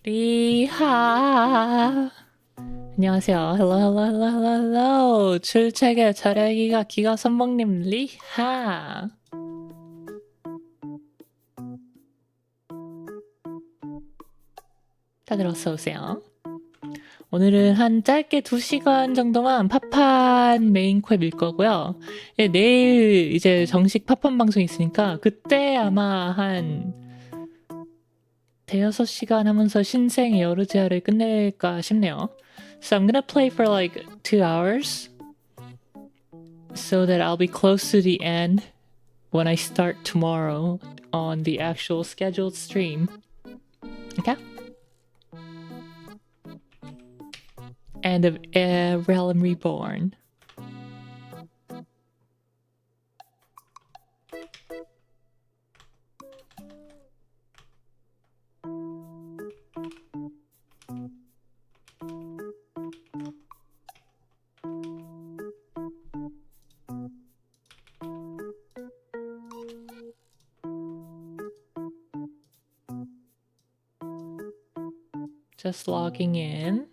리하. 안녕하세요. 헬로 헬로 헬로 헬로 헬로. 출첵의 자래기가 기가 선봉님 리하. 다들 어서오세요. 오늘은 한 짧게 2시간 정도만 팝판 메인 퀘 밀 거고요. 예, 내일 이제 정식 팝판 방송이 있으니까 그때 아마 한 대여섯 시간 하면서 신생 에어르지아를 끝낼까 싶네요. So I'm gonna play for like 2 hours so that I'll be close to the end when I start tomorrow on the actual scheduled stream. Okay? End of Realm Reborn. Just logging in.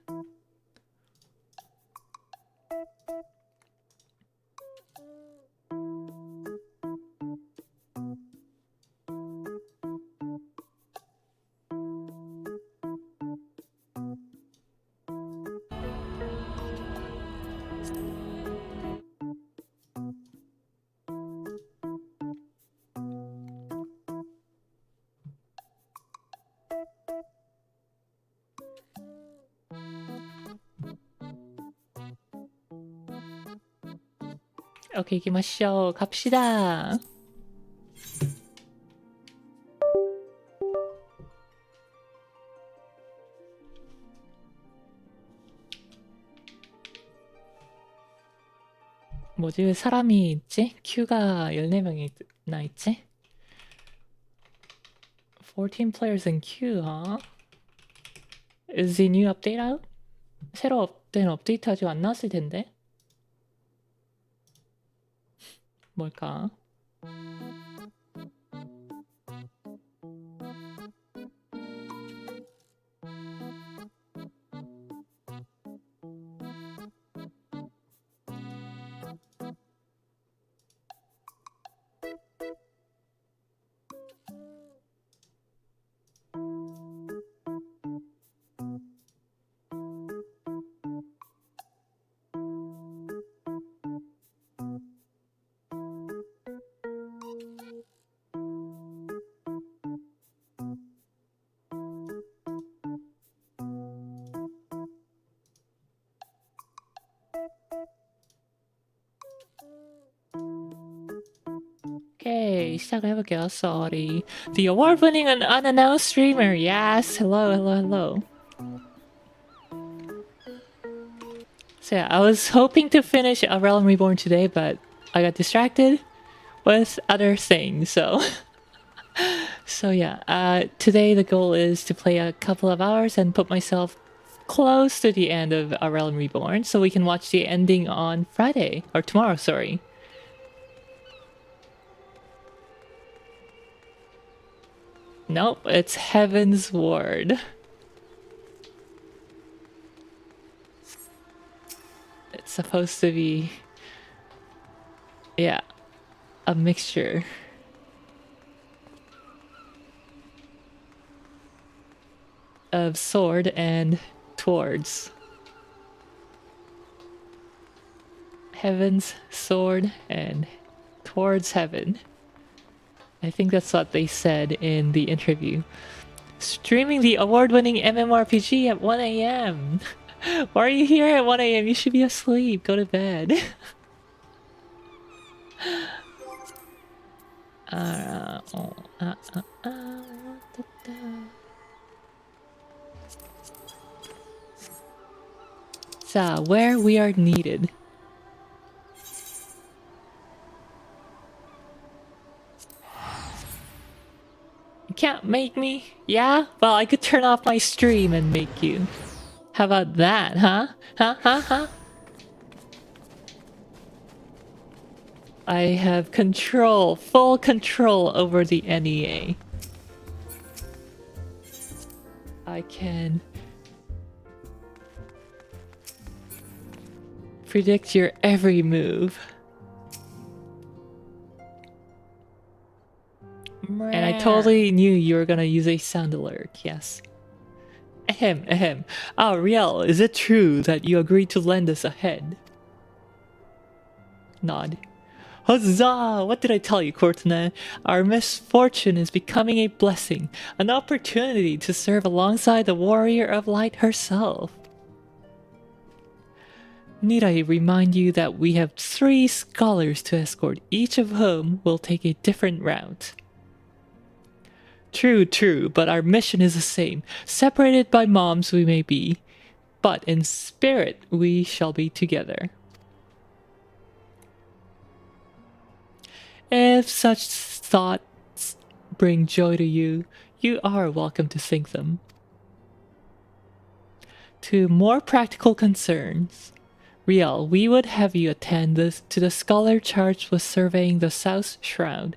오케이, 기마쇼 갑시다. 뭐지? 왜 사람이 있지? 큐가 14명이나 있지? 14 players in queue, huh? Is the new update out? 새로 된 업데이트 아직 안 나왔을 텐데? 뭘까? Okay, 시작을 해볼게요. Sorry. The award-winning and unannounced streamer. Yes. Hello, hello, hello. So yeah, I was hoping to finish A Realm Reborn today, but I got distracted with other things. So, so yeah. Today the goal is to play a couple of hours and put myself close to the end of A Realm Reborn, so we can watch the ending on Friday or tomorrow. Sorry. Nope, it's Heaven's Ward. It's supposed to be, yeah, a mixture of sword and towards. Heaven's sword and towards heaven. I think that's what they said in the interview. Streaming the award-winning MMORPG at 1 a.m. Why are you here at 1 a.m.? You should be asleep. Go to bed. So, where we are needed. You can't make me? Yeah? Well, I could turn off my stream and make you. How about that, huh? Huh? I have control, full control over the NEA. I I can predict your every move. And I totally knew you were gonna use a sound alert, yes. Ahem, ahem. Ah, Riel, is it true that you agreed to lend us a head? Nod. Huzzah! What did I tell you, Courtenay? Our misfortune is becoming a blessing, an opportunity to serve alongside the warrior of light herself. Need I remind you that we have 3 scholars to escort, each of whom will take a different route. True, true, but our mission is the same. Separated by moms we may be, but in spirit we shall be together. If such thoughts bring joy to you, you are welcome to think them. To more practical concerns, Riel, we would have you attend to the scholar charged with surveying the South Shroud.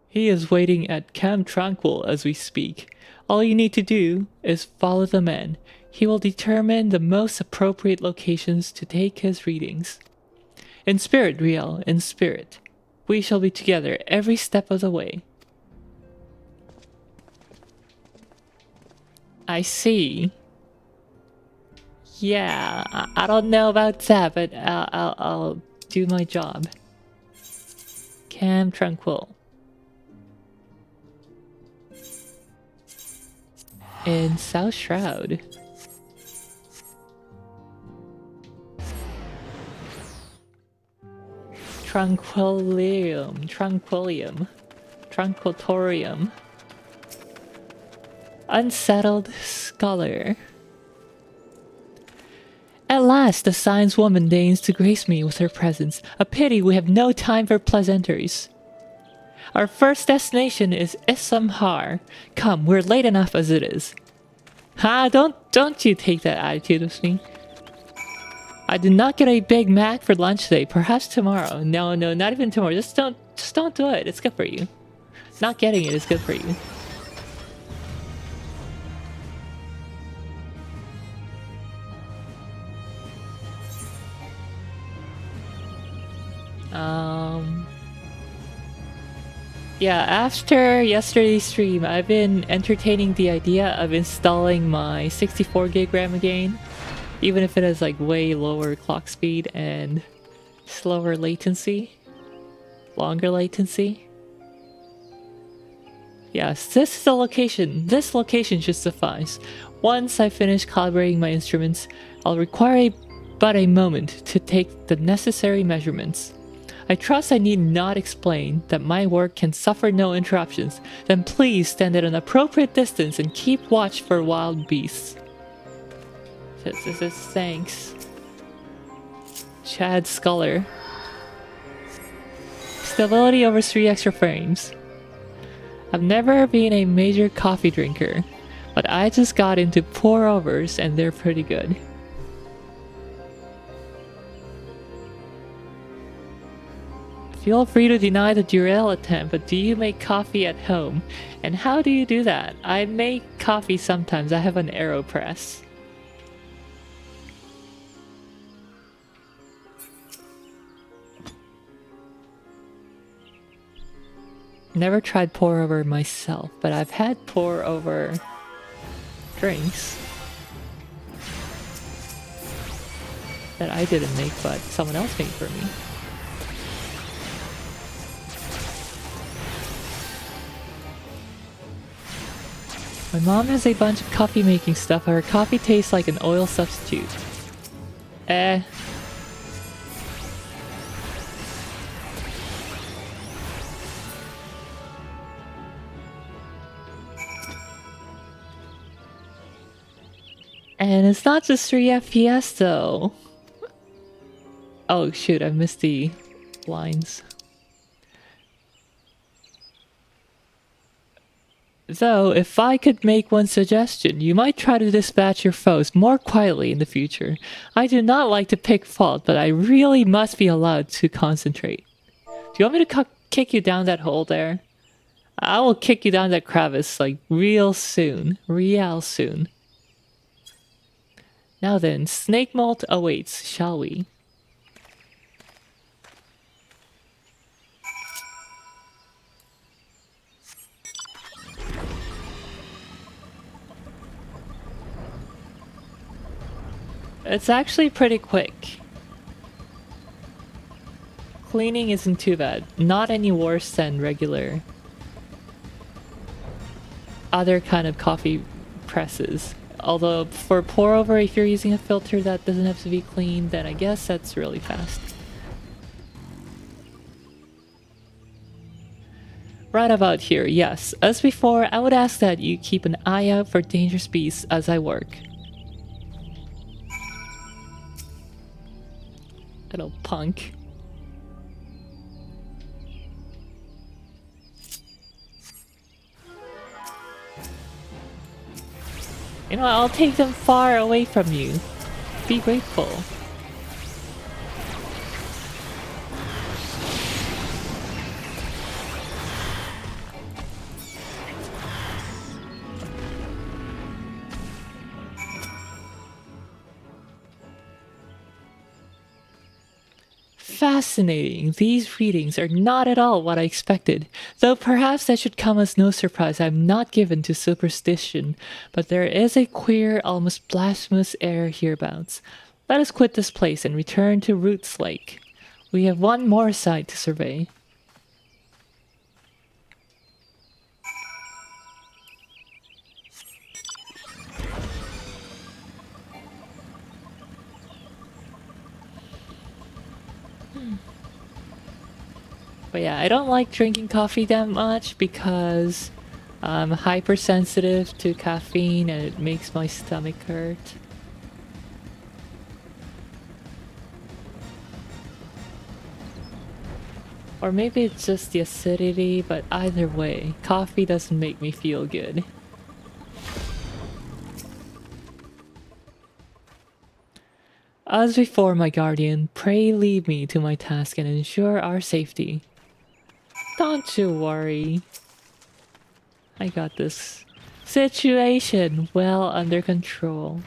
He is waiting at Camp Tranquil as we speak. All you need to do is follow the man. He will determine the most appropriate locations to take his readings. In spirit, Riel, in spirit. We shall be together every step of the way. I see. Yeah, I don't know about that, but I'll do my job. Camp Tranquil. In South Shroud. Tranquilitorium. Unsettled scholar. At last, the science woman deigns to grace me with her presence. A pity we have no time for pleasantries. Our first destination is Isamhar. Come, we're late enough as it is. Ha! Don't you take that attitude with me. I did not get a Big Mac for lunch today. Perhaps tomorrow. No, not even tomorrow. Just don't do it. It's good for you. Not getting it is good for you. Yeah, after yesterday's stream, I've been entertaining the idea of installing my 64 gig RAM again, even if it has like way lower clock speed and slower latency, longer latency. Yes, this is the location. This location should suffice. Once I finish calibrating my instruments, I'll require but a moment to take the necessary measurements. I trust I need not explain that my work can suffer no interruptions. Then please stand at an appropriate distance and keep watch for wild beasts. Thanks. Chad Scholar. Stability over 3 extra frames. I've never been a major coffee drinker, but I just got into pour-overs and they're pretty good. Feel free to deny the Durell attempt, but do you make coffee at home? And how do you do that? I make coffee sometimes. I have an AeroPress. Never tried pour over myself, but I've had pour over drinks that I didn't make, but someone else made for me. My mom has a bunch of coffee making stuff, but her coffee tastes like an oil substitute. And it's not just 3 FPS though. Oh shoot, I missed the lines. Though, if I could make one suggestion, you might try to dispatch your foes more quietly in the future. I do not like to pick fault, but I really must be allowed to concentrate. Do you want me to kick you down that hole there? I will kick you down that crevice like real soon. Real soon. Now then, snake molt awaits, shall we? It's actually pretty quick. Cleaning isn't too bad. Not any worse than regular other kind of coffee presses. Although for pour over, if you're using a filter that doesn't have to be cleaned, then I guess that's really fast. Right about here, yes. As before, I would ask that you keep an eye out for dangerous beasts as I work. Little punk. You know, I'll take them far away from you. Be grateful. Fascinating. These readings are not at all what I expected, though perhaps that should come as no surprise. I'm not given to superstition, but there is a queer, almost blasphemous air hereabouts. Let us quit this place and return to Roots Lake. We have one more site to survey. But yeah, I don't like drinking coffee that much because I'm hypersensitive to caffeine and it makes my stomach hurt. Or maybe it's just the acidity, but either way, coffee doesn't make me feel good. As before, my guardian, pray lead me to my task and ensure our safety. Don't you worry. I got this situation well under control.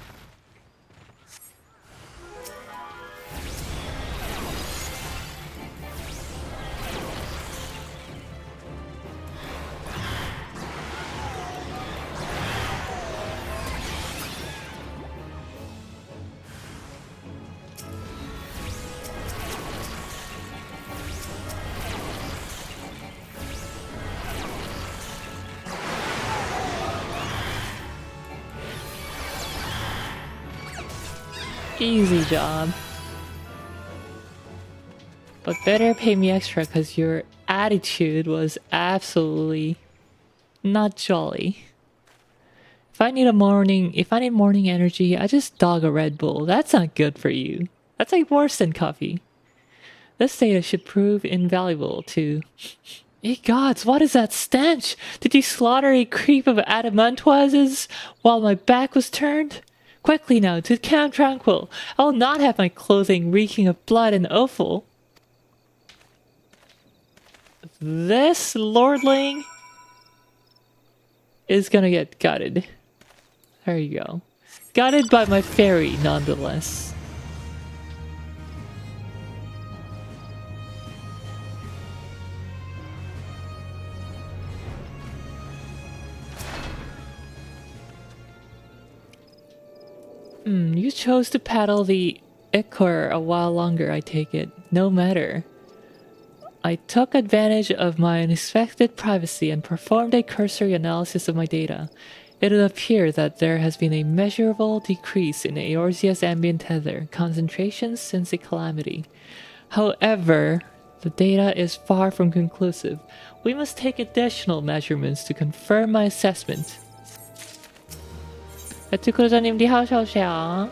Easy job. But better pay me extra because your attitude was absolutely not jolly. If I need morning energy, I just dog a Red Bull. That's not good for you. That's like worse than coffee. This data should prove invaluable to... Ye gods, what is that stench? Did you slaughter a creep of adamantoises while my back was turned? Quickly now, to Camp Tranquil. I will not have my clothing reeking of blood and offal. This lordling is gonna get gutted. There you go. Gutted by my fairy, nonetheless. You chose to paddle the Eorzea a while longer, I take it. No matter. I took advantage of my unexpected privacy and performed a cursory analysis of my data. It would appear that there has been a measurable decrease in Eorzea's ambient tether concentrations since the calamity. However, the data is far from conclusive. We must take additional measurements to confirm my assessment. 这个人你好小小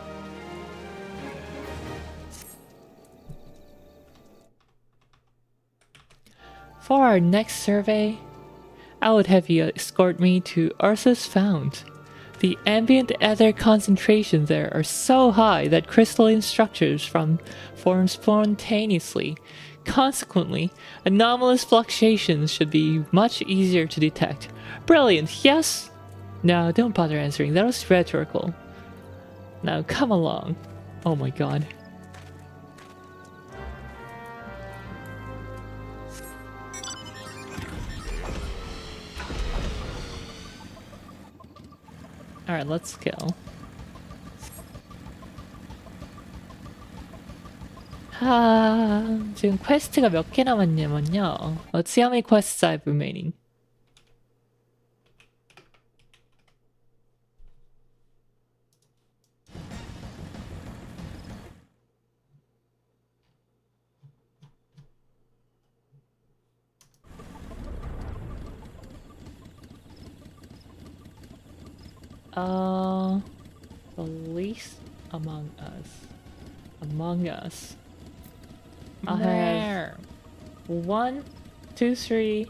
For our next survey, I would have you escort me to Earth's Fount. The ambient ether concentrations there are so high that crystalline structures form spontaneously. Consequently, anomalous fluctuations should be much easier to detect. Brilliant, yes? No, don't bother answering. That was rhetorical. Now come along. Oh my god. Alright, let's go. 지금 퀘스트가 몇 개 남았냐면요. Let's see how many quests I have remaining. The least among us. Among us. I have 1, 2, 3,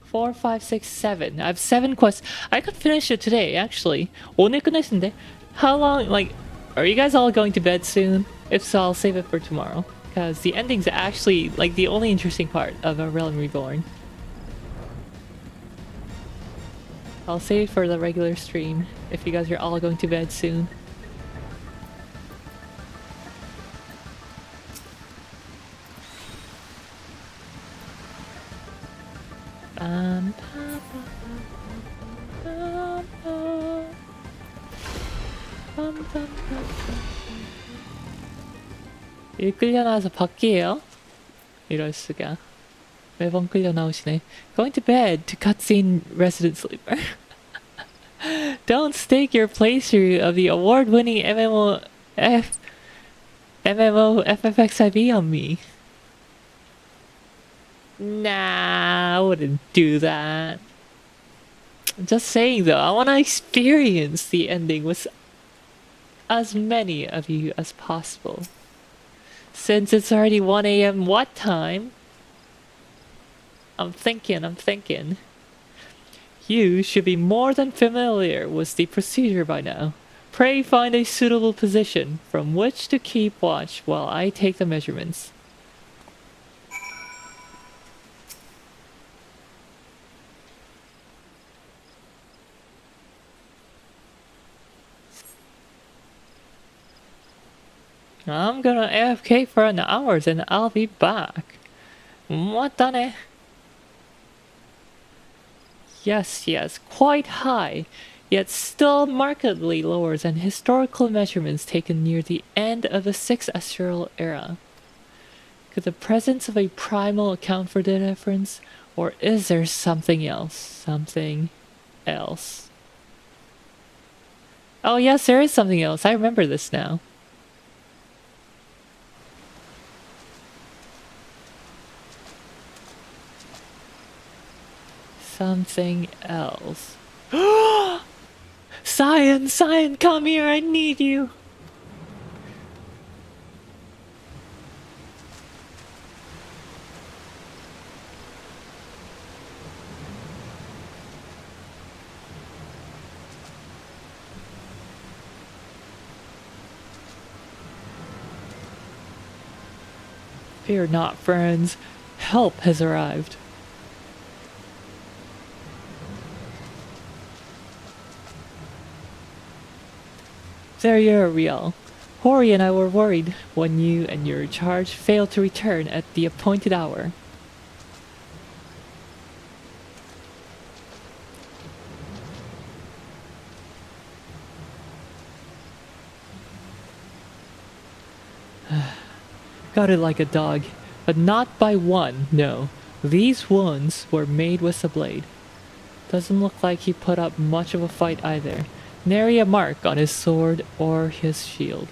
4, 5, 6, 7. I have 7 quests. I could finish it today, actually. 오늘 끝낼 수 있는데. How long, like, are you guys all going to bed soon? If so, I'll save it for tomorrow. Because the ending's actually, like, the only interesting part of A Realm Reborn. I'll save it for the regular stream, if you guys are all going to bed soon. 일 끌려 나와서 밖이에요? 이럴 수가. 매번 끌려 나오시네. Going to bed to cutscene resident sleeper. Don't stake your playthrough of the award-winning MMO FFXIV on me. Nah, I wouldn't do that. Just saying though, I want to experience the ending with as many of you as possible. Since it's already 1 AM what time? I'm thinking. You should be more than familiar with the procedure by now. Pray find a suitable position from which to keep watch while I take the measurements. I'm gonna AFK for an hour and I'll be back. 왔다네. Yes, quite high, yet still markedly lower than historical measurements taken near the end of the 6th Astral Era. Could the presence of a primal account for the difference, or is there something else? Something else. Oh yes, there is something else. I remember this now. Something else. Cyan, come here, I need you. Fear not, friends. Help has arrived. There you are, Riel. Hori and I were worried when you and your charge failed to return at the appointed hour. Got it like a dog, but not by one, no. These wounds were made with the blade. Doesn't look like he put up much of a fight either. Nary a mark on his sword or his shield.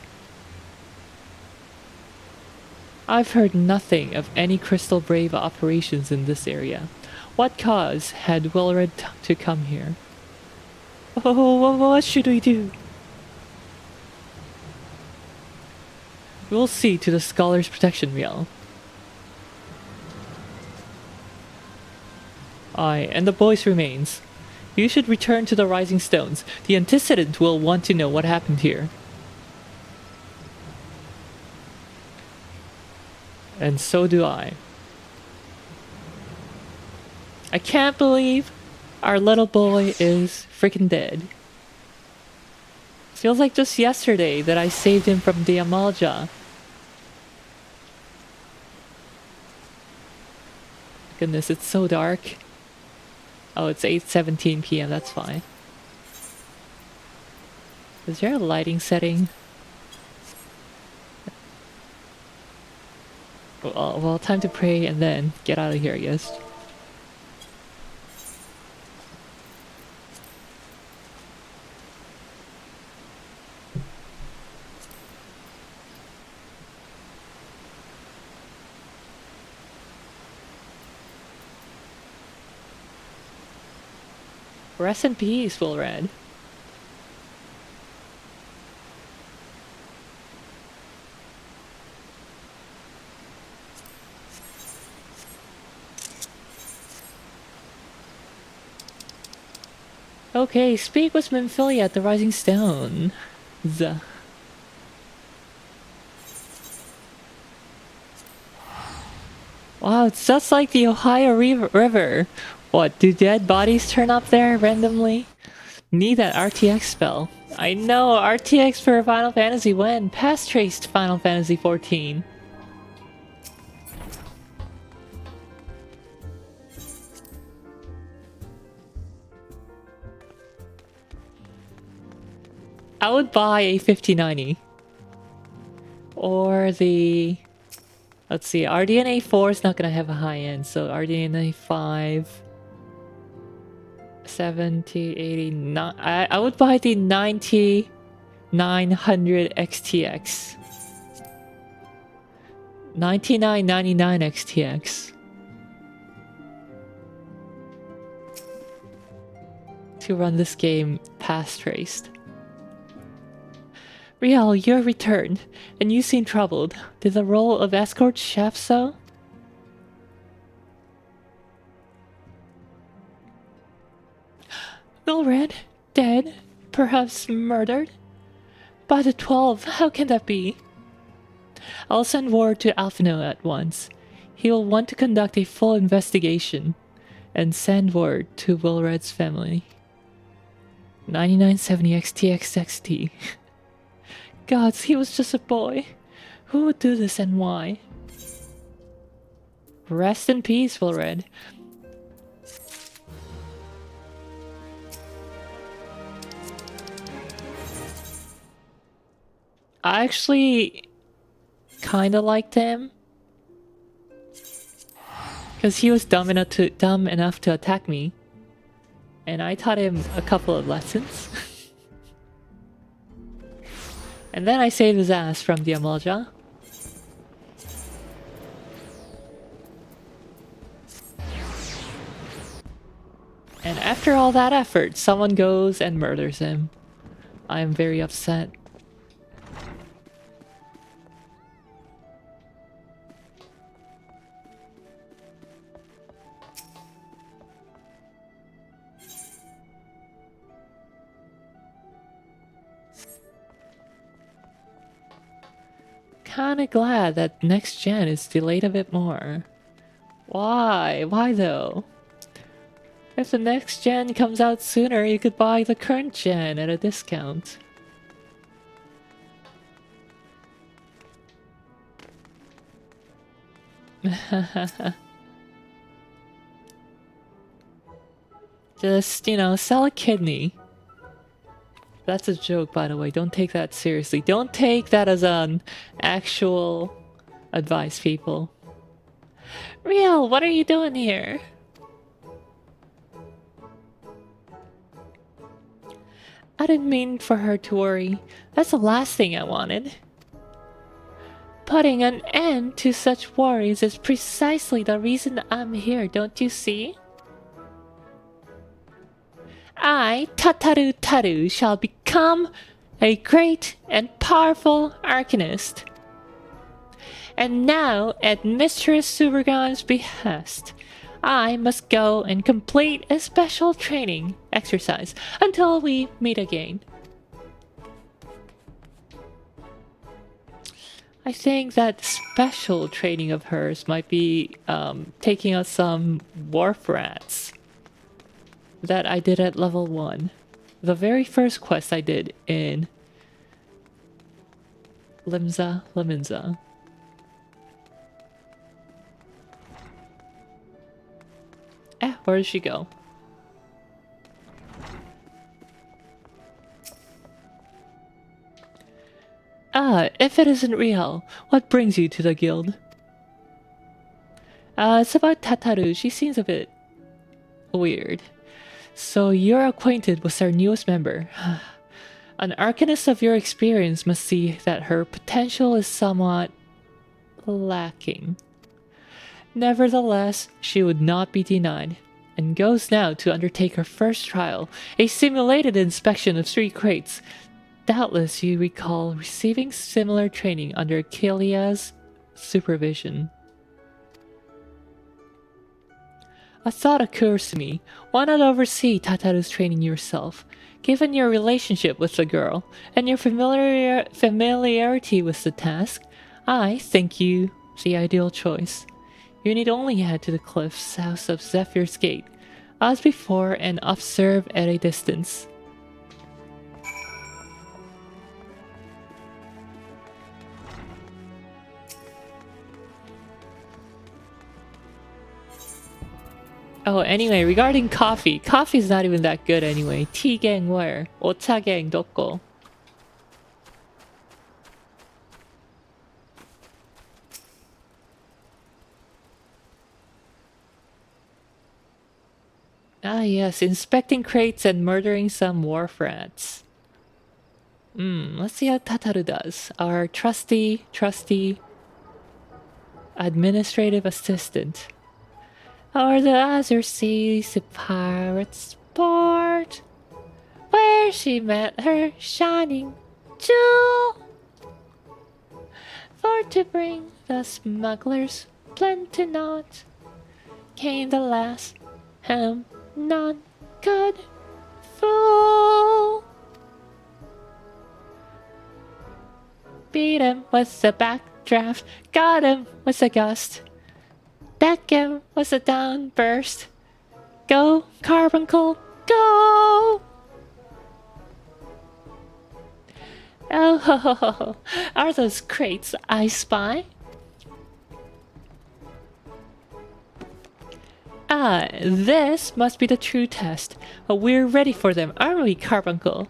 I've heard nothing of any Crystal Brave operations in this area. What cause had Wilred to come here? Oh, what should we do? We'll see to the scholar's protection, Riel. Aye, and the boy's remains. You should return to the Rising Stones. The antecedent will want to know what happened here. And so do I. I can't believe our little boy is freaking dead. Feels like just yesterday that I saved him from the Amalja. Goodness, it's so dark. Oh, it's 8:17 p.m. That's fine. Is there a lighting setting? Well, time to pray and then get out of here, I guess. Rest in peace, Will Red. Okay, speak with Minfilia at the Rising Stone. Wow, it's just like the Ohio River. What, do dead bodies turn up there randomly? Need that RTX spell. I know, RTX for Final Fantasy when? Past traced Final Fantasy 14. I would buy a 5090. Or the... Let's see, RDNA 4 is not gonna have a high end, so RDNA 5... 70, 89... I would buy the 9900 XTX. 9999 XTX. To run this game past traced. Riel, you're returned, and you seem troubled. Did the role of escort chef so? Milred, dead, perhaps murdered? By the 12, how can that be? I'll send word to Alphino at once. He will want to conduct a full investigation, and send word to Wilred's family. 9970 XTXXT. Gods, he was just a boy. Who would do this and why? Rest in peace, Wilred. I actually kinda liked him. Because he was dumb enough to attack me. And I taught him a couple of lessons. And then I saved his ass from the Amalja. And after all that effort, someone goes and murders him. I am very upset. Kinda glad that next gen is delayed a bit more. Why? Why though? If the next gen comes out sooner, you could buy the current gen at a discount. Just, you know, sell a kidney. That's a joke, by the way. Don't take that seriously. Don't take that as an actual advice, people. Riel, what are you doing here? I didn't mean for her to worry. That's the last thing I wanted. Putting an end to such worries is precisely the reason I'm here, don't you see? I, Tataru Taru, shall become a great and powerful arcanist. And now, at Mistress Subergon's behest, I must go and complete a special training exercise until we meet again. I think that special training of hers might be taking out some wharf rats that I did at level 1. The very first quest I did in Liminza. Where did she go? If it isn't real, what brings you to the guild? It's about Tataru. She seems a bit weird. So you're acquainted with our newest member. An arcanist of your experience must see that her potential is somewhat lacking. Nevertheless, she would not be denied, and goes now to undertake her first trial, a simulated inspection of 3 crates. Doubtless you recall receiving similar training under Kilia's supervision. A thought occurs to me. Why not oversee Tataru's training yourself? Given your relationship with the girl, and your familiarity with the task, I think you the ideal choice. You need only head to the cliffs south of Zephyr's Gate, as before, and observe at a distance. Oh, anyway, regarding coffee. Coffee's not even that good anyway. Tea gang where? Ocha gang doko? Ah yes, inspecting crates and murdering some wharf rats. Let's see how Tataru does. Our trusty administrative assistant. O'er the azure seas, the pirates port, where she met her shining jewel. For to bring the smugglers plenty not, came the last, whom none could fool. Beat him with the backdraft, got him with a gust. Deck him with a downburst. Go, Carbuncle, go! Oh, ho, ho, ho, ho. Are those crates I spy? Ah, this must be the true test. We're ready for them, aren't we, Carbuncle?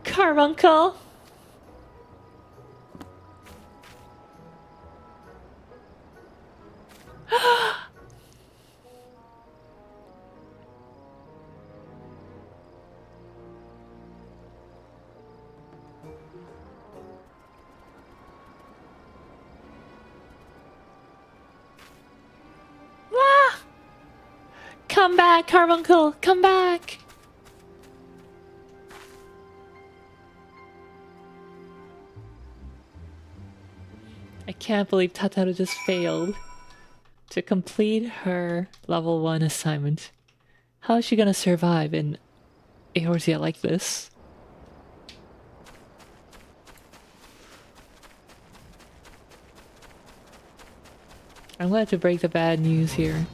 Carbuncle! Ah! Come back, Carbuncle! Come back! I can't believe Tataru just failed to complete her level 1 assignment. How is she gonna survive in Eorzea like this? I'm glad to break the bad news here.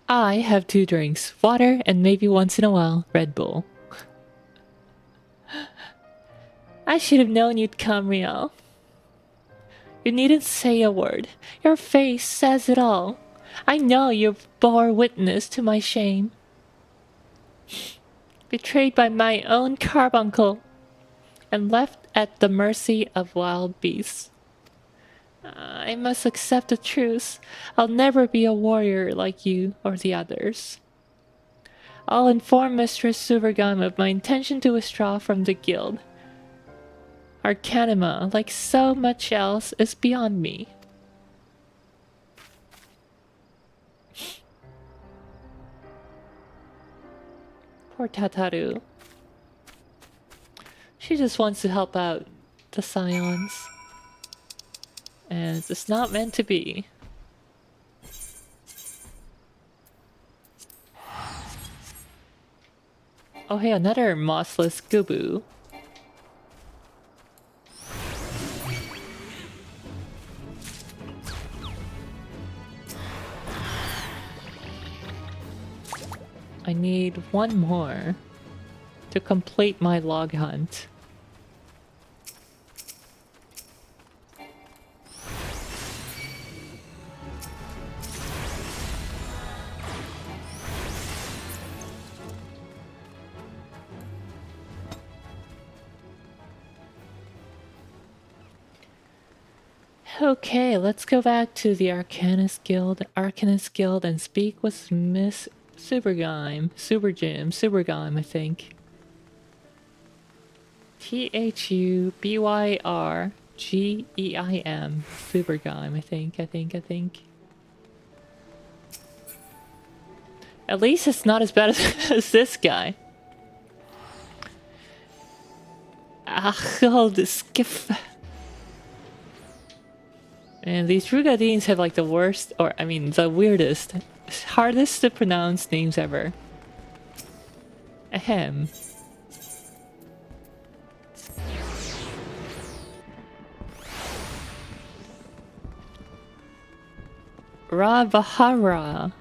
I have 2 drinks, water and maybe once in a while, Red Bull. I should have known you'd come, Rio. You needn't say a word. Your face says it all. I know you bore witness to my shame. Betrayed by my own carbuncle, and left at the mercy of wild beasts. I must accept the truth. I'll never be a warrior like you or the others. I'll inform Mistress Suvergam of my intention to withdraw from the guild. Arcanima, like so much else, is beyond me. Poor Tataru. She just wants to help out the Scions. And it's just not meant to be. Oh hey, another mossless Gubu. I need one more to complete my log hunt. Okay, let's go back to the Arcanist Guild and speak with Miss Supergime, Supergime, I think. Thubyrgim, Supergime, I think. At least it's not as bad as this guy. Oh, the skiff. And these Rugadines have like the worst, or I mean the weirdest, hardest to pronounce names ever. Ahem. Rabahara.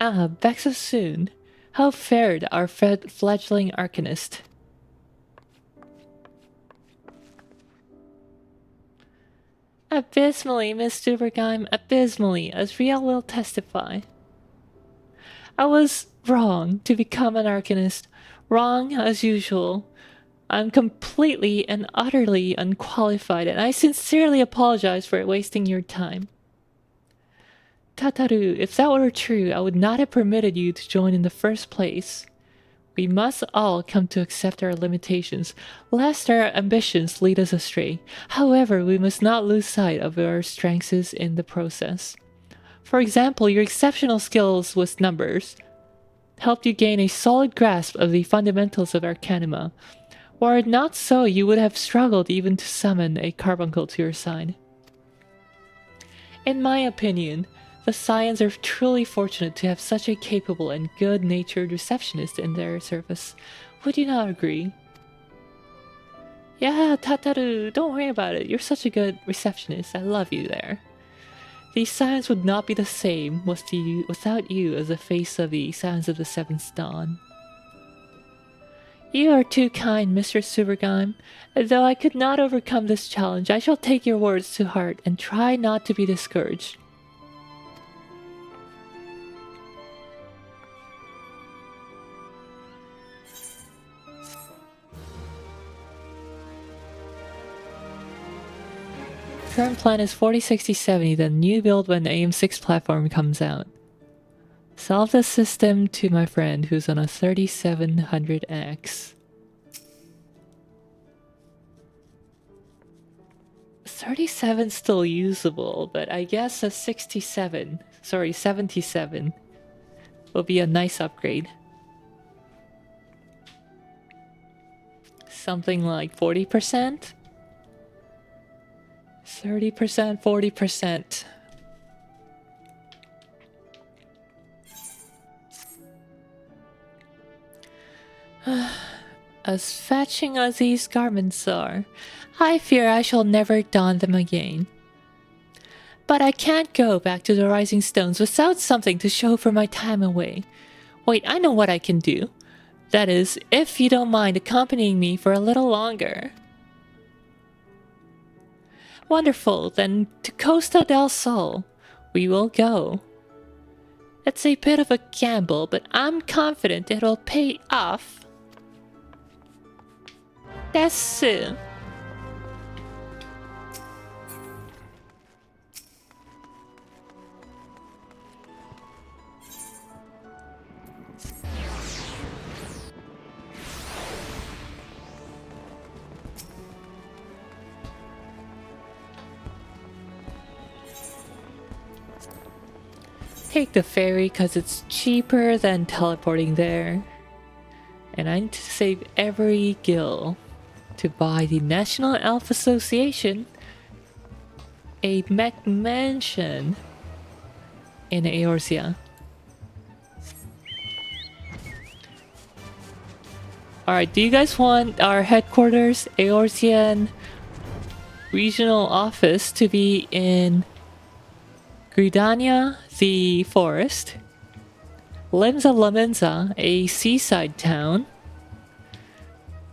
Ah, back so soon. How fared our fledgling Arcanist? Abysmally, Miss Supergime, abysmally, as Riel will testify. I was wrong to become an Arcanist. Wrong as usual. I'm completely and utterly unqualified, and I sincerely apologize for wasting your time. Tataru, if that were true, I would not have permitted you to join in the first place. We must all come to accept our limitations, lest our ambitions lead us astray. However, we must not lose sight of our strengths in the process. For example, your exceptional skills with numbers helped you gain a solid grasp of the fundamentals of Arcanima. Were it not so, you would have struggled even to summon a carbuncle to your side. In my opinion, the Scions are truly fortunate to have such a capable and good-natured receptionist in their service. Would you not agree? Yeah, Tataru, don't worry about it. You're such a good receptionist. I love you there. The Scions would not be the same without you as the face of the Scions of the Seventh Dawn. You are too kind, Mr. Supergime. Though I could not overcome this challenge, I shall take your words to heart and try not to be discouraged. Current plan is 406070, the new build when the AM6 platform comes out. Solve the system to my friend who's on a 3700X. 37's still usable, but I guess a 77 will be a nice upgrade. Something like 40%? 30%, 40%. As fetching as these garments are, I fear I shall never don them again. But I can't go back to the Rising Stones without something to show for my time away. Wait, I know what I can do. That is, if you don't mind accompanying me for a little longer. Wonderful, then to Costa del Sol we will go. It's a bit of a gamble, but I'm confident it'll pay off. Desu. take the ferry because it's cheaper than teleporting there. And I need to save every gil to buy the National Elf Association a mech mansion in Eorzea. Alright, do you guys want our headquarters, Eorzean regional office, to be in Gridania, the forest, Limsa Lamenza, a seaside town,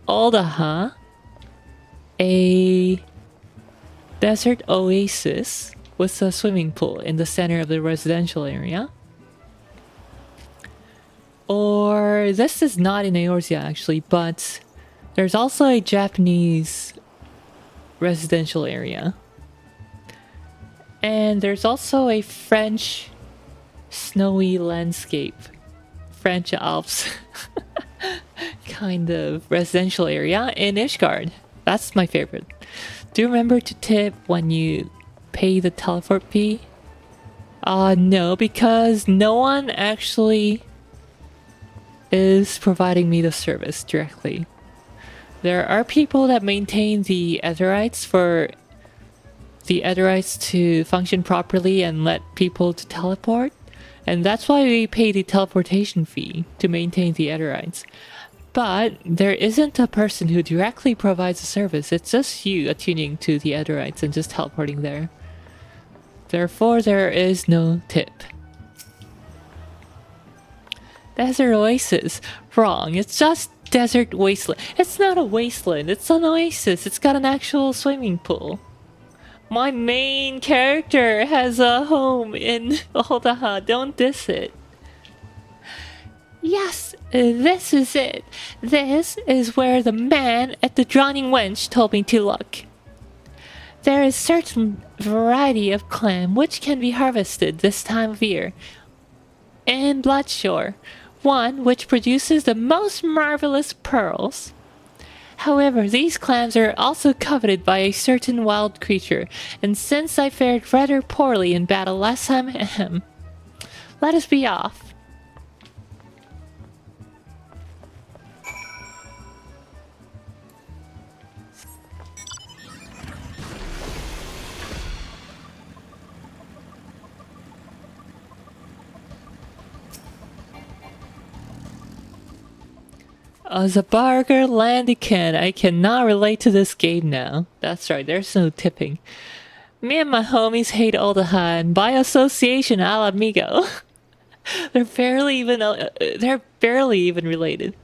Aldaha, a desert oasis with a swimming pool in the center of the residential area? Or this is not in Eorzea actually, but there's also a Japanese residential area. And there's also a French snowy landscape, French Alps kind of residential area in Ishgard. That's my favorite. Do remember to tip when you pay the teleport fee? No, because no one actually is providing me the service directly. There are people that maintain the Etherites for the Etherites to function properly and let people to teleport, and that's why we pay the teleportation fee to maintain the Etherites. But there isn't a person who directly provides the service. It's just you attuning to the Etherites and just teleporting there. Therefore, there is no tip. Desert oasis. Wrong. It's just desert wasteland. It's not a wasteland. It's an oasis. It's got an actual swimming pool. My main character has a home in Aldaha. Don't diss it. Yes, this is it. This is where the man at the Drowning Wench told me to look. There is certain variety of clam which can be harvested this time of year in Bloodshore. One which produces the most marvelous pearls. However, these clams are also coveted by a certain wild creature, and since I fared rather poorly in battle last time, let us be off. As a burger landican, I cannot relate to this game now. That's right, there's no tipping. Me and my homies hate Aldaha, and by association, al amigo. they're barely even related.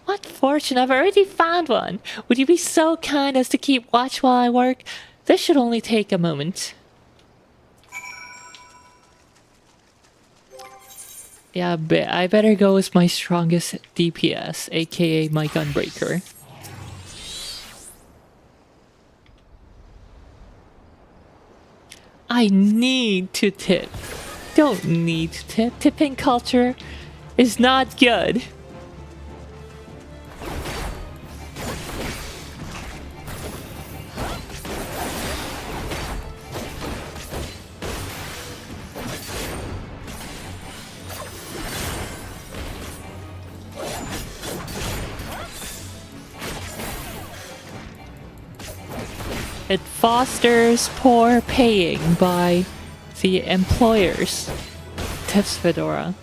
What fortune, I've already found one. Would you be so kind as to keep watch while I work? This should only take a moment. Yeah, I better go with my strongest DPS, aka my Gunbreaker. I need to tip. Don't need to tip. Tipping culture is not good. It fosters poor paying by the employers. Tips Fedora.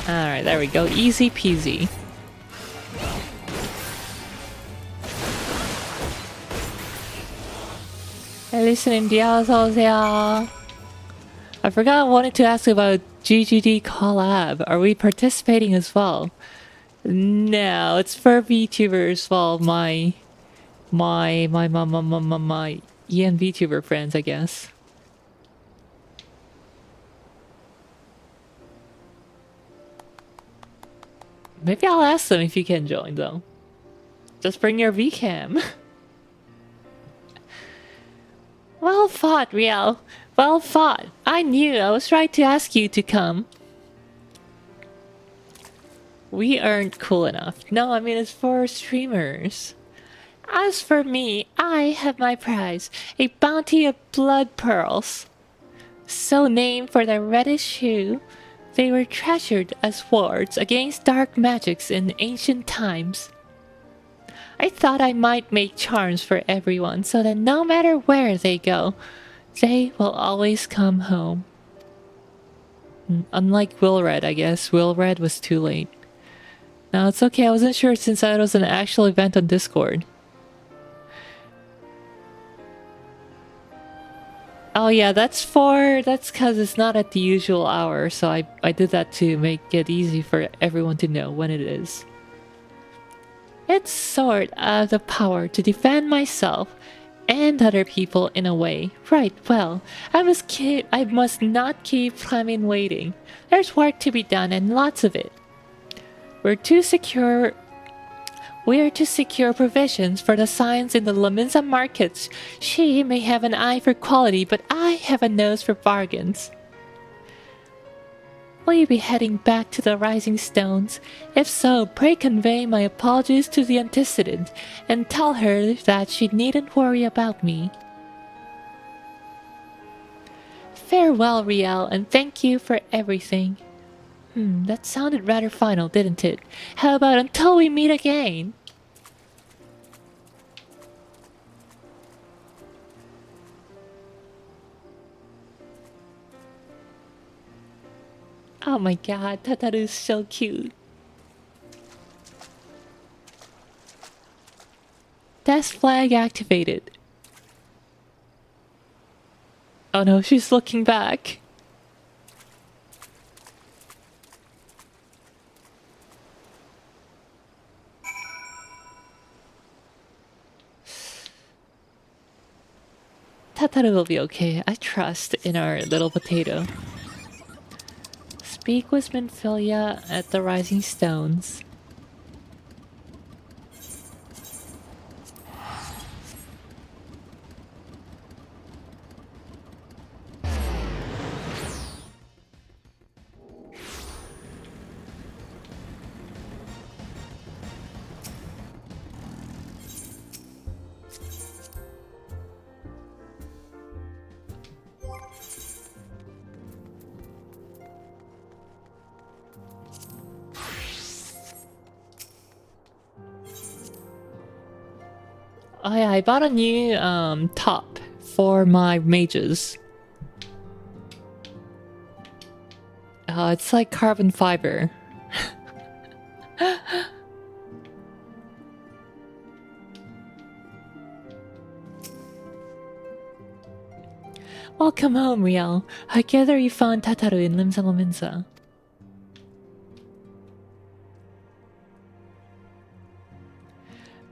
Alright, there we go. Easy peasy. Hey, listening, Eorzea. I forgot I wanted to ask about GGD collab. Are we participating as well? No, it's for VTubers. Well, my EN VTuber friends, I guess. Maybe I'll ask them if you can join, though. Just bring your VCam. Well fought, Riel. Well fought. I knew I was right to ask you to come. We aren't cool enough. No, I mean it's for streamers. As for me, I have my prize, a bounty of blood pearls. So named for their reddish hue, they were treasured as wards against dark magics in ancient times. I thought I might make charms for everyone so that no matter where they go, they will always come home. Unlike Willred, I guess. Willred was too late. No, it's okay. I wasn't sure since it was an actual event on Discord. Oh yeah, that's because it's not at the usual hour, so I did that to make it easy for everyone to know when it is. It's sort of the power to defend myself and other people in a way. Right, well, I must not keep climbing waiting. There's work to be done and lots of it. We are to secure provisions for the signs in the Laminza markets. She may have an eye for quality, but I have a nose for bargains. Will you be heading back to the Rising Stones? If so, pray convey my apologies to the antecedent and tell her that she needn't worry about me. Farewell, Riel, and thank you for everything. That sounded rather final, didn't it? How about until we meet again? Oh my god, Tataru's so cute. Test flag activated. Oh no, she's looking back. Tataru will be okay. I trust in our little potato. Speak with Minfilia at the Rising Stones. Oh yeah, I bought a new top for my mages. It's like carbon fiber. Welcome home, Riel. I gather you found Tataru in Limsa.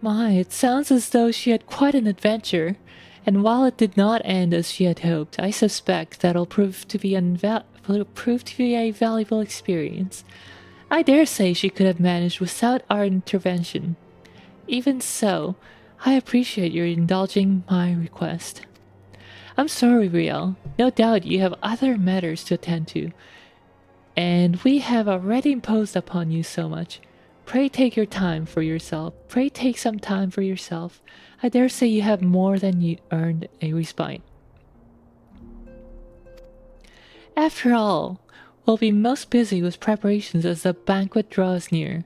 My, it sounds as though she had quite an adventure, and while it did not end as she had hoped, I suspect that'll prove to be a valuable experience. I dare say she could have managed without our intervention. Even so, I appreciate your indulging my request. I'm sorry, Riel. No doubt you have other matters to attend to, and we have already imposed upon you so much. Pray take your time for yourself. Pray take some time for yourself. I dare say you have more than you earned a respite. After all, we'll be most busy with preparations as the banquet draws near.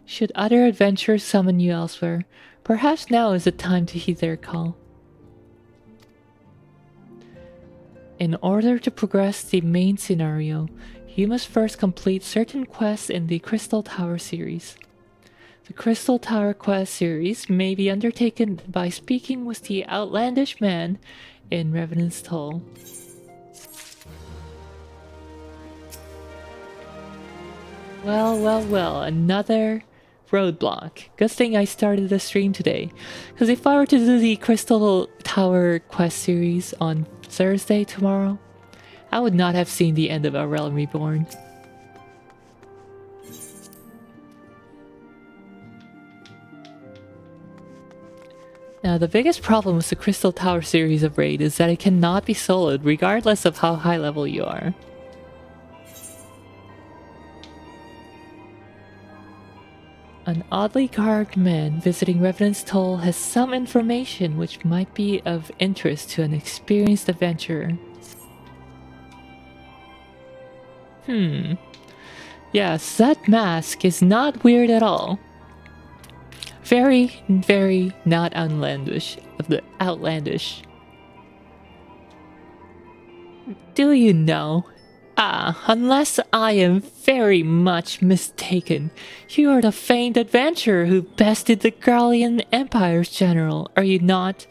Should other adventurers summon you elsewhere, perhaps now is the time to heed their call. In order to progress the main scenario, you must first complete certain quests in the Crystal Tower series. The Crystal Tower quest series may be undertaken by speaking with the outlandish man in Revenant's Toll. Well, another roadblock. Good thing I started the stream today, because if I were to do the Crystal Tower quest series on Thursday tomorrow, I would not have seen the end of A Realm Reborn. Now, the biggest problem with the Crystal Tower series of Raid is that it cannot be soloed regardless of how high level you are. An oddly garbed man visiting Revenant's Toll has some information which might be of interest to an experienced adventurer. Yes, that mask is not weird at all. Very, very not outlandish. Outlandish. Do you know? Unless I am very much mistaken, you are the famed adventurer who bested the Garlean Empire's general, are you not?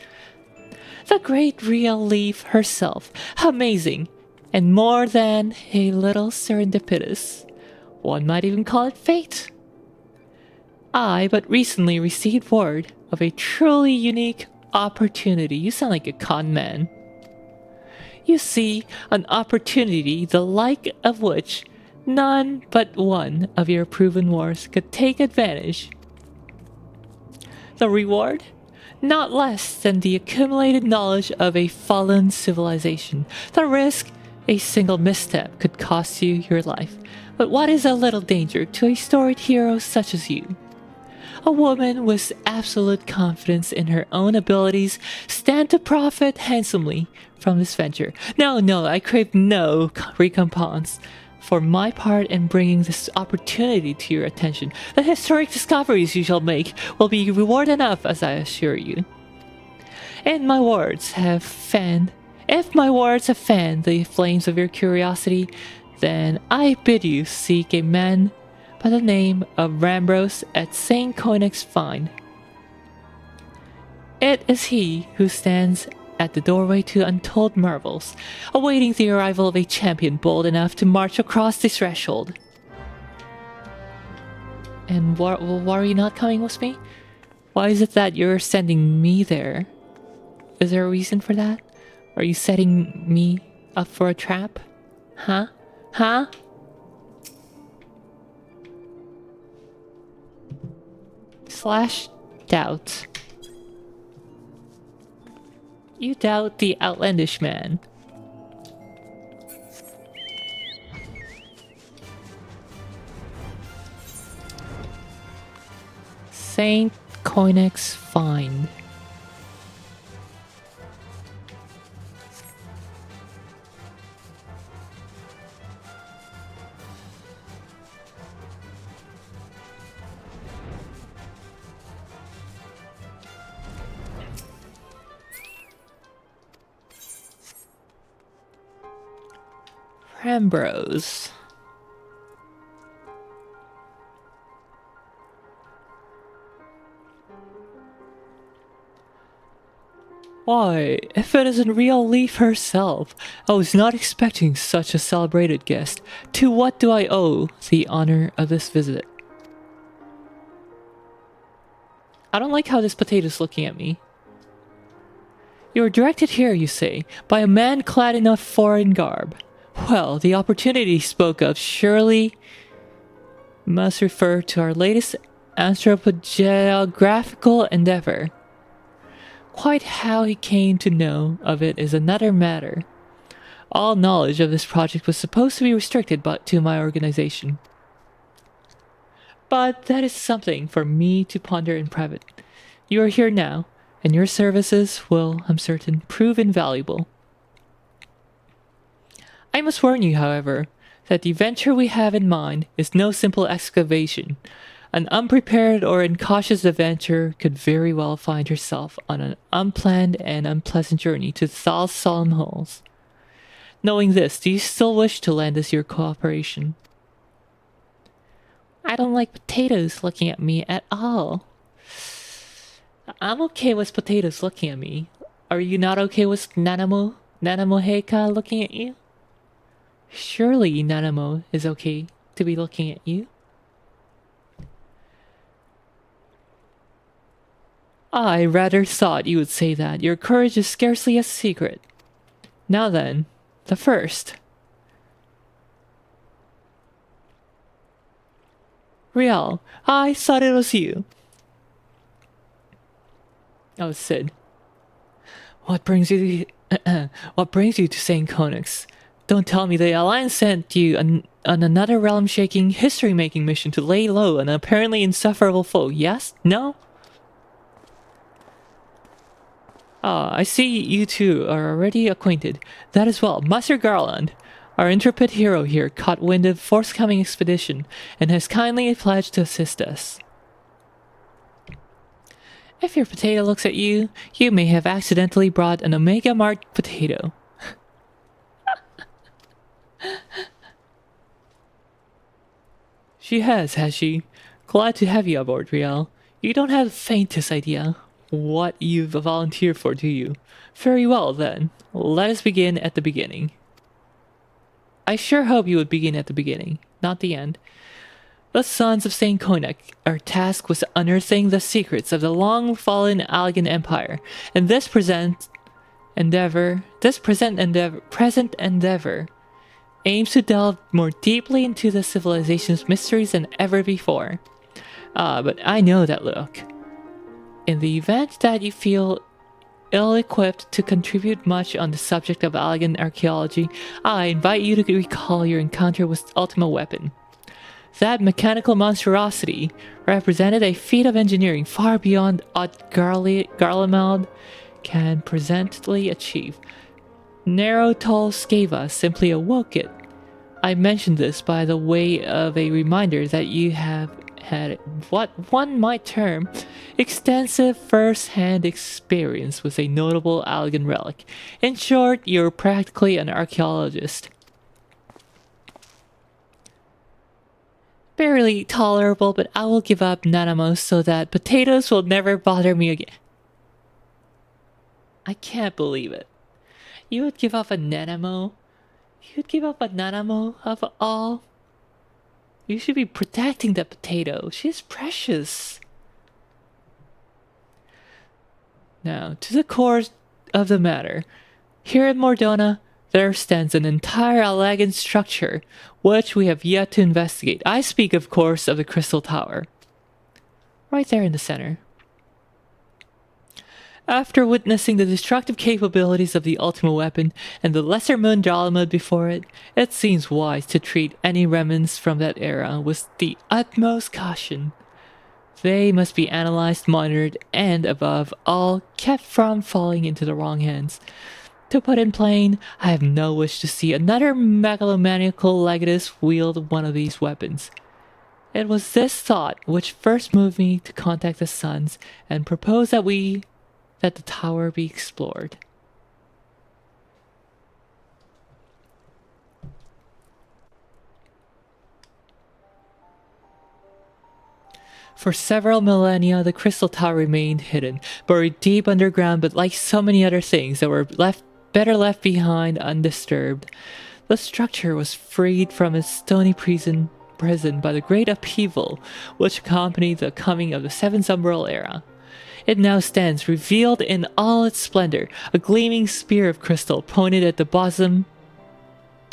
The great Real Leaf herself. Amazing. And more than a little serendipitous. One might even call it fate. I but recently received word of a truly unique opportunity. You sound like a con man. You see, an opportunity the like of which none but one of your proven wars could take advantage. The reward? Not less than the accumulated knowledge of a fallen civilization. The risk? A single misstep could cost you your life. But what is a little danger to a storied hero such as you? A woman with absolute confidence in her own abilities stand to profit handsomely from this venture. No, I crave no recompense for my part in bringing this opportunity to your attention. The historic discoveries you shall make will be reward enough, as I assure you. If my words have fanned the flames of your curiosity, then I bid you seek a man by the name of Rambros at St. Koenig's Find. It is he who stands at the doorway to untold marvels, awaiting the arrival of a champion bold enough to march across the threshold. And why are you not coming with me? Why is it that you're sending me there? Is there a reason for that? Are you setting me up for a trap? Huh? /doubt. You doubt the outlandish man. St. Koenig's Find. Rambros. Why, if it isn't Real Leaf herself, I was not expecting such a celebrated guest. To what do I owe the honor of this visit? I don't like how this potato's looking at me. You are directed here, you say, by a man clad in a foreign garb. Well, the opportunity he spoke of surely must refer to our latest anthropogeographical endeavor. Quite how he came to know of it is another matter. All knowledge of this project was supposed to be restricted to my organization. But that is something for me to ponder in private. You are here now, and your services will, I'm certain, prove invaluable. I must warn you, however, that the venture we have in mind is no simple excavation. An unprepared or incautious adventurer could very well find herself on an unplanned and unpleasant journey to Thal's solemn halls. Knowing this, do you still wish to lend us your cooperation? I don't like potatoes looking at me at all. I'm okay with potatoes looking at me. Are you not okay with Nanamo Heika looking at you? Surely Nanamo is okay to be looking at you. I rather thought you would say that. Your courage is scarcely a secret. Now then, the first. Rial, I thought it was you. Oh, Sid. What brings you to St. Koenig's? Don't tell me the Alliance sent you on another realm-shaking, history-making mission to lay low an apparently insufferable foe, yes? No? Ah, I see you two are already acquainted. That is well. Master Garland, our intrepid hero here, caught wind of forthcoming expedition and has kindly pledged to assist us. If your potato looks at you, you may have accidentally brought an Omega marked potato. She has she? Glad to have you aboard, Riel. You don't have the faintest idea what you've volunteered for, do you? Very well, then. Let us begin at the beginning. I sure hope you would begin at the beginning, not the end. The sons of Saint Koinak are tasked with unearthing the secrets of the long-fallen Allegan Empire, and this present endeavor aims to delve more deeply into the civilization's mysteries than ever before. But I know that look. In the event that you feel ill-equipped to contribute much on the subject of Allegan archaeology, I invite you to recall your encounter with Ultima Weapon. That mechanical monstrosity represented a feat of engineering far beyond what Garlemald can presently achieve. Narotol Skava simply awoke it. I mention this by the way of a reminder that you have had what one might term extensive first-hand experience with a notable Allegan relic. In short, you're practically an archaeologist. Barely tolerable, but I will give up Nanamo so that potatoes will never bother me again. I can't believe it. You would give up a Nanamo? You'd give up a Nanamo of all? You should be protecting that potato. She's precious. Now, to the core of the matter. Here in Mordona, there stands an entire Allegan structure, which we have yet to investigate. I speak, of course, of the Crystal Tower. Right there in the center. After witnessing the destructive capabilities of the Ultima Weapon and the Lesser Moon Dalamud before it, it seems wise to treat any remnants from that era with the utmost caution. They must be analyzed, monitored, and, above all, kept from falling into the wrong hands. To put in plain, I have no wish to see another megalomaniacal Legatus wield one of these weapons. It was this thought which first moved me to contact the Sons and propose that the tower be explored. For several millennia, the Crystal Tower remained hidden, buried deep underground, but like so many other things that were better left behind undisturbed, the structure was freed from its stony prison by the great upheaval which accompanied the coming of the Seventh Umbral era. It now stands revealed in all its splendor, a gleaming spear of crystal pointed at the bosom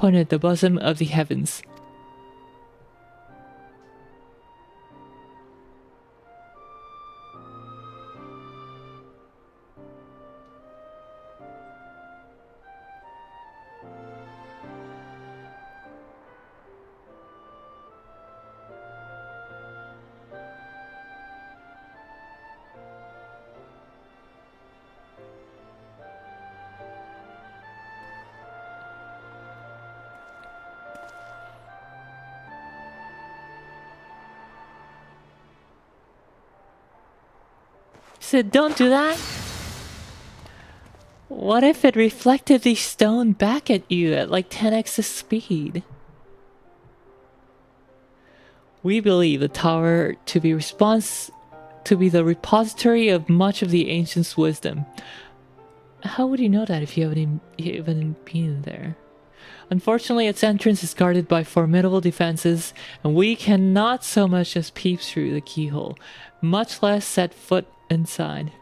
of the heavens. Said, don't do that. What if it reflected the stone back at you at like 10x the speed? We believe the tower to be the repository of much of the ancients' wisdom. How would you know that if you haven't even been there? Unfortunately, its entrance is guarded by formidable defenses, and we cannot so much as peep through the keyhole, much less set foot inside.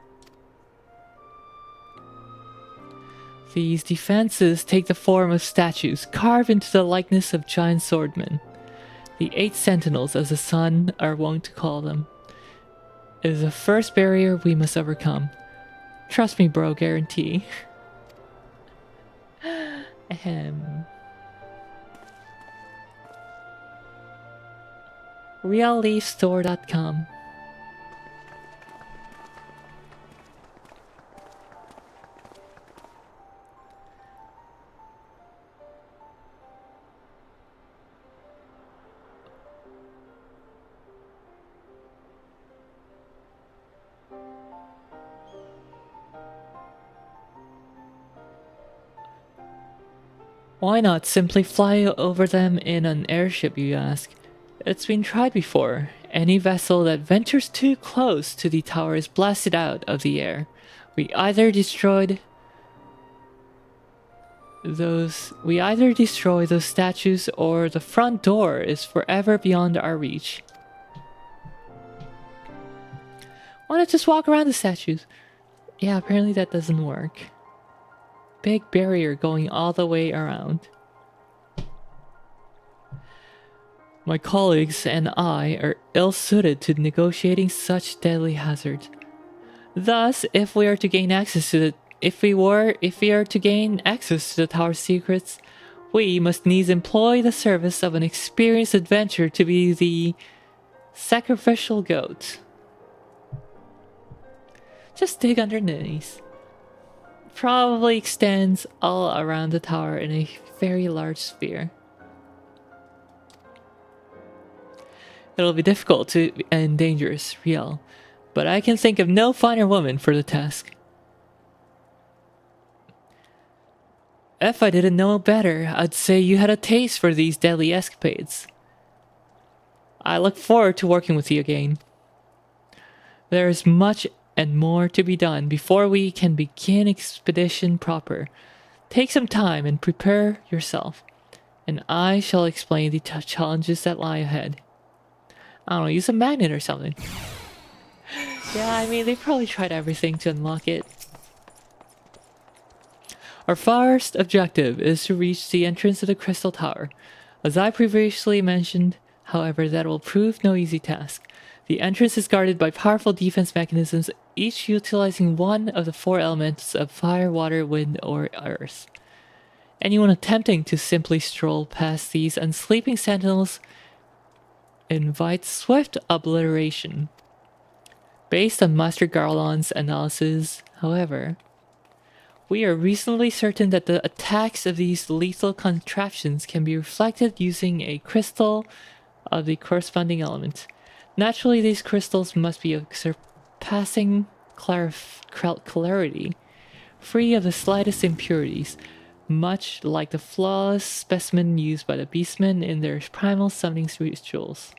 These defenses take the form of statues carved into the likeness of giant swordmen. The 8 sentinels, as the sun are wont to call them. It is the first barrier we must overcome. Trust me, bro, guarantee. Ahem. realleafstore.com. Why not simply fly over them in an airship, you ask? It's been tried before. Any vessel that ventures too close to the tower is blasted out of the air. We either destroy those statues, or the front door is forever beyond our reach. Why not just walk around the statues? Yeah, apparently that doesn't work. Big barrier going all the way around. My colleagues and I are ill-suited to negotiating such deadly hazards. Thus, if we are to gain access to the tower's secrets, we must needs employ the service of an experienced adventurer to be the sacrificial goat. Just dig underneath. Probably extends all around the tower in a very large sphere. It'll be difficult and dangerous, real, but I can think of no finer woman for the task. If I didn't know better, I'd say you had a taste for these deadly escapades. I look forward to working with you again. There is much and more to be done before we can begin expedition proper. Take some time and prepare yourself, and I shall explain the challenges that lie ahead. I don't know, use a magnet or something. Yeah, I mean, they probably tried everything to unlock it. Our first objective is to reach the entrance of the Crystal Tower. As I previously mentioned, however, that will prove no easy task. The entrance is guarded by powerful defense mechanisms, each utilizing one of the four elements of fire, water, wind, or earth. Anyone attempting to simply stroll past these unsleeping sentinels invites swift obliteration. Based on Master Garlon's analysis, however, we are reasonably certain that the attacks of these lethal contraptions can be reflected using a crystal of the corresponding element. Naturally, these crystals must be of surpassing clarity, free of the slightest impurities, much like the flawless specimen used by the beastmen in their primal summoning rituals.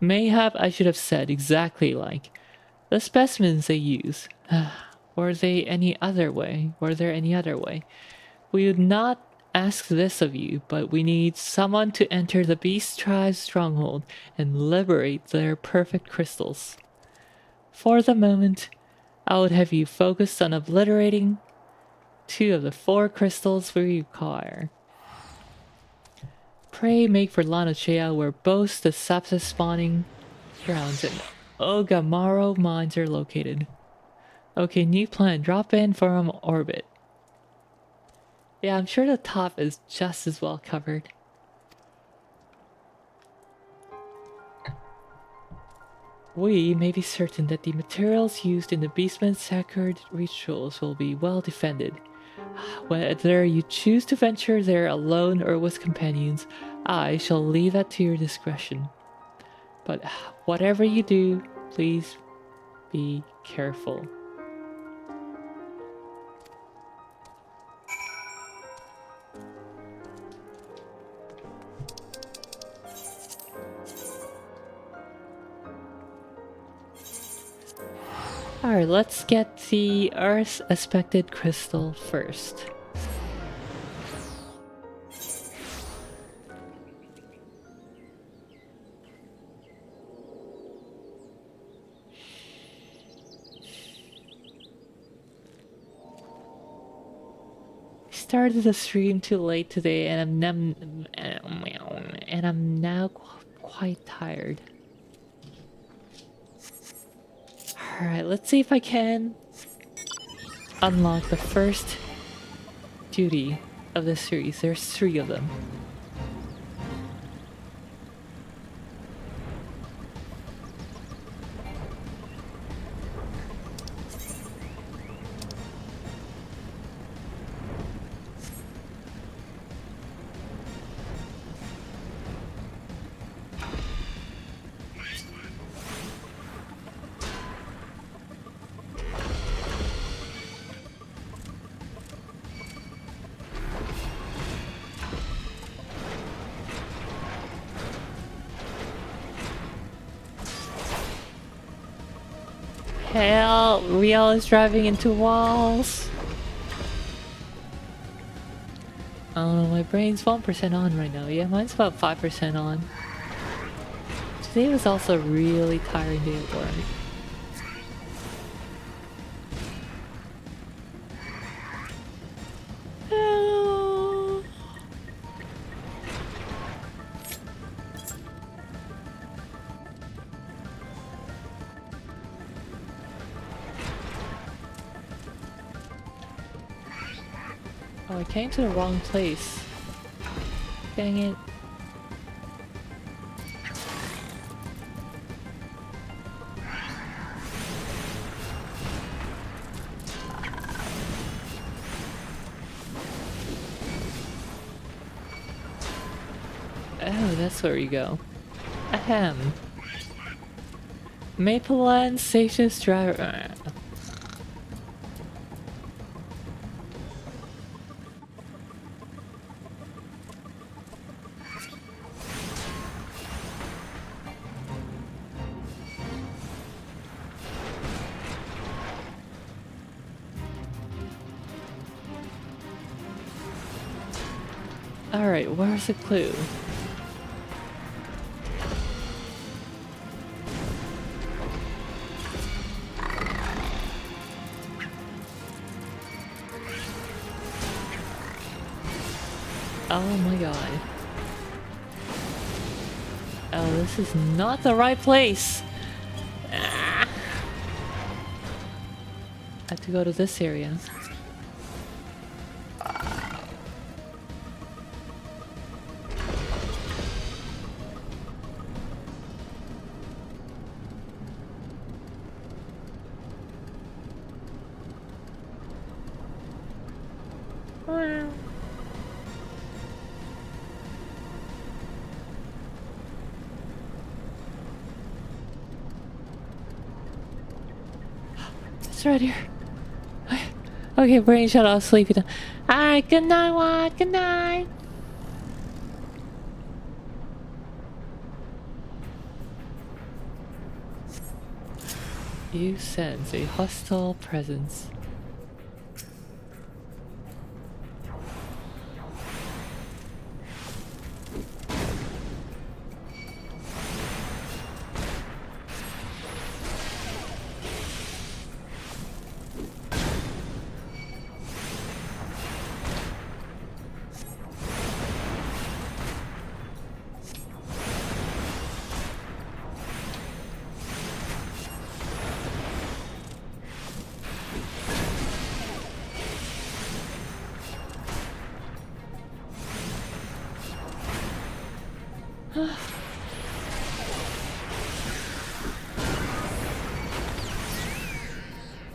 Mayhap I should have said exactly like the specimens they use. Were there any other way? We would not ask this of you, but we need someone to enter the Beast Tribe's stronghold and liberate their perfect crystals. For the moment, I would have you focus on obliterating 2 of the 4 crystals we require. Pray make for Eorzea, where both the Sapsa spawning grounds and Ogamaro mines are located. Okay, new plan. Drop in from orbit. Yeah, I'm sure the top is just as well covered. We may be certain that the materials used in the Beastman's sacred rituals will be well defended. Whether you choose to venture there alone or with companions, I shall leave that to your discretion. But whatever you do, please be careful. Alright, let's get the Earth aspected crystal first. Started the stream too late today, and I'm now quite tired. Alright, let's see if I can unlock the first duty of this series. There's 3 of them. hell? Riel is driving into walls. I don't know, my brain's 1% on right now. Yeah, mine's about 5% on. Today was also a really tiring day at work. Oh, I came to the wrong place. Dang it. Oh, that's where we go. Ahem. Mapleland Safest Driver. Alright, where's the clue? Oh my god. Oh, this is not the right place! Ah. I have to go to this area. It's right here. Okay, brain shut off, sleepy time. Alright, good night, Watt. Good night. You sense a hostile presence.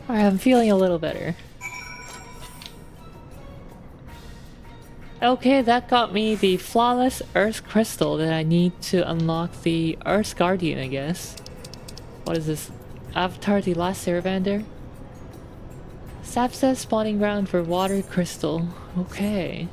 Alright, I'm feeling a little better. Okay, that got me the flawless Earth Crystal that I need to unlock the Earth Guardian, I guess. What is this? Avatar the Last Airbender? Sapsa spawning ground for Water Crystal. Okay.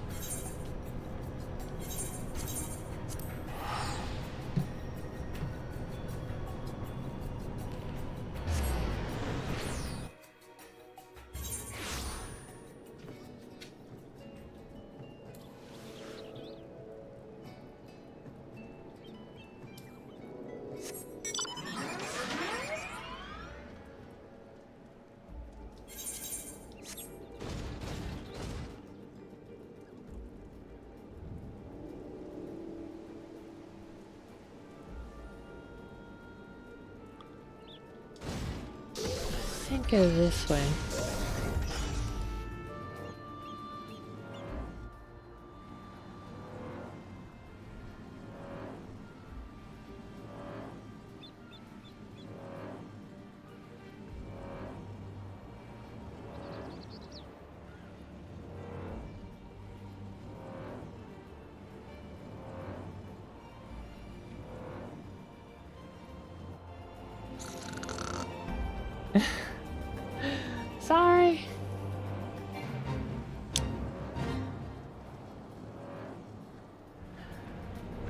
I think go this way. Sorry.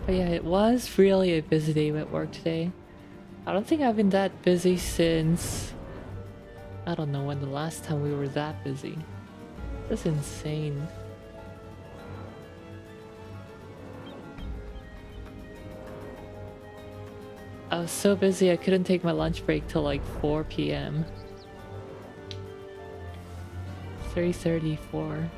But yeah, it was really a busy day at work today. I don't think I've been that busy since I don't know when the last time we were that busy. That's insane. I was so busy I couldn't take my lunch break till like 4 p.m. 3:34.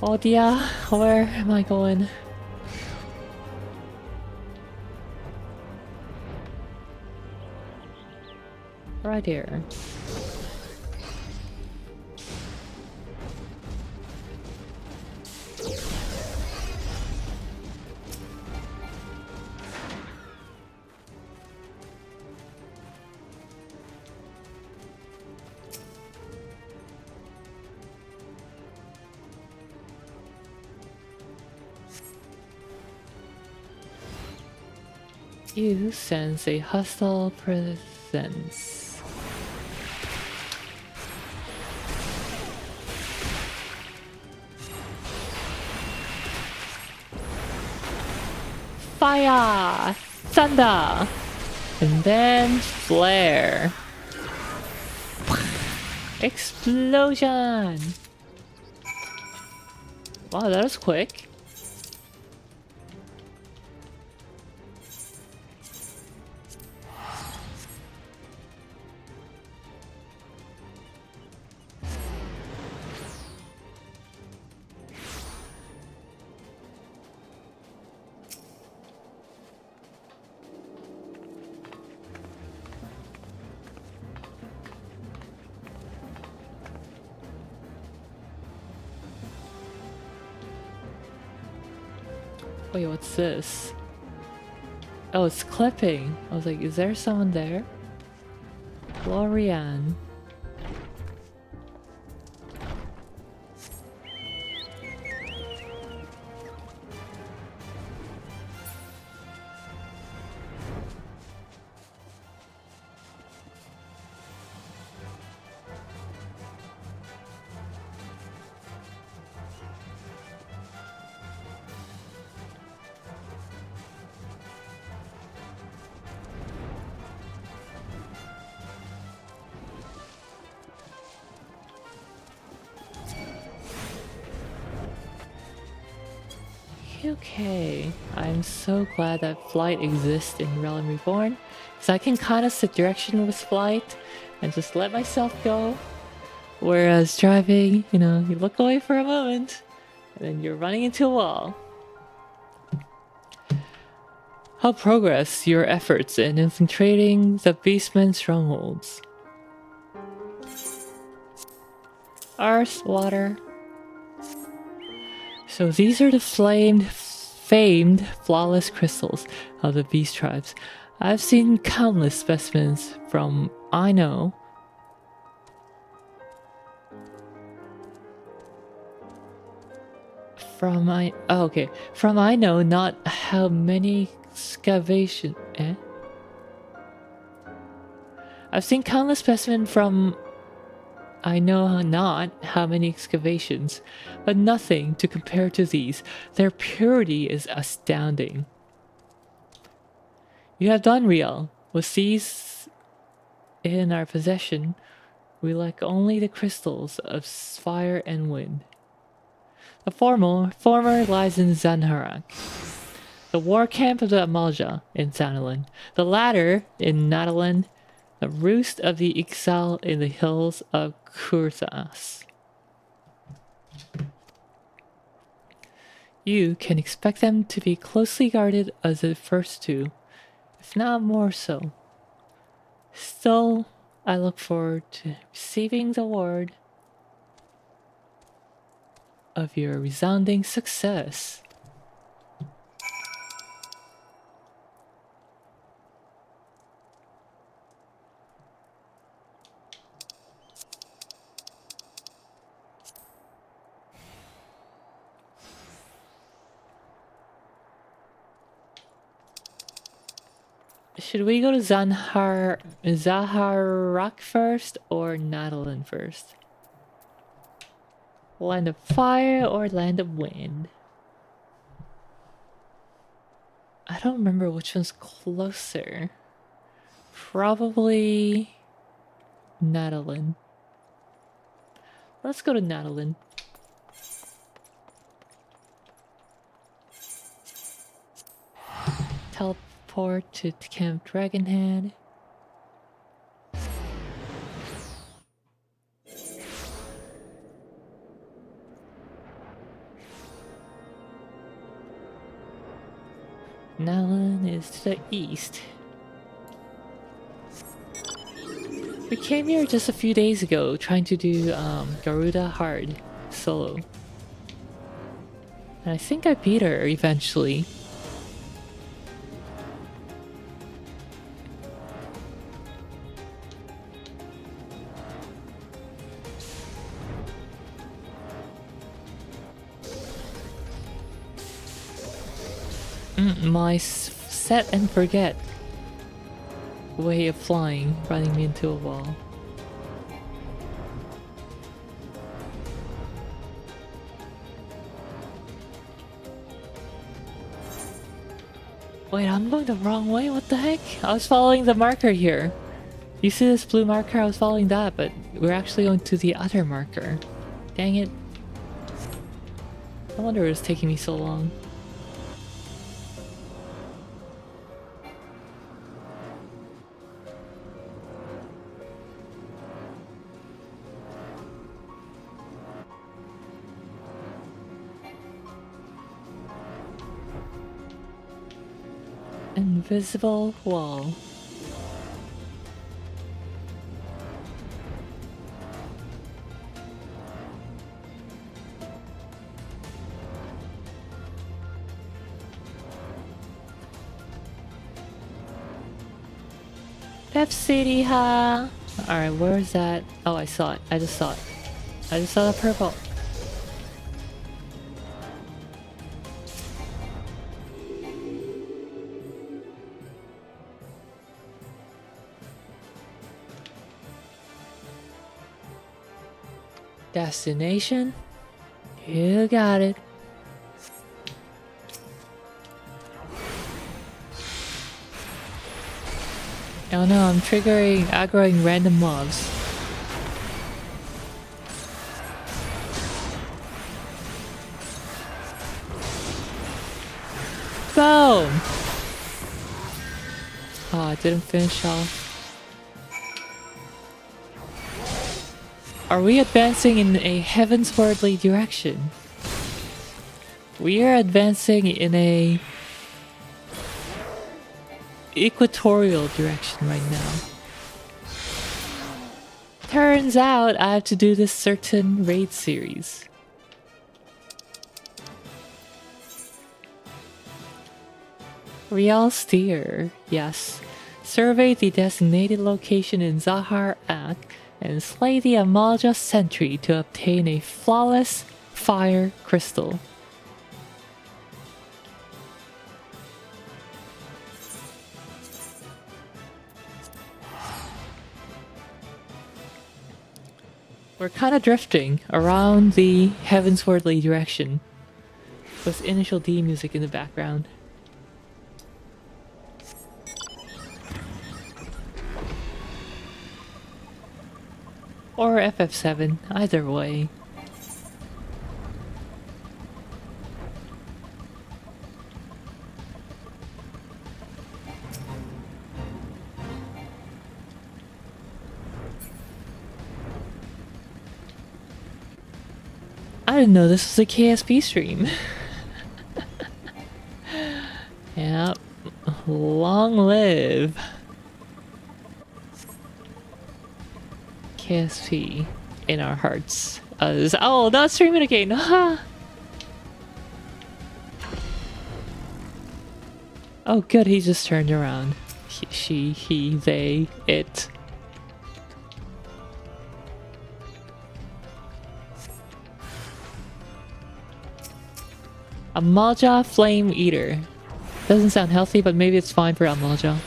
Oh dear, where am I going? Right here. You sense a hostile presence. Fire! Thunder! And then flare. Explosion! Wow, that was quick. Wait, what's this? Oh, it's clipping. I was like, is there someone there? Florian. Okay, I'm so glad that flight exists in Realm Reborn, because I can kind of set direction with flight and just let myself go. Whereas driving, you know, you look away for a moment and then you're running into a wall. How progress your efforts in infiltrating the Beastman's strongholds? Earth, water. So these are the famed flawless crystals of the beast tribes. I've seen countless specimens from I know. From I know not how many excavation. I've seen countless specimens from I know not how many excavations, but nothing to compare to these. Their purity is astounding. You have done well. With these in our possession, we lack only the crystals of fire and wind. The former lies in Zanharak, the war camp of the Amalja in Thanalan, the latter in Natalan, the roost of the Ixal in the hills of Kurthas. You can expect them to be closely guarded as the first two, if not more so. Still, I look forward to receiving the word of your resounding success. Should we go to Zaharak first or Natalan first? Land of fire or land of wind? I don't remember which one's closer. Probably Natalin. Let's go to Natalin. Teleport to Camp Dragonhead. Natalin is to the east. We came here just a few days ago trying to do Garuda hard solo. And I think I beat her eventually. My set and forget way of flying, running me into a wall. Wait, I'm going the wrong way? What the heck? I was following the marker here. You see this blue marker? I was following that, but we're actually going to the other marker. Dang it. I wonder it's taking me so long. Invisible wall. Pep City, ha! Alright, where is that? Oh, I saw it. I just saw it. I just saw the purple. Destination? You got it. Oh no, I'm aggroing random mobs. Boom! Oh, I didn't finish off. Are we advancing in a heavenswardly direction? We are advancing in a equatorial direction right now. Turns out I have to do this certain raid series. Real steer, yes. Survey the designated location in Zahar Ak and slay the Amalja sentry to obtain a flawless fire crystal. We're kind of drifting around the heavenswardly direction with initial D music in the background. Or FF7, either way. I didn't know this was a KSP stream. Yep. Long live KSP in our hearts. Oh, not streaming again. Oh, good. He just turned around. She, he, they, it. Amalja Flame Eater. Doesn't sound healthy, but maybe it's fine for Amalja.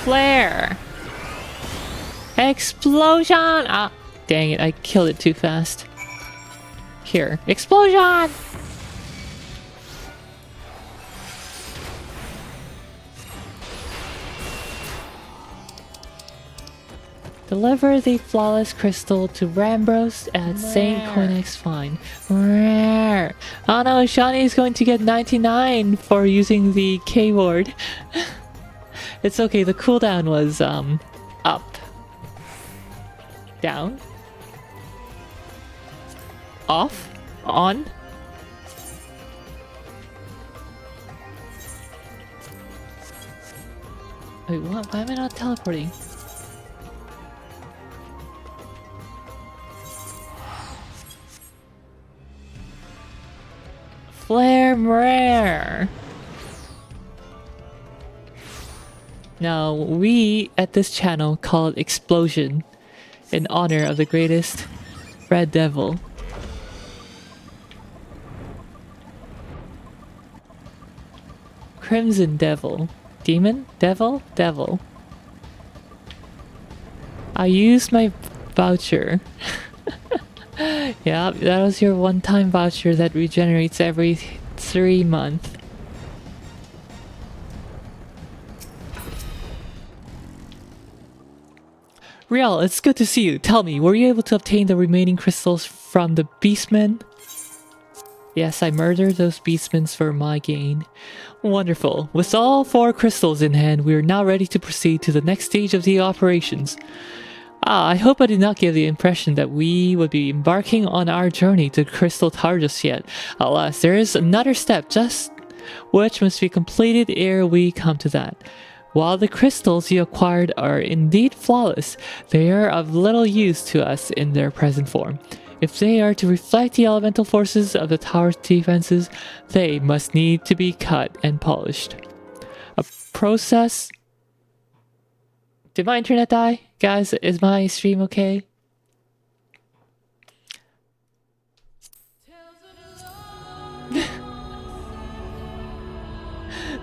Flare! Explosion! Ah, dang it, I killed it too fast. Here, explosion! Deliver the flawless crystal to Rambros at St. Coinex Fine. Oh no, Shawnee is going to get 99 for using the K-word. It's okay, the cooldown was, up. Down. Off. On. Wait, what? Why am I not teleporting? Flare rare. Now, we at this channel call it Explosion in honor of the greatest Red Devil. Crimson Devil. Demon? Devil? Devil. I used my voucher. Yeah, that was your one-time voucher that regenerates every 3 months. Riel, it's good to see you. Tell me, were you able to obtain the remaining crystals from the beastmen? Yes, I murdered those beastmen for my gain. Wonderful. With all 4 crystals in hand, we are now ready to proceed to the next stage of the operations. I hope I did not give the impression that we would be embarking on our journey to Crystal Tower just yet. Alas, there is another step just which must be completed ere we come to that. While the crystals you acquired are indeed flawless, they are of little use to us in their present form. If they are to reflect the elemental forces of the tower's defenses, they must need to be cut and polished. A process... Did my internet die? Guys, is my stream okay?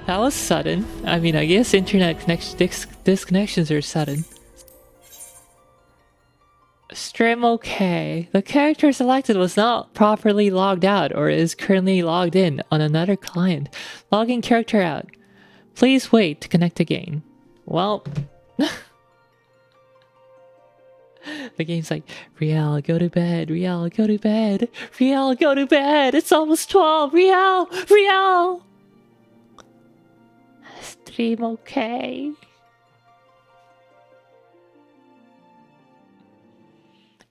That was sudden. I mean, I guess internet disconnections are sudden. Stream okay. The character selected was not properly logged out or is currently logged in on another client. Logging character out. Please wait to connect again. Well... The game's like, Riel, go to bed. Riel, go to bed. Riel, go to bed. It's almost 12. Riel, Riel. Stream okay.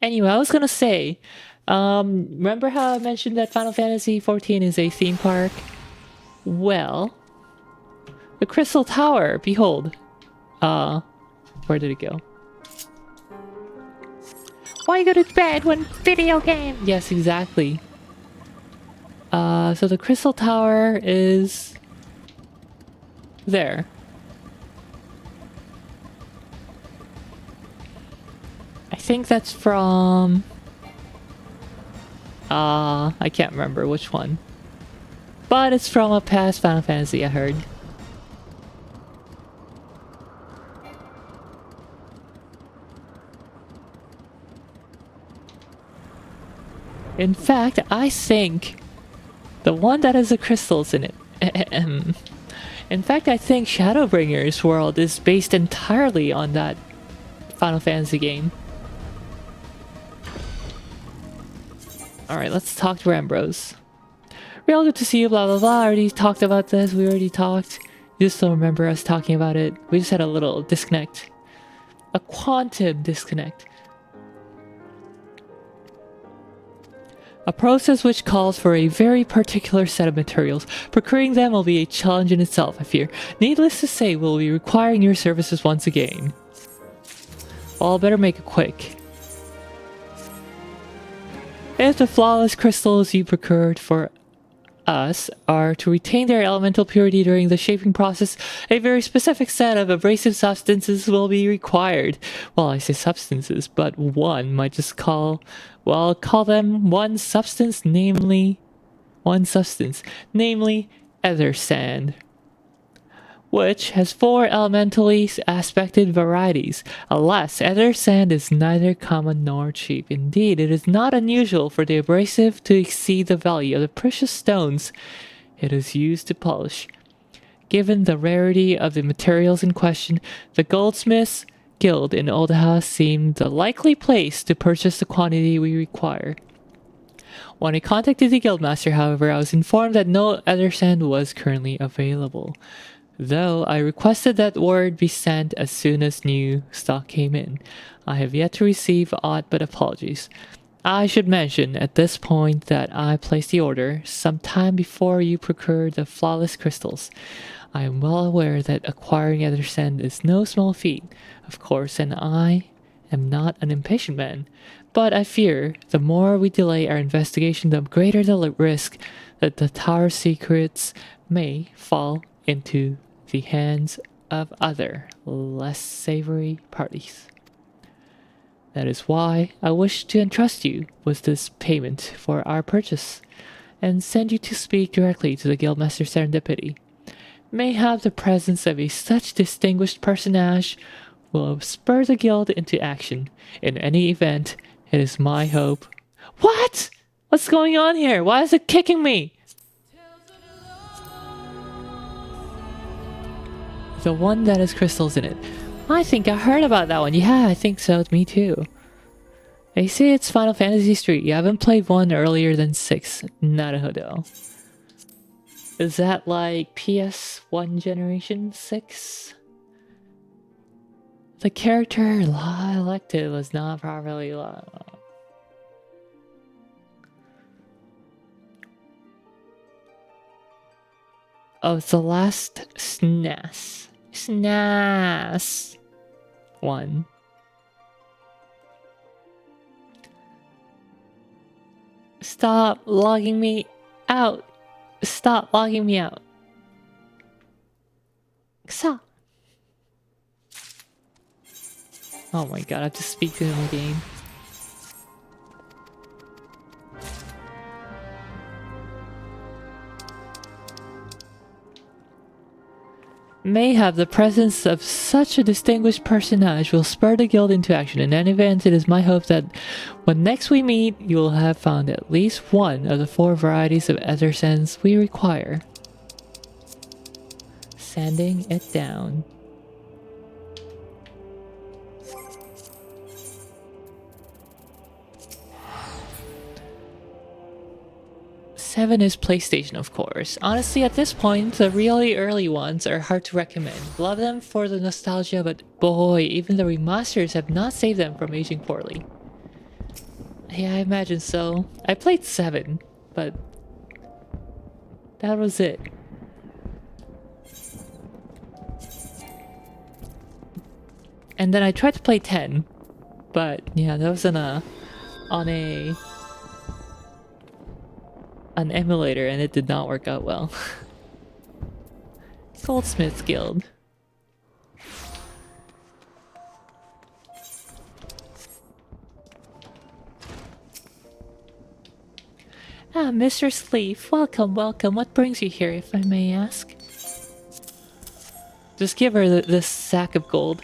Anyway, I was gonna say, remember how I mentioned that Final Fantasy XIV is a theme park? Well, the Crystal Tower, behold. Where did it go? Why go to bed when video game? Yes, exactly. So the Crystal Tower is there. I think that's from... I can't remember which one. But it's from a past Final Fantasy, I heard. In fact, I think the one that has the crystals in it. In fact, I think Shadowbringer's world is based entirely on that Final Fantasy game. Alright, let's talk to Ambrose. Real good to see you, blah blah blah. I already talked about this. We already talked. You just don't remember us talking about it. We just had a little disconnect. A quantum disconnect. A process which calls for a very particular set of materials. Procuring them will be a challenge in itself, I fear. Needless to say, we'll be requiring your services once again. Well, I'll better make it quick. If the flawless crystals you procured for us are to retain their elemental purity during the shaping process, a very specific set of abrasive substances will be required. Well, I say substances, but one might just call them one substance, namely ether sand. which has 4 elementally aspected varieties. Alas, ether sand is neither common nor cheap. Indeed, it is not unusual for the abrasive to exceed the value of the precious stones it is used to polish. Given the rarity of the materials in question, the Goldsmiths Guild in Oldhouse seemed the likely place to purchase the quantity we require. When I contacted the guildmaster, however, I was informed that no ether sand was currently available, though I requested that word be sent as soon as new stock came in. I have yet to receive aught but apologies. I should mention at this point that I placed the order some time before you procured the flawless crystals. I am well aware that acquiring ether sand is no small feat, of course, and I am not an impatient man. But I fear the more we delay our investigation, the greater the risk that the tower's secrets may fall into the hands of other, less savory parties. That is why I wish to entrust you with this payment for our purchase, and send you to speak directly to the Guildmaster Serendipity. Mayhap the presence of a such distinguished personage will spur the guild into action. In any event, it is my hope. What? What's going on here? Why is it kicking me? The one that has crystals in it. I think I heard about that one. Yeah, I think so. Me too. They say it's Final Fantasy Street. You haven't played one earlier than 6. Naruhodo. Is that like PS1 generation 6? The character elected was not properly Oh, it's the last SNES one. Stop logging me out. Stop logging me out. Stop. Oh my god, I have to speak to him again. Mayhap the presence of such a distinguished personage will spur the guild into action. In any event, it is my hope that when next we meet, you will have found at least one of the 4 varieties of ether sands we require. Sanding it down. Seven is PlayStation, of course. Honestly, at this point, the really early ones are hard to recommend. Love them for the nostalgia, but boy, even the remasters have not saved them from aging poorly. Yeah, I imagine so. I played 7, but that was it. And then I tried to play 10, but yeah, that was on an emulator, and it did not work out well. Goldsmiths Guild. Ah, Mr. Sleeve, welcome, welcome. What brings you here, if I may ask? Just give her this sack of gold.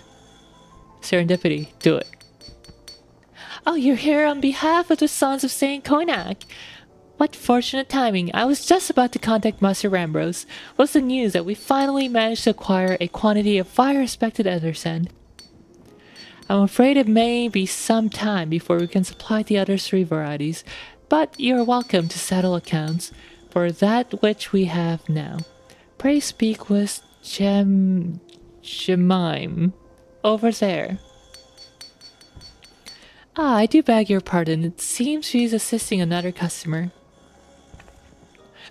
Serendipity, do it. Oh, you're here on behalf of the Sons of Saint Konak. What fortunate timing. I was just about to contact Master Rambros. What's the news that we finally managed to acquire a quantity of fire-respected ether sand? I'm afraid it may be some time before we can supply the other 3 varieties, but you're welcome to settle accounts for that which we have now. Pray speak with Jemime over there. Ah, I do beg your pardon. It seems she's assisting another customer.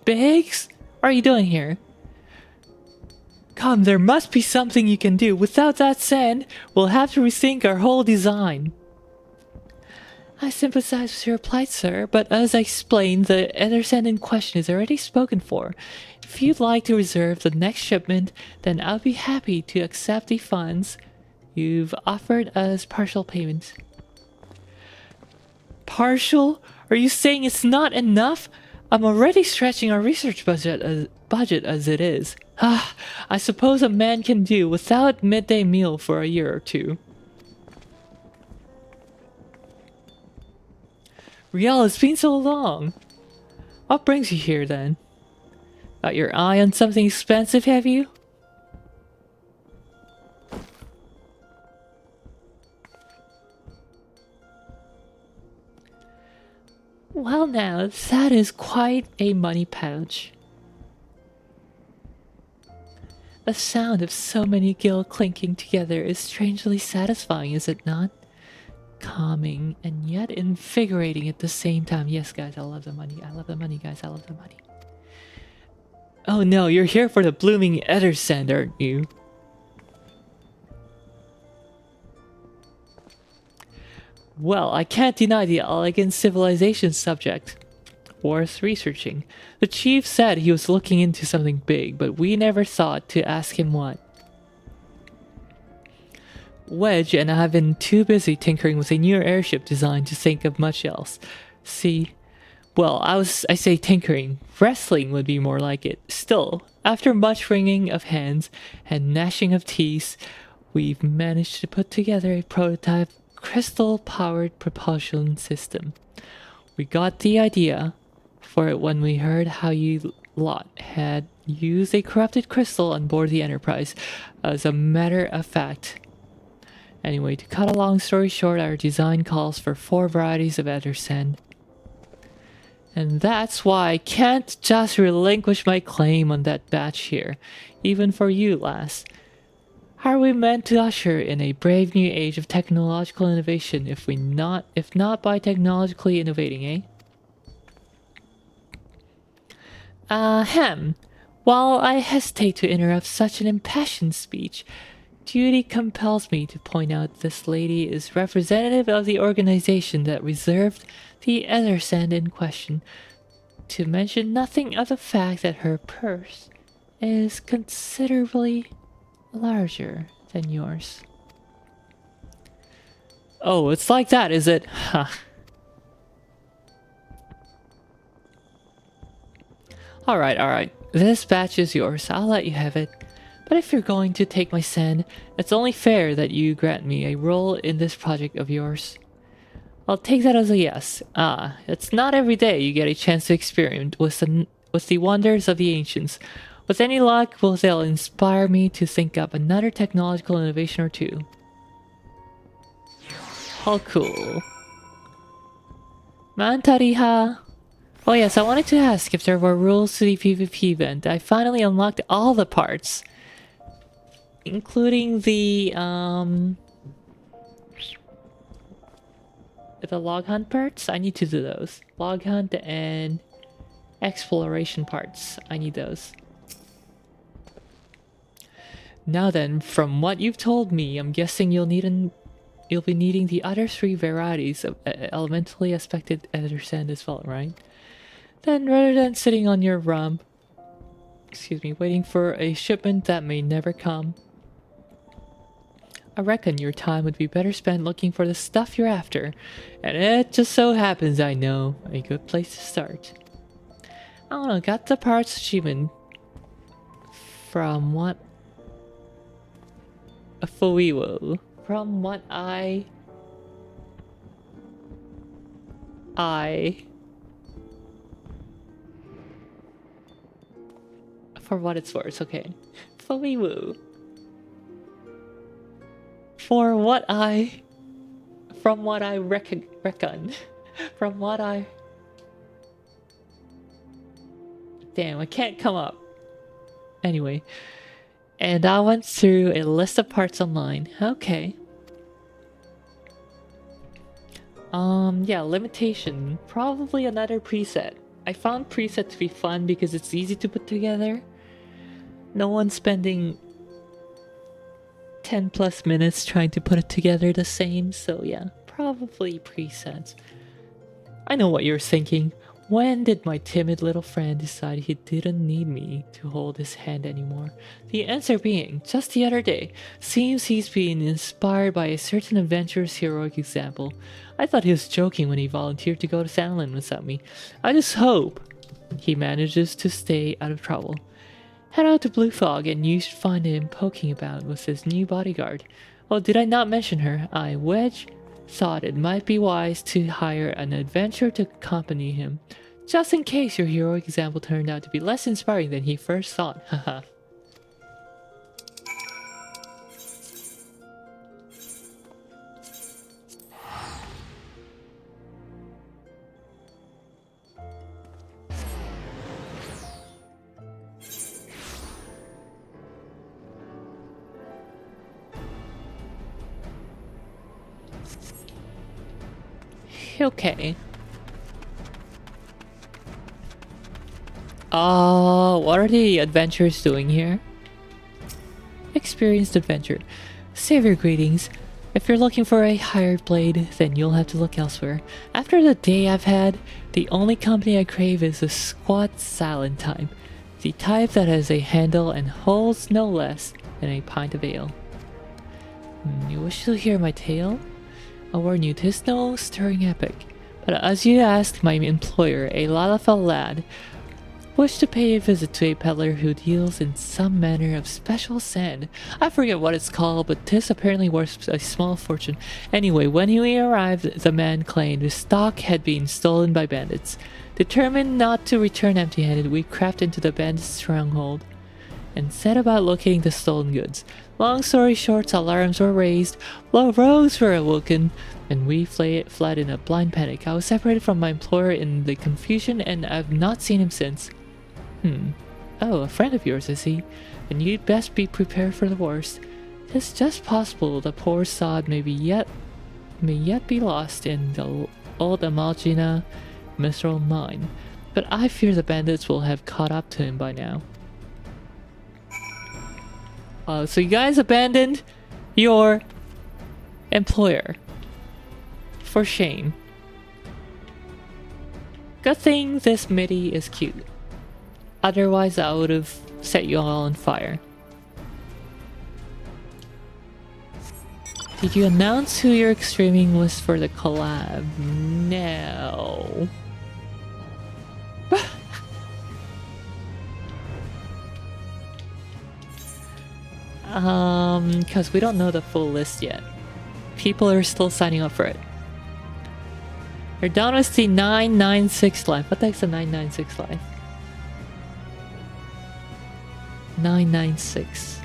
Biggs? What are you doing here? Come, there must be something you can do. Without that sand, we'll have to rethink our whole design. I sympathize with your plight, sir, but as I explained, the ether sand in question is already spoken for. If you'd like to reserve the next shipment, then I'll be happy to accept the funds you've offered as partial payment. Partial? Are you saying it's not enough? I'm already stretching our research budget as it is. Ah, I suppose a man can do without midday meal for a year or two. Riel, it's been so long. What brings you here then? Got your eye on something expensive, have you? Well now, that is quite a money pouch. The sound of so many gills clinking together is strangely satisfying, is it not? Calming and yet invigorating at the same time. Yes, guys, I love the money. I love the money, guys. I love the money. Oh no, you're here for the blooming Eorzea, aren't you? Well, I can't deny the elegant civilization subject. Worth researching. The chief said he was looking into something big, but we never thought to ask him what. Wedge and I have been too busy tinkering with a new airship design to think of much else. See? Well, I say tinkering. Wrestling would be more like it. Still, after much wringing of hands and gnashing of teeth, we've managed to put together a prototype crystal-powered propulsion system. We got the idea for it when we heard how you lot had used a corrupted crystal on board the Enterprise. As a matter of fact. Anyway, to cut a long story short, our design calls for 4 varieties of Eorzea. And that's why I can't just relinquish my claim on that batch here, even for you, lass. How are we meant to usher in a brave new age of technological innovation if not by technologically innovating, eh? Ahem. While I hesitate to interrupt such an impassioned speech, duty compels me to point out this lady is representative of the organization that reserved the Eorzea in question, to mention nothing of the fact that her purse is considerably larger than yours. Oh, it's like that, is it? Huh. Alright. This batch is yours. I'll let you have it. But if you're going to take my sand, it's only fair that you grant me a role in this project of yours. I'll take that as a yes. It's not every day you get a chance to experiment with the wonders of the ancients. With any luck, they'll inspire me to think up another technological innovation or two. How cool. Mantariha. Oh yes, I wanted to ask if there were rules to the PvP event. I finally unlocked all the parts. Including the log hunt parts. I need to do those. Log hunt and exploration parts. I need those. Now then, from what you've told me, I'm guessing you'll be needing the other 3 varieties of elementally aspected Eorzea as well, right? Then rather than sitting on your rump, waiting for a shipment that may never come, I reckon your time would be better spent looking for the stuff you're after, and it just so happens I know a good place to start. I don't know, got the parts achievement from what a Fuiwo. From what for what it's worth, okay. Fuiwo. From what I reckon. From what I... Damn, I can't come up. Anyway. And I went through a list of parts online. Okay. Yeah, limitation. Probably another preset. I found preset to be fun because it's easy to put together. No one's spending 10 plus minutes trying to put it together the same, so yeah, probably presets. I know what you're thinking. When did my timid little friend decide he didn't need me to hold his hand anymore? The answer being, just the other day, seems he's being inspired by a certain adventurous heroic example. I thought he was joking when he volunteered to go to Sandland without me. I just hope he manages to stay out of trouble. Head out to Blue Fog and you should find him poking about with his new bodyguard. Oh, did I not mention her? Wedge thought it might be wise to hire an adventurer to accompany him, just in case your heroic example turned out to be less inspiring than he first thought. Haha. Okay. What are the adventurers doing here? Experienced adventure. Save your greetings. If you're looking for a hired blade, then you'll have to look elsewhere. After the day I've had, the only company I crave is a squat silent type. The type that has a handle and holds no less than a pint of ale. You wish to hear my tale? I'll warn you, 'tis no stirring epic. But as you asked my employer, a Lalafell lad wished to pay a visit to a peddler who deals in some manner of special sand. I forget what it's called, but 'tis apparently worth a small fortune. Anyway, when we arrived, the man claimed his stock had been stolen by bandits. Determined not to return empty-handed, we crept into the bandits' stronghold and set about locating the stolen goods. Long story short, alarms were raised, rogues were awoken, and we fled in a blind panic. I was separated from my employer in the confusion, and I've not seen him since. Oh, a friend of yours, is he? Then you'd best be prepared for the worst. It's just possible the poor sod may yet be lost in the old Amalgina mineral mine, but I fear the bandits will have caught up to him by now. So you guys abandoned your employer. For shame. Good thing this MIDI is cute. Otherwise I would have set you all on fire. Did you announce who you're streaming was for the collab? No. Because we don't know the full list yet. People are still signing up for it. You're down with the 996 life. What the heck's the 996 life? 996.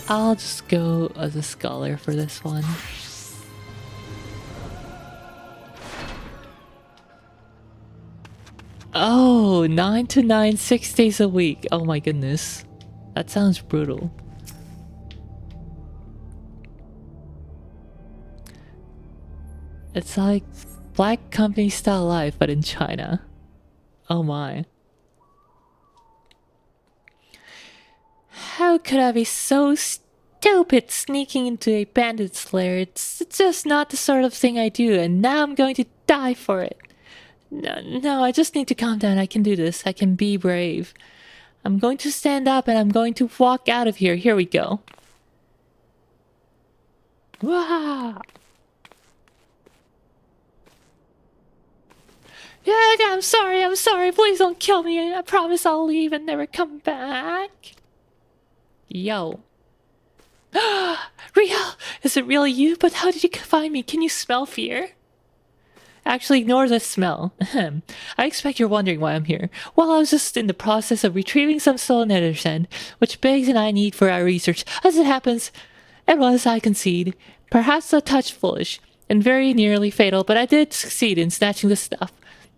I'll just go as a scholar for this one. Oh, 9 to 9, 6 days a week. Oh my goodness. That sounds brutal. It's like Black Company style life, but in China. Oh my. How could I be so stupid sneaking into a bandit's lair? It's just not the sort of thing I do, and now I'm going to die for it. No, I just need to calm down. I can do this. I can be brave. I'm going to stand up and I'm going to walk out of here. Here we go. Wah! Yeah, I'm sorry. Please don't kill me. I promise I'll leave and never come back. Yo. Real! Is it really you? But how did you find me? Can you smell fear? Actually, ignore the smell. I expect you're wondering why I'm here. Well, I was just in the process of retrieving some stolen nether sand, which Biggs and I need for our research. As it happens, it was, I concede, perhaps a touch foolish, and very nearly fatal, but I did succeed in snatching the stuff.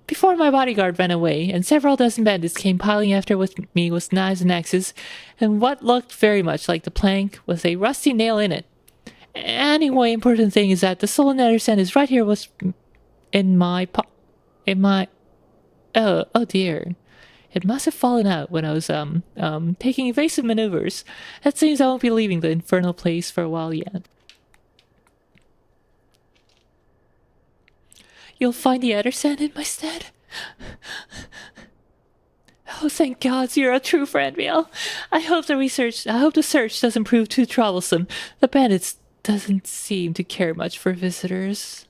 Before my bodyguard ran away, and several dozen bandits came piling after me with knives and axes, and what looked very much like the plank was a rusty nail in it. Anyway, important thing is that the stolen nether sand is right here oh dear. It must have fallen out when I was taking evasive maneuvers. It seems I won't be leaving the infernal place for a while yet. You'll find the other sand in my stead? Oh, thank God, you're a true friend, Miel. I hope the search doesn't prove too troublesome. The bandits doesn't seem to care much for visitors.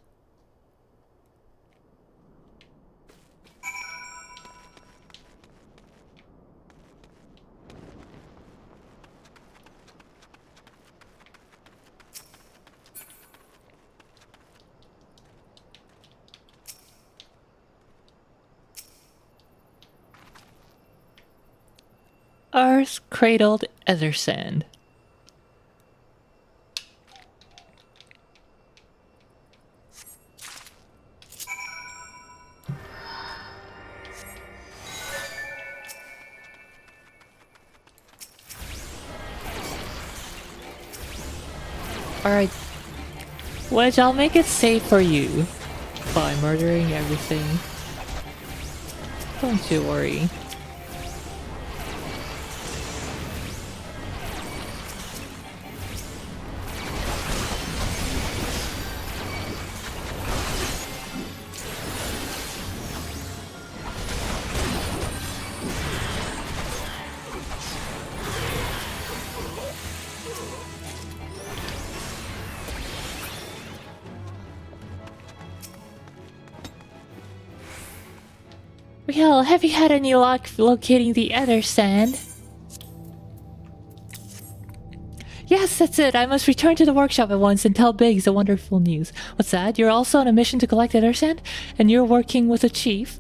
Earth cradled ether sand. Alright. Wedge, I'll make it safe for you by murdering everything. Don't you worry. Well, have you had any luck locating the other sand? Yes, that's it. I must return to the workshop at once and tell Biggs the wonderful news. What's that? You're also on a mission to collect other sand? And you're working with a chief?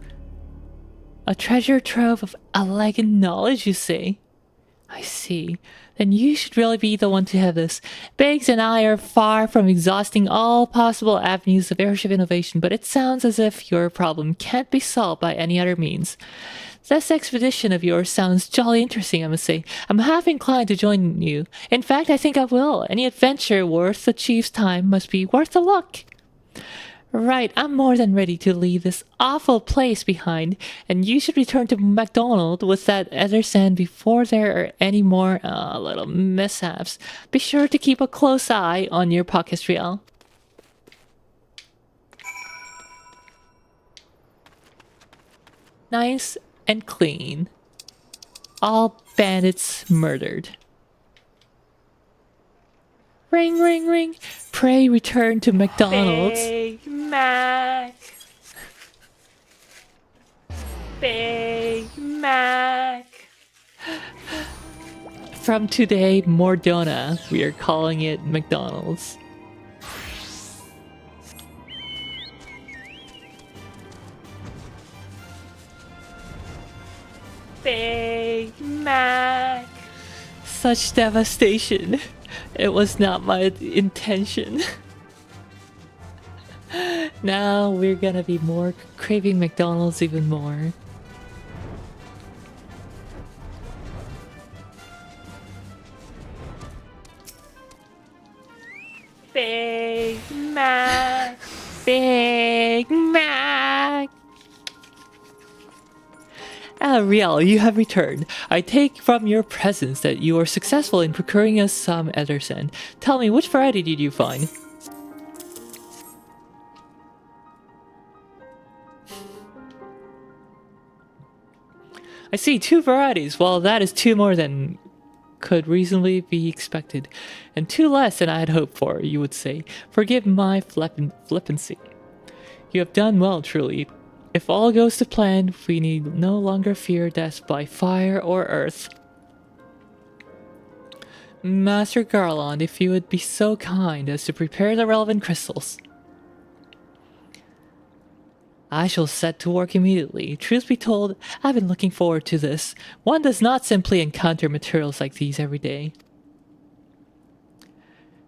A treasure trove of elegant knowledge, you say? I see. Then you should really be the one to have this. Biggs and I are far from exhausting all possible avenues of airship innovation, but it sounds as if your problem can't be solved by any other means. This expedition of yours sounds jolly interesting, I must say. I'm half inclined to join you. In fact, I think I will. Any adventure worth the chief's time must be worth the look. Right, I'm more than ready to leave this awful place behind, and you should return to McDonald with that other sand before there are any more little mishaps. Be sure to keep a close eye on your pockets, Riel. Nice and clean. All bandits murdered. Ring, ring, ring. Pray return to McDonald's. Big Mac. Big Mac. From today, Mordona, we are calling it McDonald's. Big Mac. Such devastation. It was not my intention. Now we're gonna be more craving McDonald's even more. Big Mac. Big Mac. Ah, Riel, you have returned. I take from your presence that you are successful in procuring us some Ederson. Tell me, which variety did you find? I see 2 varieties. Well, that is 2 more than could reasonably be expected, and 2 less than I had hoped for, you would say. Forgive my flippancy. You have done well, truly. If all goes to plan, we need no longer fear death by fire or earth. Master Garland, if you would be so kind as to prepare the relevant crystals. I shall set to work immediately. Truth be told, I've been looking forward to this. One does not simply encounter materials like these every day.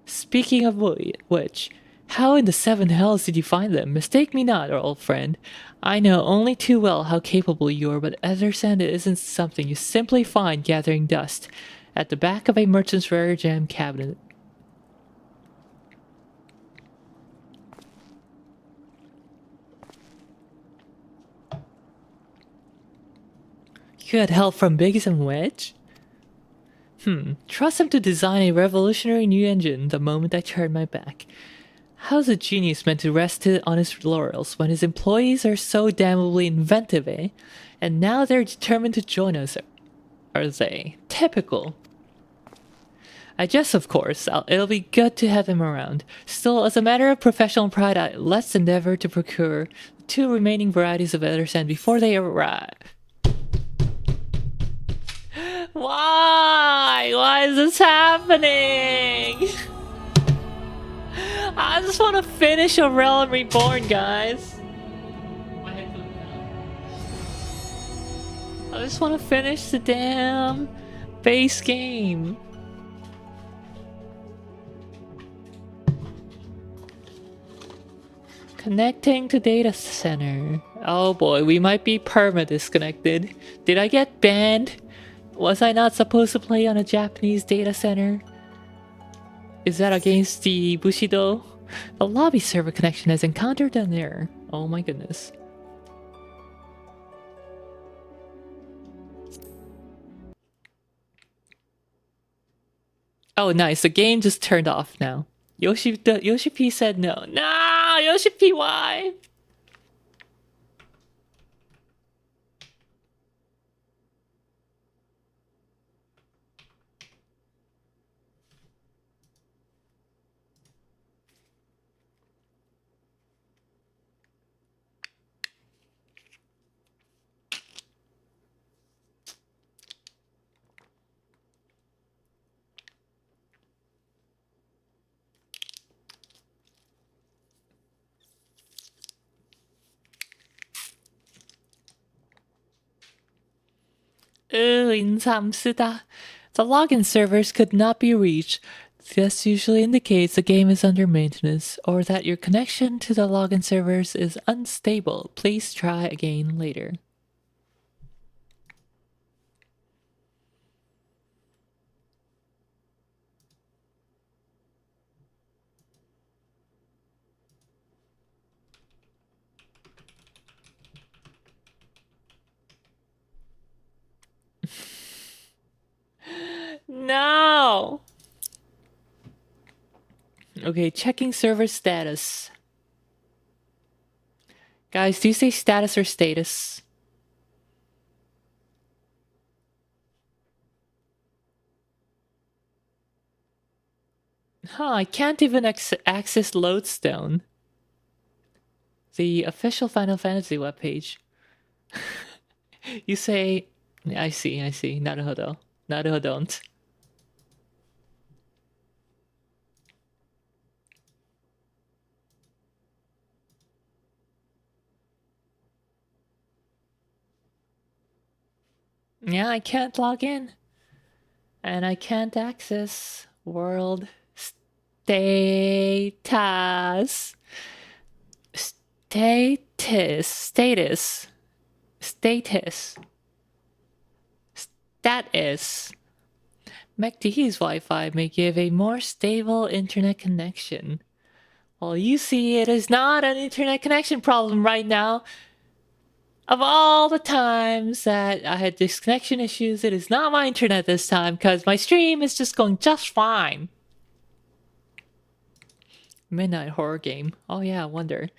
Speaking of which, how in the 7 hells did you find them? Mistake me not, old friend. I know only too well how capable you are, but Eorzea isn't something you simply find gathering dust at the back of a merchant's rare gem cabinet. You had help from Biggs and Wedge? Trust him to design a revolutionary new engine the moment I turn my back. How's a genius meant to rest on his laurels when his employees are so damnably inventive, eh? And now they're determined to join us, are they? Typical. I guess, of course, it'll be good to have him around. Still, as a matter of professional pride, let's endeavor to procure the 2 remaining varieties of other sand before they arrive. Why? Why is this happening? I just want to finish A Realm Reborn, guys. I just want to finish the damn base game. Connecting to data center. Oh boy, we might be perma-disconnected. Did I get banned? Was I not supposed to play on a Japanese data center? Is that against the Bushido? The lobby server connection has encountered an error. Oh my goodness. Oh nice, the game just turned off now. Yoshi P said no. No! Yoshi P, why? 인삼쓰다. The login servers could not be reached. This usually indicates the game is under maintenance or that your connection to the login servers is unstable. Please try again later. No! Okay, checking server status. Guys, do you say status or status? Huh, I can't even access Lodestone. The official Final Fantasy webpage. You say... I see. Naruhodo. Naruhodon't. Yeah, I can't log in. And I can't access world status. Status. MacD's Wi-Fi may give a more stable internet connection. Well, you see, it is not an internet connection problem right now. Of all the times that I had disconnection issues, it is not my internet this time because my stream is just going just fine. Midnight horror game. Oh yeah, I wonder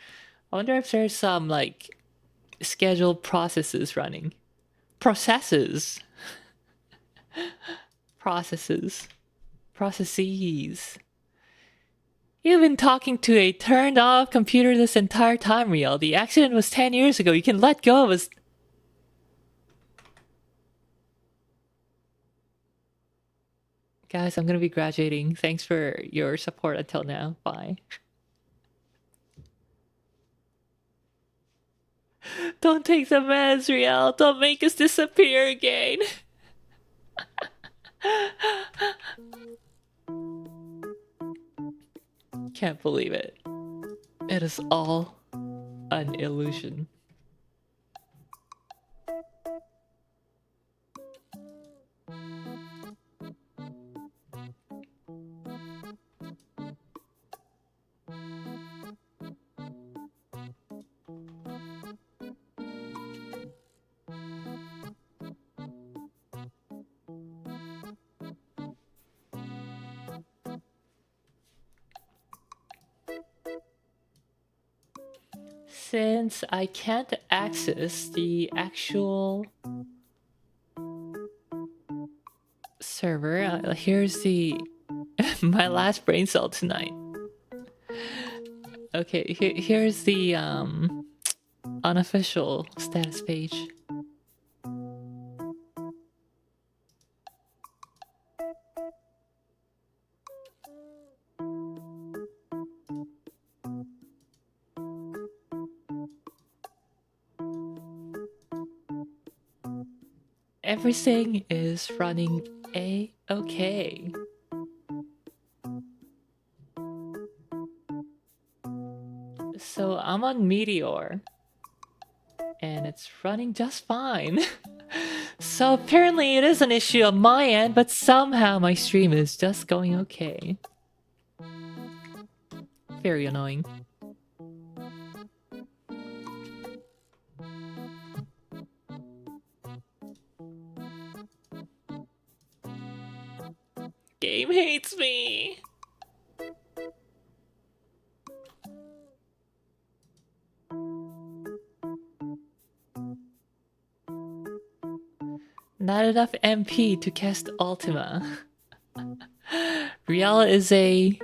if there's some like scheduled processes running. Processes. You've been talking to a turned off computer this entire time, Riel. The accident was 10 years ago. You can let go of us. Guys, I'm gonna be graduating. Thanks for your support until now. Bye. Don't take the meds, Riel. Don't make us disappear again. Can't believe it. It is all an illusion. since I can't access the actual server, here's the my last brain cell tonight. Okay, here's the unofficial status page. Everything is running a-okay. So I'm on Meteor and it's running just fine. So apparently it is an issue on my end, but somehow my stream is just going okay. Very annoying. Game hates me. Not enough MP to cast Ultima. Riel is a...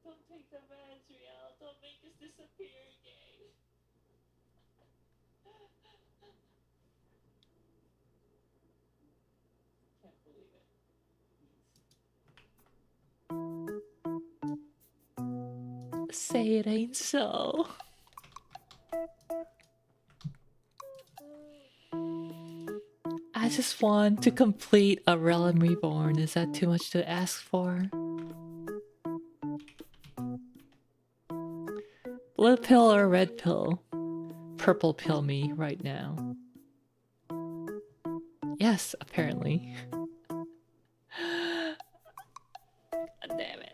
Don't take the meds, Riel. Don't make us disappear again. Can't believe it. Say it ain't so. I just want to complete a Realm Reborn. Is that too much to ask for? Blue pill or red pill? Purple pill me right now. Yes, apparently. Damn it.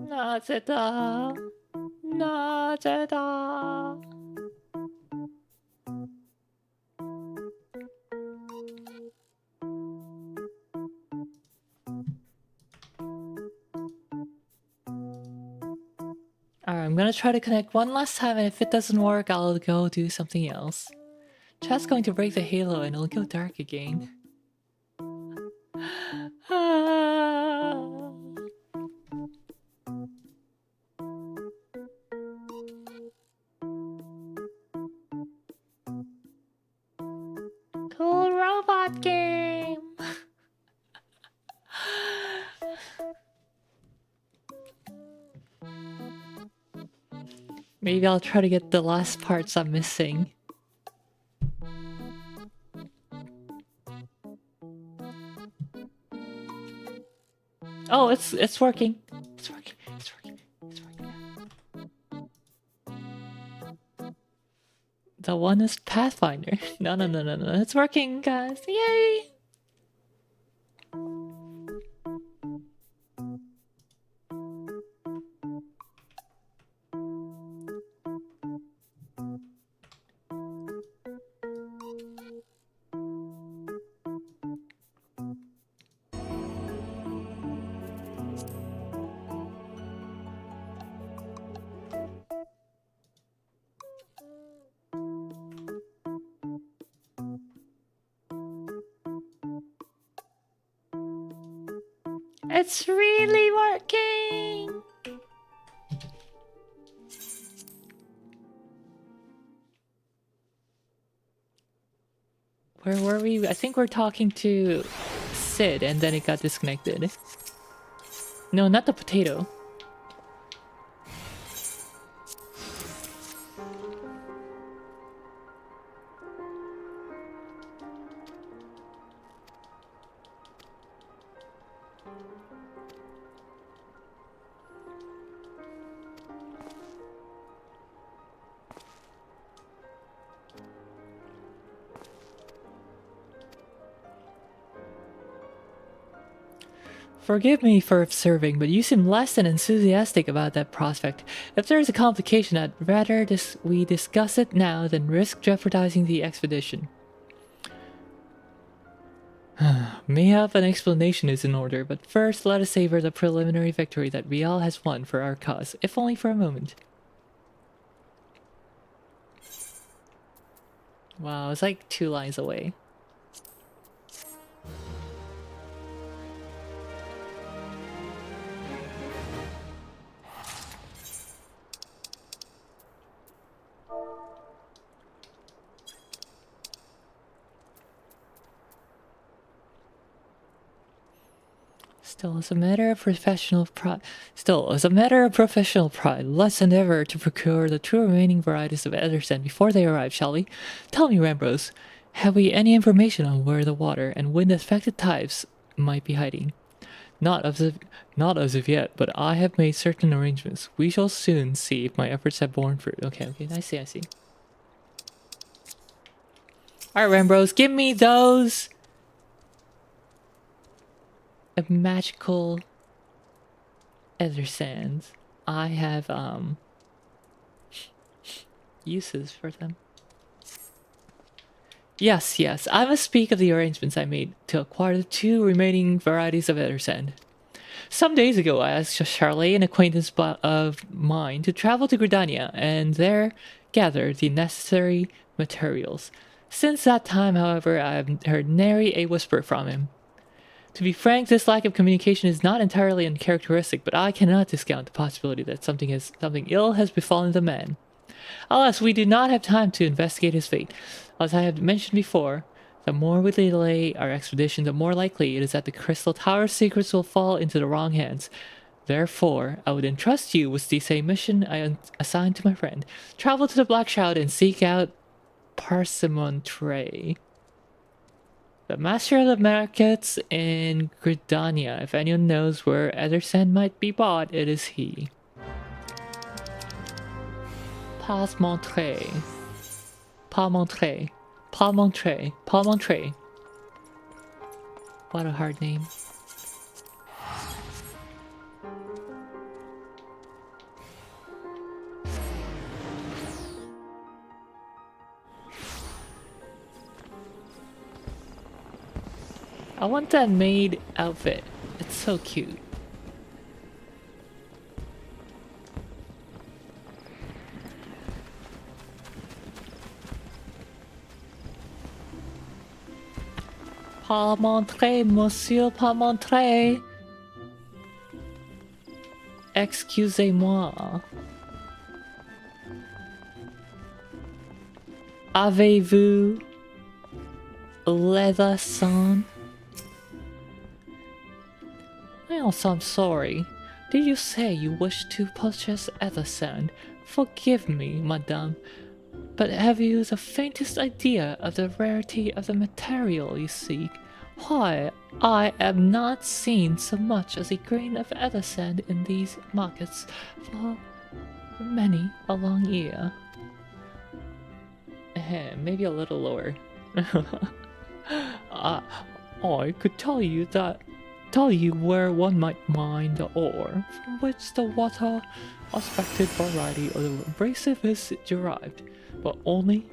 나제다. 나제다. Alright, I'm gonna try to connect one last time, and if it doesn't work, I'll go do something else. Chat's going to break the halo and it'll go dark again. Cool robot game! Maybe I'll try to get the last parts I'm missing. Oh, it's working. It's working. It's working. It's working. The one is Pathfinder. No. It's working, guys. Yay! It's really working! Where were we? I think we're talking to SID and then it got disconnected. No, not the potato. Forgive me for observing, but you seem less than enthusiastic about that prospect. If there is a complication, I'd rather we discuss it now than risk jeopardizing the expedition. Mayhap an explanation is in order, but first let us savor the preliminary victory that Rial has won for our cause, if only for a moment. Wow, it's like 2 lines away. Still, as a matter of professional pride, let's endeavor to procure the 2 remaining varieties of Ederson before they arrive, shall we? Tell me, Rambrose, have we any information on where the water and wind-affected types might be hiding? Not as of yet, but I have made certain arrangements. We shall soon see if my efforts have borne fruit. Okay, I see. Alright, Rambrose, give me those! A magical Edersons. I have uses for them. Yes, I must speak of the arrangements I made to acquire the 2 remaining varieties of Edersand. Some days ago, I asked Charlotte, an acquaintance of mine, to travel to Gridania and there gather the necessary materials. Since that time, however, I have heard nary a whisper from him. To be frank, this lack of communication is not entirely uncharacteristic, but I cannot discount the possibility that something ill has befallen the man. Alas, we do not have time to investigate his fate. As I have mentioned before, the more we delay our expedition, the more likely it is that the Crystal Tower's secrets will fall into the wrong hands. Therefore, I would entrust you with the same mission I assigned to my friend. Travel to the Black Shroud and seek out Parsimon Tray, the master of the markets in Gridania. If anyone knows where Ederson might be bought, it is he. Parsimon-Tray. What a hard name. I want that maid outfit. It's so cute. Parmentier, monsieur Parmentier. Excusez-moi. Avez-vous leather son? Else, I'm sorry. Did you say you wish to purchase Ederson? Forgive me, madame, but have you the faintest idea of the rarity of the material you seek? Why, I have not seen so much as a grain of Ederson in these markets for many a long year. Maybe a little lower. I could tell you where one might mine the ore from which the water aspected variety of the abrasive is derived, but only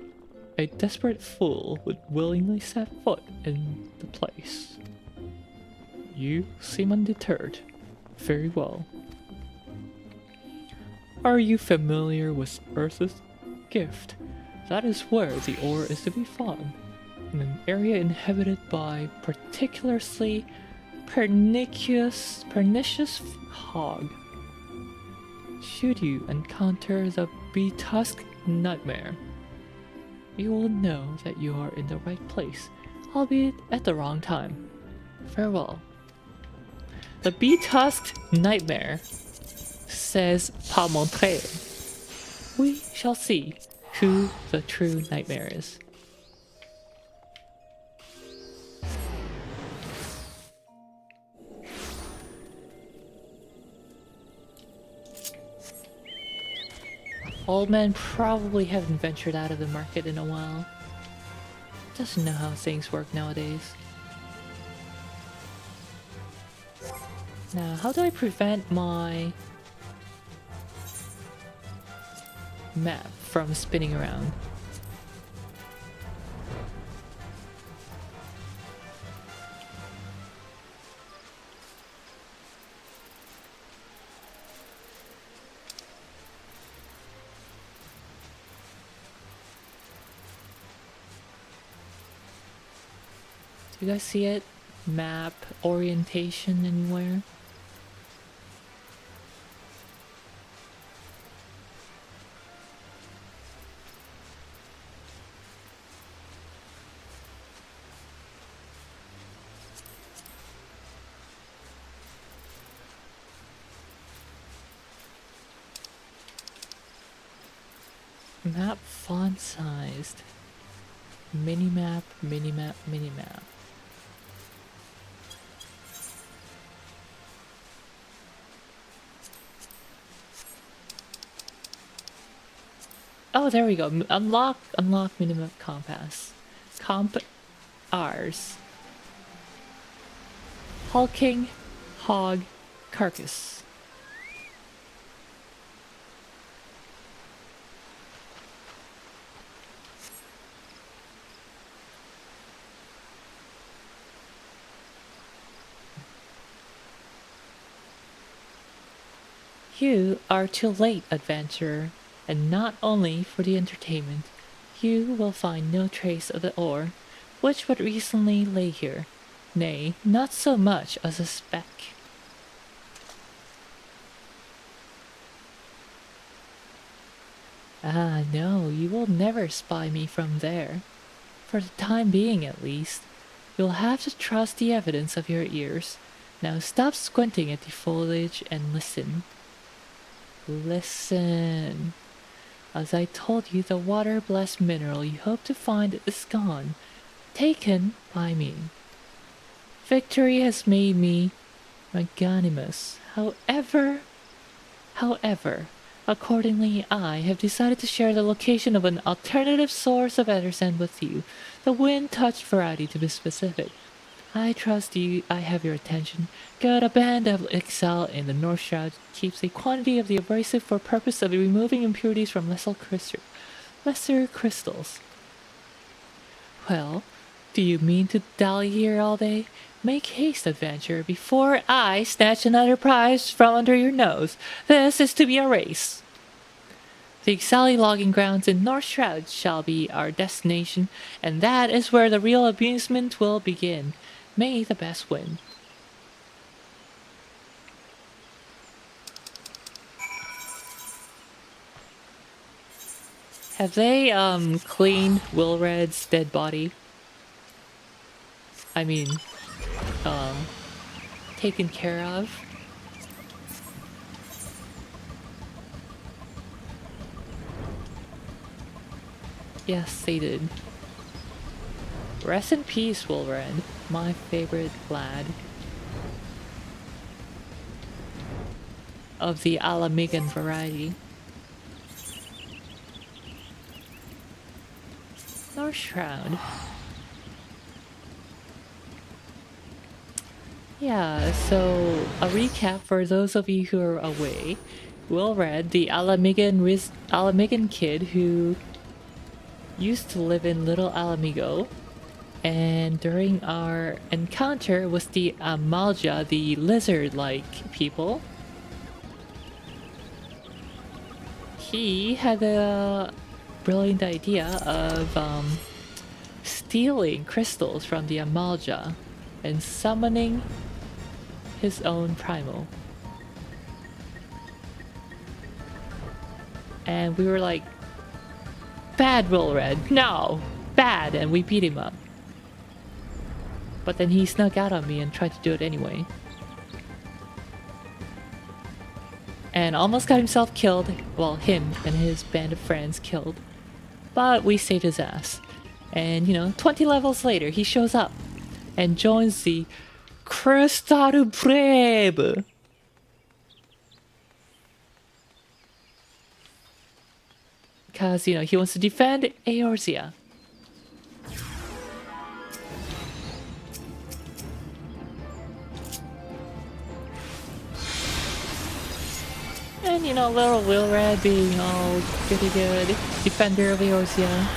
a desperate fool would willingly set foot in the place. You seem undeterred. Very well. Are you familiar with Earth's gift? That is where the ore is to be found, in an area inhabited by particularly pernicious hog. Should you encounter the Betusk Nightmare, you will know that you are in the right place, albeit at the wrong time. Farewell. The bee-tusked nightmare, says pas montrer. We shall see who the true nightmare is. Old men probably haven't ventured out of the market in a while. Doesn't know how things work nowadays. Now, how do I prevent my map from spinning around? Do you guys see it? Map orientation anywhere? Map font sized. Minimap, minimap, minimap. Oh, there we go. Unlock minimap compass. Comp Rs. Hulking hog carcass. You are too late, adventurer, and not only for the entertainment. You will find no trace of the ore, which but recently lay here. Nay, not so much as a speck. Ah, no, you will never spy me from there. For the time being, at least. You'll have to trust the evidence of your ears. Now stop squinting at the foliage and listen. Listen. As I told you, the water-blessed mineral you hope to find is gone, taken by me. Victory has made me magnanimous. However, accordingly, I have decided to share the location of an alternative source of Edersand with you, the wind-touched variety to be specific. I trust you. I have your attention. Good. A band of Excel in the North Shroud keeps a quantity of the abrasive for purpose of removing impurities from lesser crystals. Well, do you mean to dally here all day? Make haste, adventurer, before I snatch another prize from under your nose. This is to be a race. The Ixali logging grounds in North Shroud shall be our destination, and that is where the real amusement will begin. May the best win. Have they cleaned Wilred's dead body? I mean, taken care of? Yes, they did. Rest in peace, Wilred, my favorite lad. Of the Alamigan variety. North Shroud. Yeah, so a recap for those of you who are away. Wilred, the Alamigan kid who used to live in Little Alamigo, and during our encounter with the Amalja, the lizard-like people, he had a brilliant idea of stealing crystals from the Amalja and summoning his own primal. And we were like, bad, Wilred, no, bad, and we beat him up. But then he snuck out on me and tried to do it anyway. And almost got himself killed. Well, him and his band of friends killed. But we saved his ass. And, you know, 20 levels later, he shows up and joins the Kuristaru Brave. Because, you know, he wants to defend Eorzea. And, you know, little Will Red being all goody good defender of Eorzea.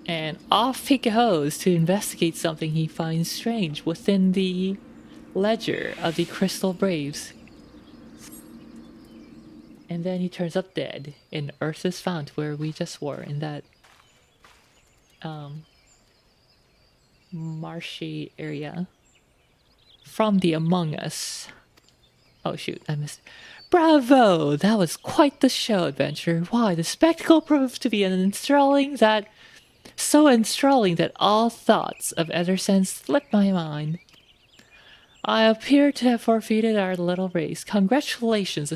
And off he goes to investigate something he finds strange within the ledger of the Crystal Braves. And then he turns up dead in Earth's Fount, where we just were, in that marshy area from the Among Us. Oh shoot, I missed. Bravo! That was quite the show adventure. Why, the spectacle proved to be so enthralling that all thoughts of Ederson slipped my mind. I appear to have forfeited our little race. Congratulations,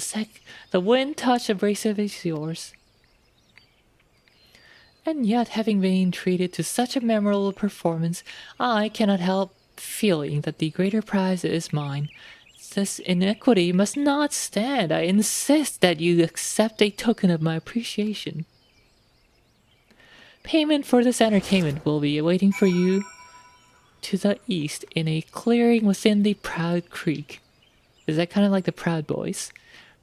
the wind touch abrasive is yours. And yet, having been treated to such a memorable performance, I cannot help feeling that the greater prize is mine. This inequity must not stand. I insist that you accept a token of my appreciation. Payment for this entertainment will be awaiting for you to the east in a clearing within the Proud Creek. Is that kind of like the Proud Boys?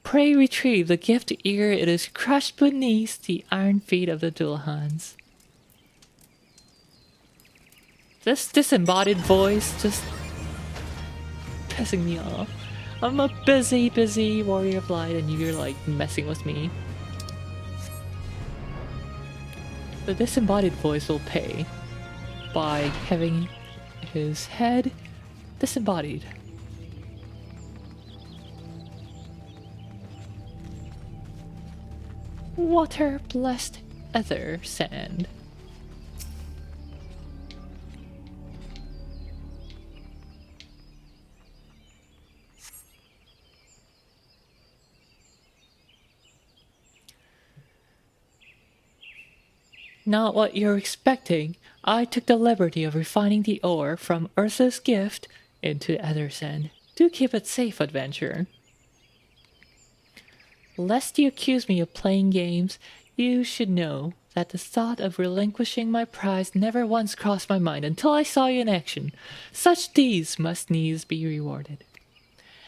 Pray retrieve the gift ere it is crushed beneath the iron feet of the Dullhans. This disembodied voice just pissing me off. I'm a busy warrior of light and you're like messing with me. The disembodied voice will pay by having his head disembodied. Water blessed ether sand. Not what you're expecting. I took the liberty of refining the ore from Earth's gift into Ederson. Do keep it safe, adventurer. Lest you accuse me of playing games, you should know that the thought of relinquishing my prize never once crossed my mind until I saw you in action. Such deeds must needs be rewarded.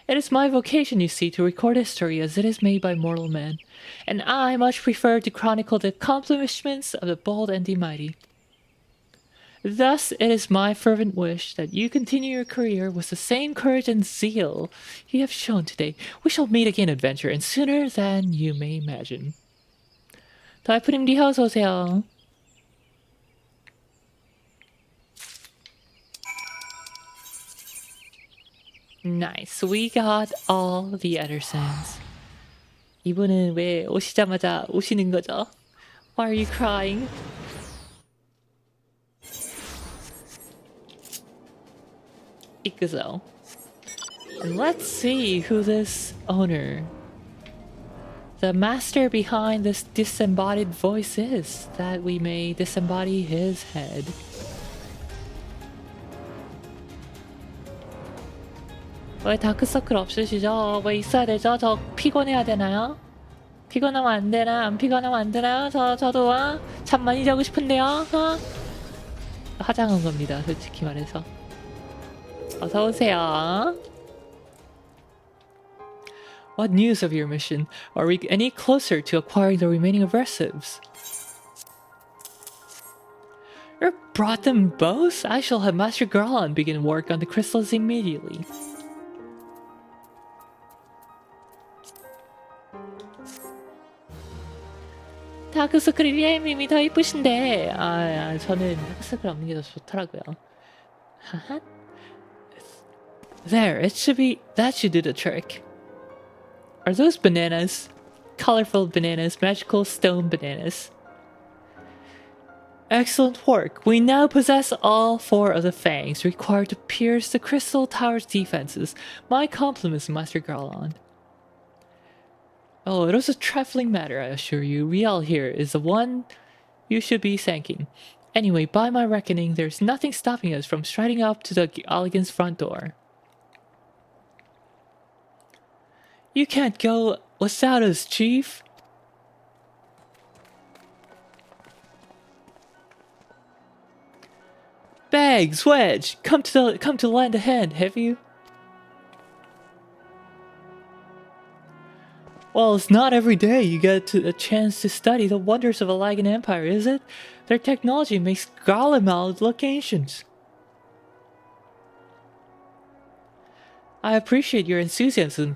It is my vocation, you see, to record history as it is made by mortal men, and I much prefer to chronicle the accomplishments of the bold and the mighty. Thus, it is my fervent wish that you continue your career with the same courage and zeal you have shown today. We shall meet again, adventurer, and sooner than you may imagine. 달프님디 어서 오세요. Nice. We got all the Edersons. 이분은 왜 오시자마자 우시는 거죠? Why are you crying? Ikuzo. And let's see who this owner, the master behind this disembodied voice is, that we may disembody his head. 왜 다크서클 없으시죠? 왜 있어야 되죠? 저 피곤해야 되나요? 피곤하면 안 되나? 안 피곤하면 안 되나요? 저도 잠 많이 자고 싶은데요? 화장한 겁니다, 솔직히 말해서. 어서 오세요. What news of your mission? Are we any closer to acquiring the remaining abrasives? You brought them both? I shall have Master Garland begin work on the crystals immediately. 다크서클이 예님이 더 이쁘신데 저는 다크서클 없는 게 더 좋더라고요. There, that should do the trick. Are those bananas? colorful bananas, magical stone bananas. Excellent work. We now possess all 4 of the fangs required to pierce the Crystal Tower's defenses. My compliments, Master Garland. Oh, it was a trifling matter, I assure you. Riel here is the one you should be thanking. Anyway, by my reckoning, there's nothing stopping us from striding up to the elegance front door. You can't go without us, Chief. Bags, Wedge, come to lend a hand, have you? Well, it's not every day you get a chance to study the wonders of a Lagan Empire, is it? Their technology makes Garlemald look ancient. I appreciate your enthusiasm,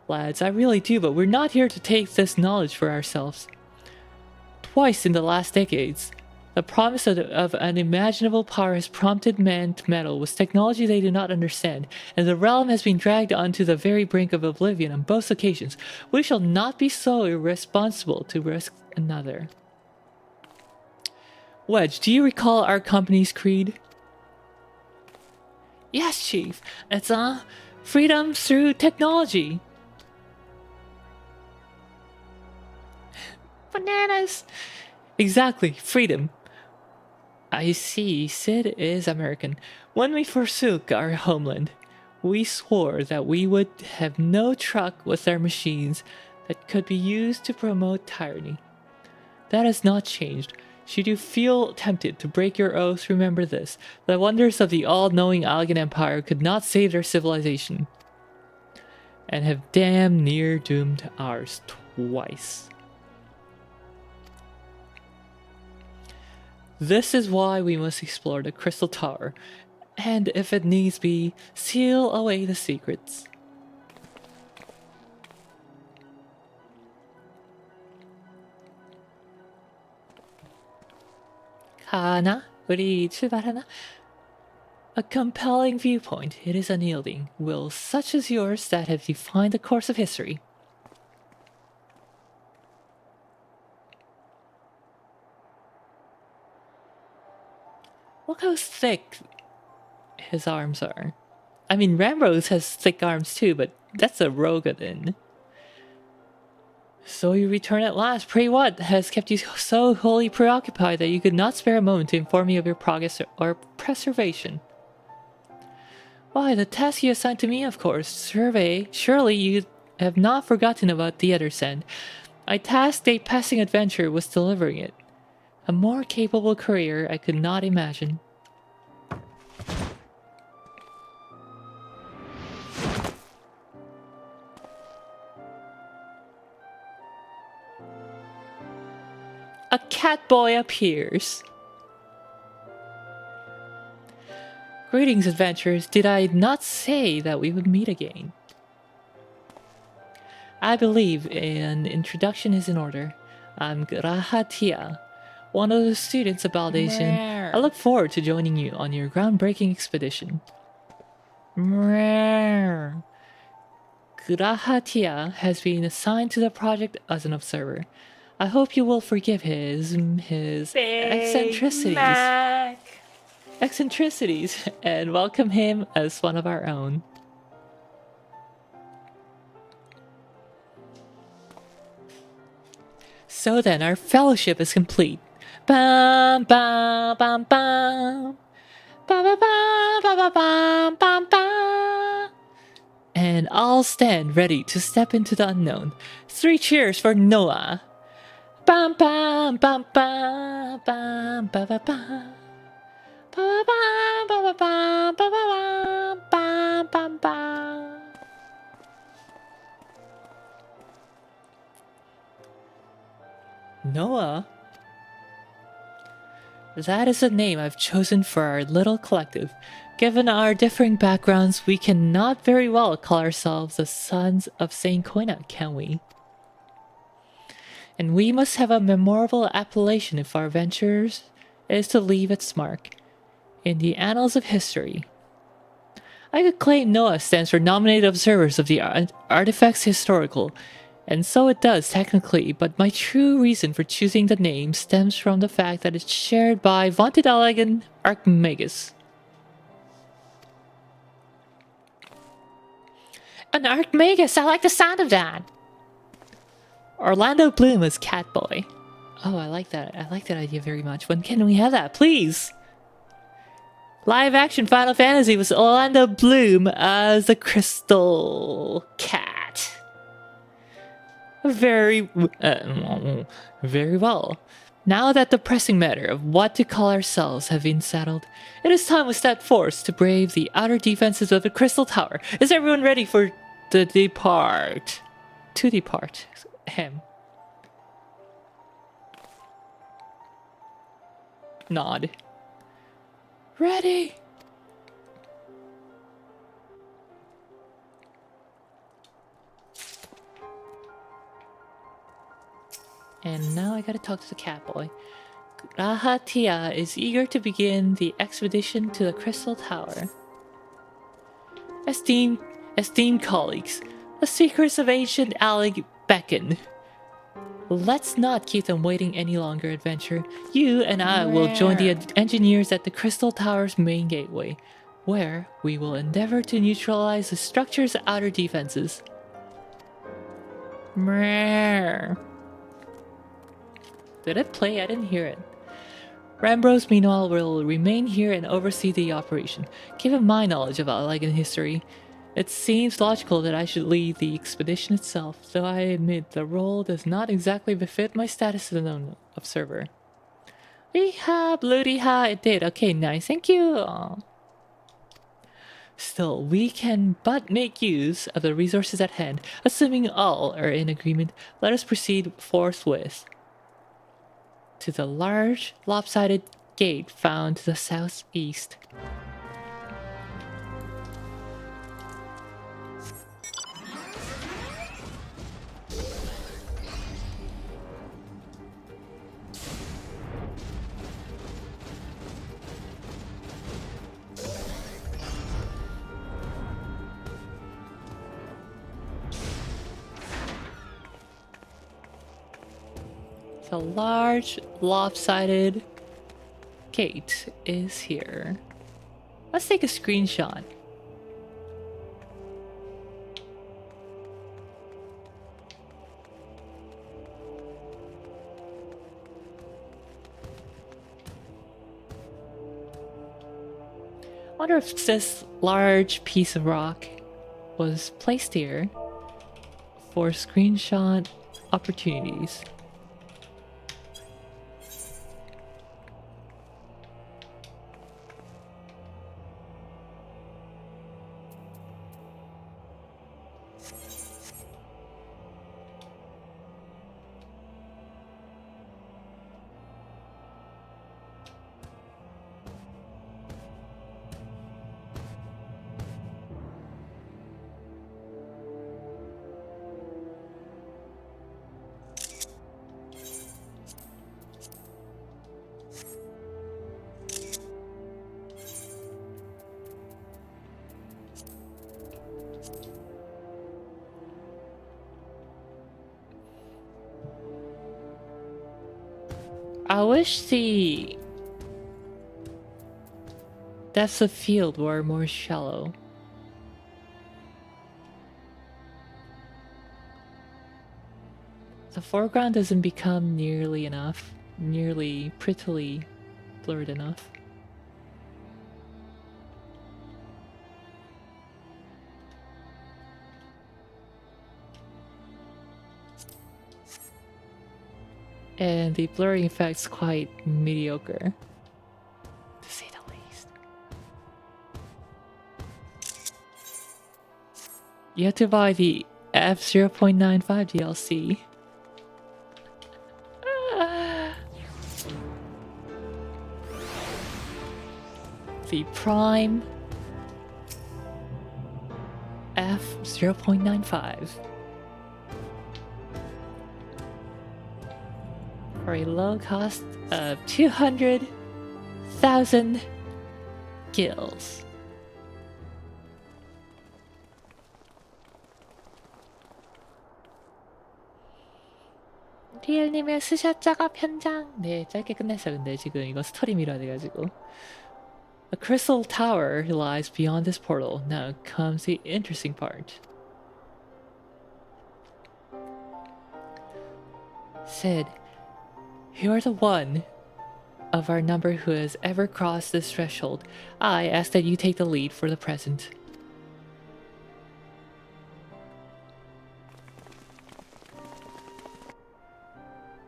lads, I really do, but we're not here to take this knowledge for ourselves. Twice in the last decades, the promise of unimaginable power has prompted men to meddle with technology they do not understand, and the realm has been dragged onto the very brink of oblivion on both occasions. We shall not be so irresponsible to risk another. Wedge, do you recall our company's creed? Yes, Chief. It's freedom through technology. Bananas! Exactly, freedom. I see, Sid is American. When we forsook our homeland, we swore that we would have no truck with our machines that could be used to promote tyranny. That has not changed. Should you feel tempted to break your oath, remember this. The wonders of the all-knowing Algan Empire could not save their civilization, and have damn near doomed ours twice. This is why we must explore the Crystal Tower, and if it needs be, seal away the secrets. 가나? 우리 출발하나? A compelling viewpoint, it is unyielding. Wills such as yours that have defined the course of history. Look how thick his arms are. I mean, Ramrose has thick arms too, but that's a Rogadin. So you return at last. Pray what has kept you so wholly preoccupied that you could not spare a moment to inform me of your progress or preservation? Why, the task you assigned to me, of course. Survey. Surely you have not forgotten about the other send. I tasked a passing adventure with delivering it. A more capable courier I could not imagine. A cat boy appears. Greetings, adventurers. Did I not say that we would meet again? I believe an introduction is in order. I'm Grahatia, one of the students of Baldation. I look forward to joining you on your groundbreaking expedition. Grahatia has been assigned to the project as an observer. I hope you will forgive his eccentricities and welcome him as one of our own. So then, our fellowship is complete. Bam, bam, bam, bam. Bam, bam, bam, bam, bam, bam, bam. And I'll stand ready to step into the unknown. 3 cheers for Noah. Bam, bam, bam, bam, bam, bam, bam, bam. Bam, bam, bam, bam, bam, bam, bam, bam. Noah? That is the name I've chosen for our little collective. Given our differing backgrounds, we cannot very well call ourselves the sons of Saint Koina, can we? And we must have a memorable appellation if our ventures is to leave its mark in the annals of history. I could claim Noah stands for Nominated Observers of the Artifacts Historical. And so it does, technically, but my true reason for choosing the name stems from the fact that it's shared by vaunted elegant Archmagus. An Archmagus, I like the sound of that! Orlando Bloom as Catboy. Oh, I like that. I like that idea very much. When can we have that, please? Live action Final Fantasy with Orlando Bloom as the Crystal Cat. Very well. Now that the pressing matter of what to call ourselves have been settled, it is time we step forth to brave the outer defenses of the Crystal Tower. Is everyone ready for the depart? To depart. Hem. Nod. Ready. And now I gotta talk to the Catboy. Rahatia is eager to begin the expedition to the Crystal Tower. Esteemed colleagues, the secrets of ancient Alec beckon. Let's not keep them waiting any longer, adventure. You and I will join the engineers at the Crystal Tower's main gateway, where we will endeavor to neutralize the structure's outer defenses. Did it play? I didn't hear it. Rambros, meanwhile, will remain here and oversee the operation. Given my knowledge of Elegant history, it seems logical that I should lead the expedition itself, though I admit the role does not exactly befit my status as an observer. Bloody-ha, it did. Okay, nice, thank you. Aww. Still, we can but make use of the resources at hand. Assuming all are in agreement, let us proceed forthwith to the large, lopsided gate found to the southeast. The large, lopsided gate is here. Let's take a screenshot. I wonder if this large piece of rock was placed here for screenshot opportunities. I wish the depths of field were more shallow. The foreground doesn't become nearly prettily blurred enough. And the blurring effect's quite mediocre, to say the least. You have to buy the F0.95 DLC. The Prime F0.95. For a low cost of 200,000 gills. 리엘님의 스샷 작업 현장. 네, 짧게 끝냈어. 근데 지금 이거 스토리 미뤄야 돼가지고. A crystal tower lies beyond this portal. Now comes the interesting part. Sid, you are the one of our number who has ever crossed this threshold. I ask that you take the lead for the present.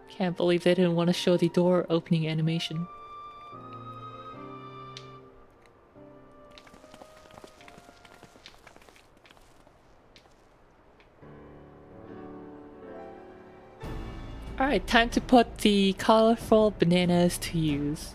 Can't believe they didn't want to show the door opening animation. Alright, time to put the colorful bananas to use.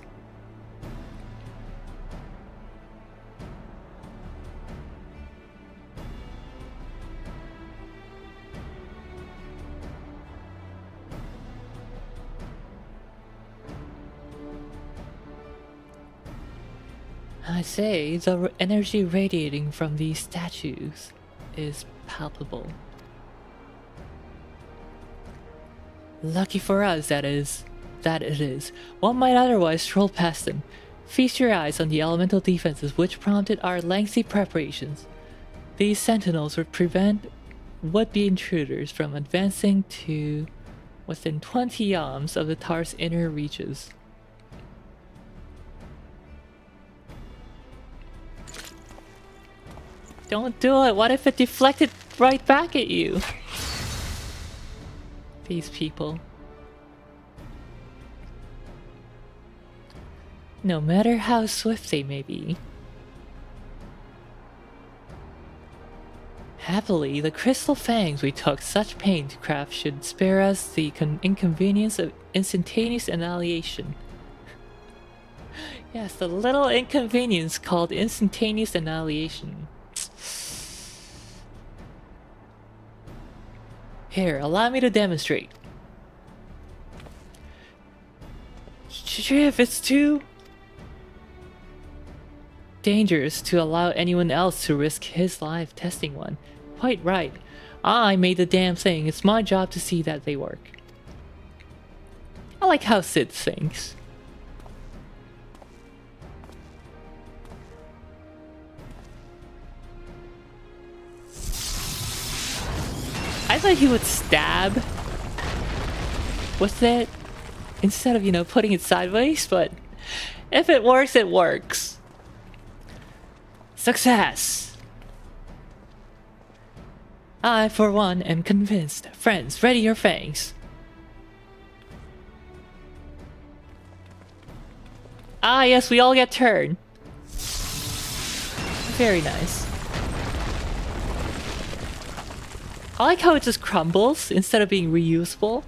I say, the energy radiating from these statues is palpable. Lucky for us, that it is. One might otherwise stroll past them. Feast your eyes on the elemental defenses which prompted our lengthy preparations. These sentinels would prevent would-be intruders from advancing to within 20 yams of the tower's inner reaches. Don't do it! What if it deflected right back at you? These people. No matter how swift they may be. Happily, the crystal fangs we took such pain to craft should spare us the inconvenience of instantaneous annihilation. Yes, the little inconvenience called instantaneous annihilation. Here, allow me to demonstrate. If it's too dangerous to allow anyone else to risk his life testing one. Quite right. I made the damn thing. It's my job to see that they work. I like how Sid thinks. I thought he would stab with it instead of, you know, putting it sideways, but if it works, it works. Success! I, for one, am convinced. Friends, ready your fangs. Ah, yes, we all get turned. Very nice. I like how it just crumbles instead of being reusable.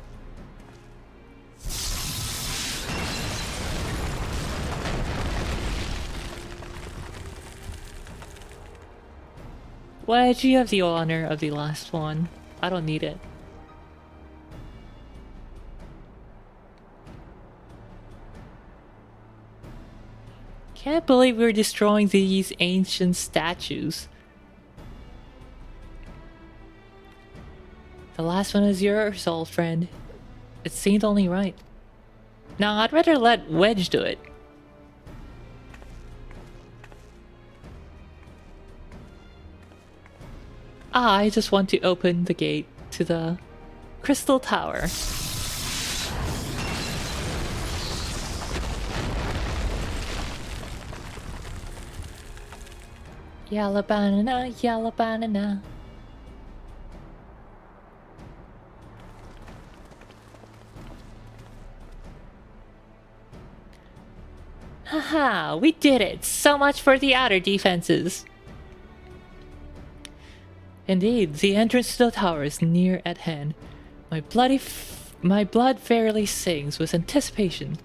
Wedge, you have the honor of the last one. I don't need it. Can't believe we're destroying these ancient statues. The last one is yours, old friend. It seemed only right. Now, I'd rather let Wedge do it. I just want to open the gate to the Crystal Tower. Yellow banana, yellow banana. Haha, we did it! So much for the outer defenses! Indeed, the entrance to the tower is near at hand. My blood fairly sings with anticipation.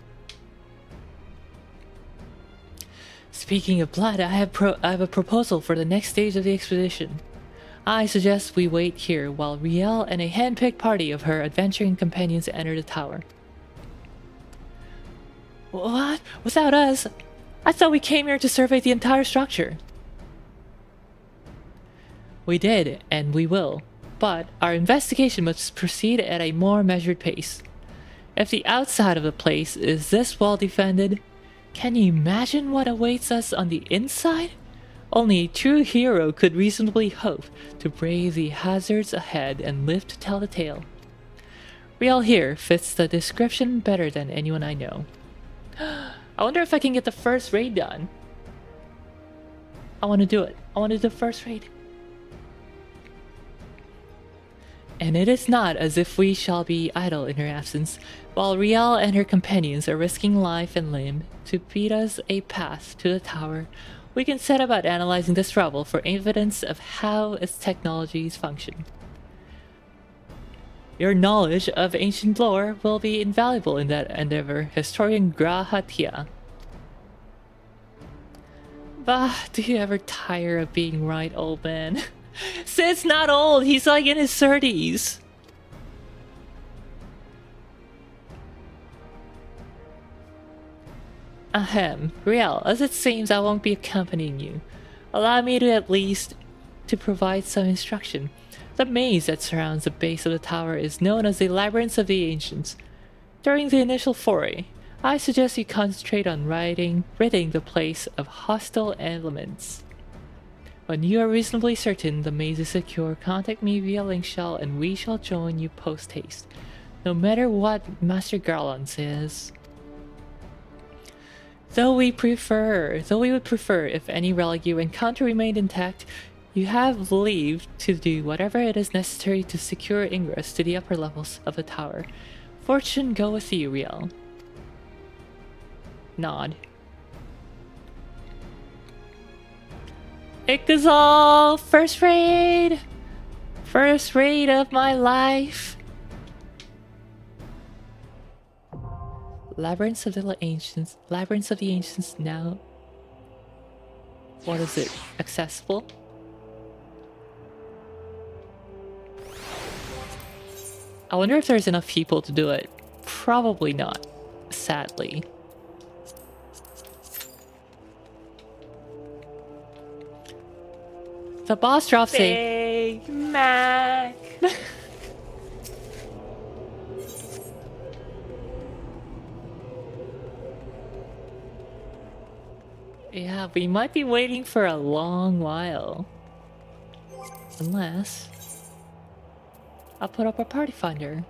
Speaking of blood, I have a proposal for the next stage of the expedition. I suggest we wait here while Riel and a hand-picked party of her adventuring companions enter the tower. What? Without us? I thought we came here to survey the entire structure. We did, and we will. But our investigation must proceed at a more measured pace. If the outside of the place is this well defended, can you imagine what awaits us on the inside? Only a true hero could reasonably hope to brave the hazards ahead and live to tell the tale. Riel here fits the description better than anyone I know. I wonder if I can get the first raid done. I want to do it. I want to do the first raid. And it is not as if we shall be idle in her absence, while Riel and her companions are risking life and limb to beat us a path to the tower. We can set about analyzing this rubble for evidence of how its technologies function. Your knowledge of ancient lore will be invaluable in that endeavor, Historian Grahatia. Bah, do you ever tire of being right, old man? Sid's not old, he's like in his 30s. Ahem, Riel, as it seems I won't be accompanying you. Allow me to at least to provide some instruction. The maze that surrounds the base of the tower is known as the Labyrinth of the Ancients. During the initial foray, I suggest you concentrate on ridding the place of hostile elements. When you are reasonably certain the maze is secure, contact me via link shell and we shall join you post-haste, no matter what Master Garland says. Though we would prefer if any relic you encounter remained intact, you have leave to do whatever it is necessary to secure ingress to the upper levels of the tower. Fortune go with you, Riel. Nod. Ichthyzal! First raid! First raid of my life! Labyrinths of the Ancients. Labyrinths of the Ancients now. What is it? Accessible? I wonder if there's enough people to do it. Probably not, sadly. The boss drops a Big Mac. Yeah, we might be waiting for a long while. Unless I'll put up a party finder.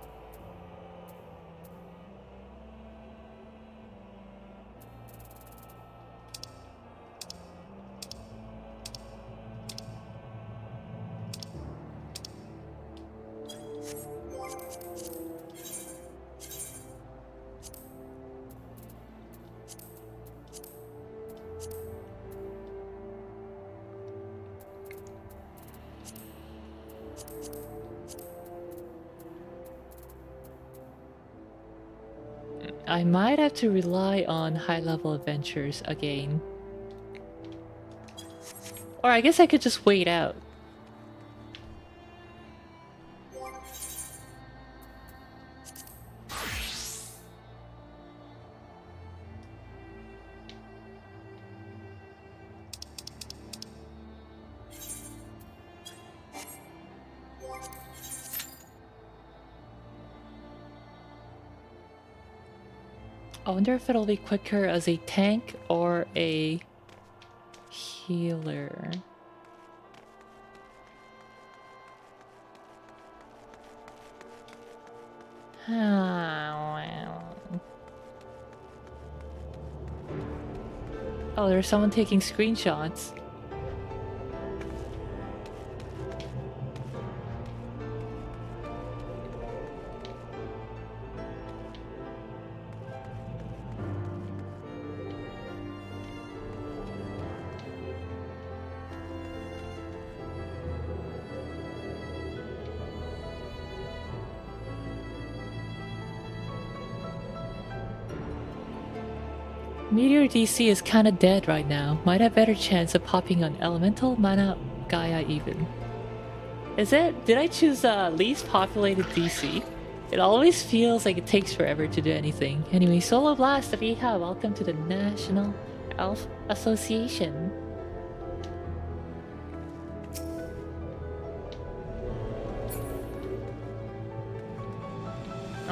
I might have to rely on high-level adventures again. Or I guess I could just wait out. I wonder if it'll be quicker as a tank or a healer. Oh, there's someone taking screenshots. Meteor DC is kinda dead right now. Might have better chance of popping on Elemental, Mana, Gaia even. Is it? Did I choose least populated DC? It always feels like it takes forever to do anything. Anyway, Solo Blast of Iha, welcome to the National Elf Association.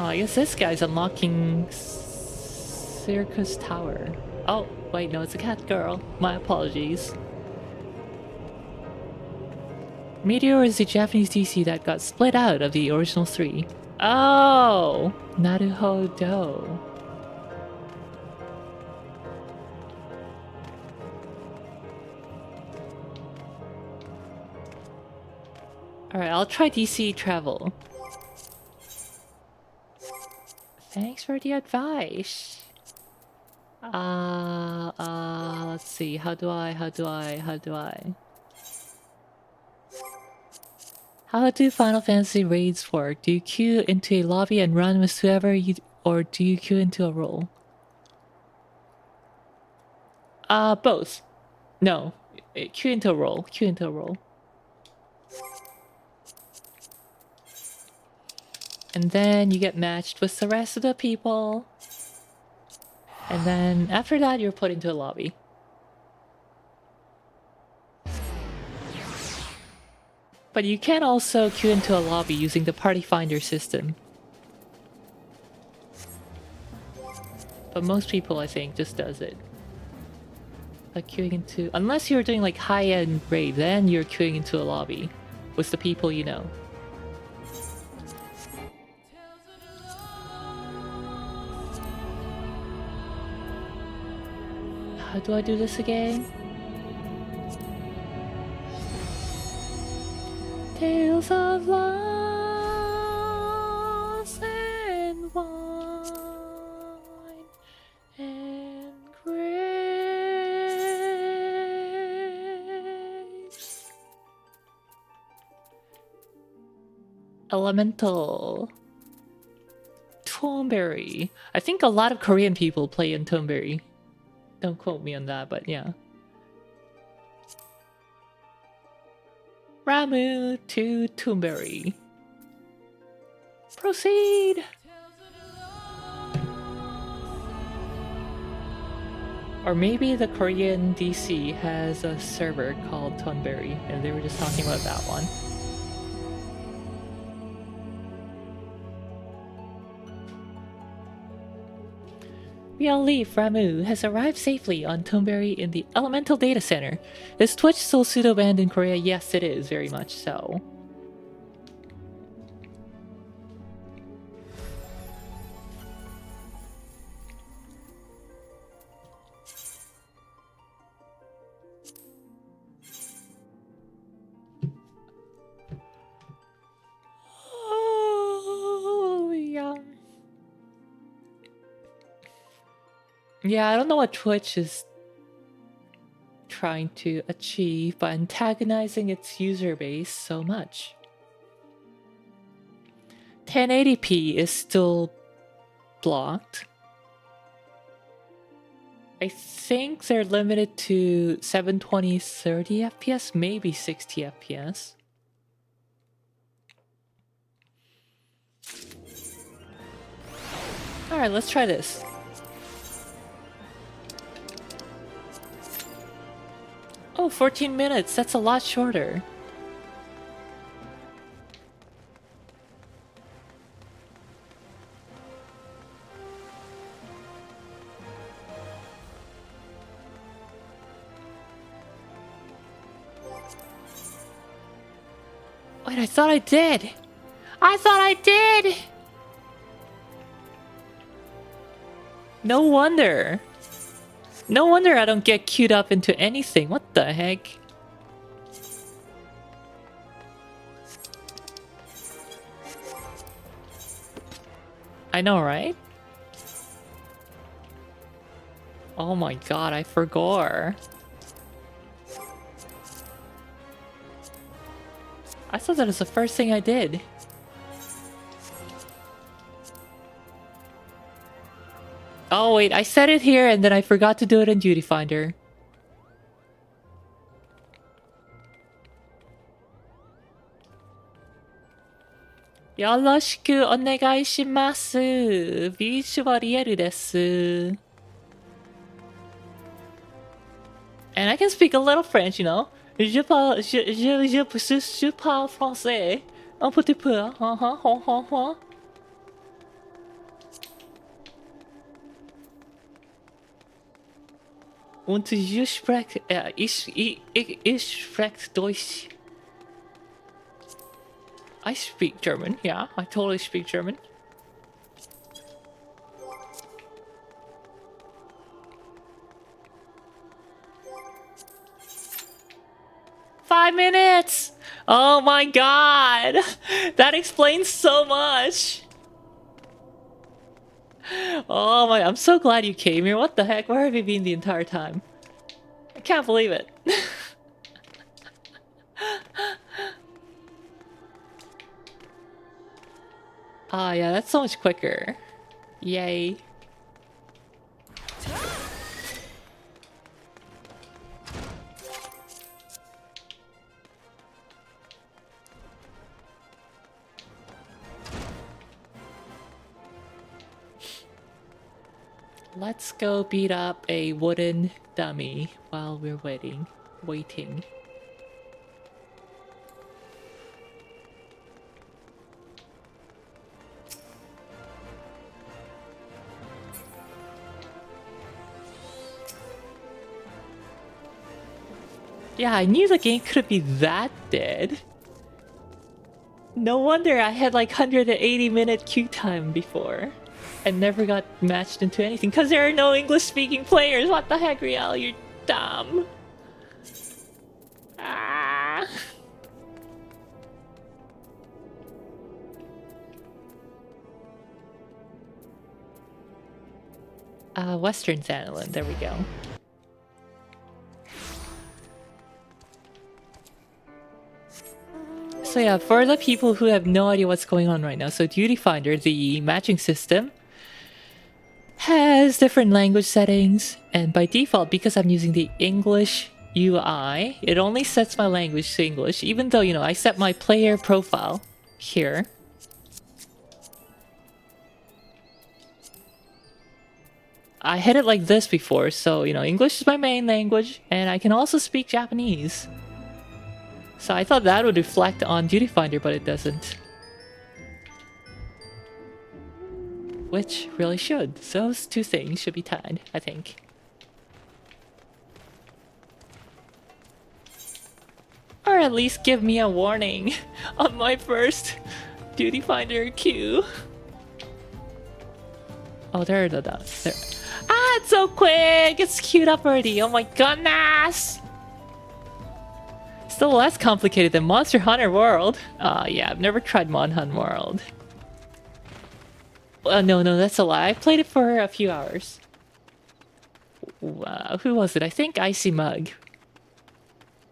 Oh, I guess this guy's unlocking Circus Tower. Oh, wait, no, it's a cat girl. My apologies. Meteor is the Japanese DC that got split out of the original 3. Oh! Naruhodo. Alright, I'll try DC travel. Thanks for the advice. Let's see. How do I? How do Final Fantasy raids work? Do you queue into a lobby and run with whoever you... or do you queue into a role? Both. No. Queue into a role. And then you get matched with the rest of the people. And then after that, you're put into a lobby. But you can also queue into a lobby using the party finder system. But most people, I think, just does it. Like queuing into... Unless you're doing like high-end raid, then you're queuing into a lobby with the people you know. How do I do this again? Tales of loss and wine and grapes. Elemental. Toneberry. I think a lot of Korean people play in Toneberry. Don't quote me on that, but yeah. Ramu to Toonberry. Proceed! Or maybe the Korean DC has a server called Toonberry, and they were just talking about that one. We all leave. Ramu has arrived safely on Toonberry in the Elemental Data Center. Is Twitch still pseudo-banned in Korea? Yes, it is, very much so. Oh, yeah. Yeah, I don't know what Twitch is trying to achieve by antagonizing its user base so much. 1080p is still blocked. I think they're limited to 720 30 FPS, maybe 60 FPS. Alright, let's try this. Oh, 14 minutes. That's a lot shorter. Wait, I thought I did. I thought I did. No wonder. No wonder I don't get queued up into anything. What the heck? I know, right? Oh my god, I forgot. I thought that was the first thing I did. Oh wait, I said it here and then I forgot to do it in Duty Finder. Yoroshiku onegai shimasu. VTuber Rieru desu. And I can speak a little French, you know. Je parle français. Un petit peu. Und du sprichst, ich spreche Deutsch. I speak German, yeah, I totally speak German. "5 minutes! Oh my god! That explains so much! Oh my, I'm so glad you came here. What the heck? Where have you been the entire time? I can't believe it. Ah, yeah, that's so much quicker. Yay. Let's go beat up a wooden dummy while we're waiting. Yeah, I knew the game couldn't be that dead. No wonder I had like 180-minute queue time before. And never got matched into anything because there are no English-speaking players. What the heck, Riel? You're dumb. Ah. Western Sandland. There we go. So yeah, for the people who have no idea what's going on right now, so Duty Finder, the matching system, has different language settings, and by default, because I'm using the English UI, it only sets my language to English, even though, you know, I set my player profile here. I had it like this before, so, you know, English is my main language, and I can also speak Japanese. So I thought that would reflect on Duty Finder, but it doesn't. Which really should. So those two things should be tied, I think. Or at least give me a warning on my first Duty Finder queue. Oh, there. Ah, it's so quick! It's queued up already. Oh my goodness! Still less complicated than Monster Hunter World. Yeah, I've never tried Mon Hun World. No, that's a lie. I played it for a few hours. Who was it? I think Icy Mug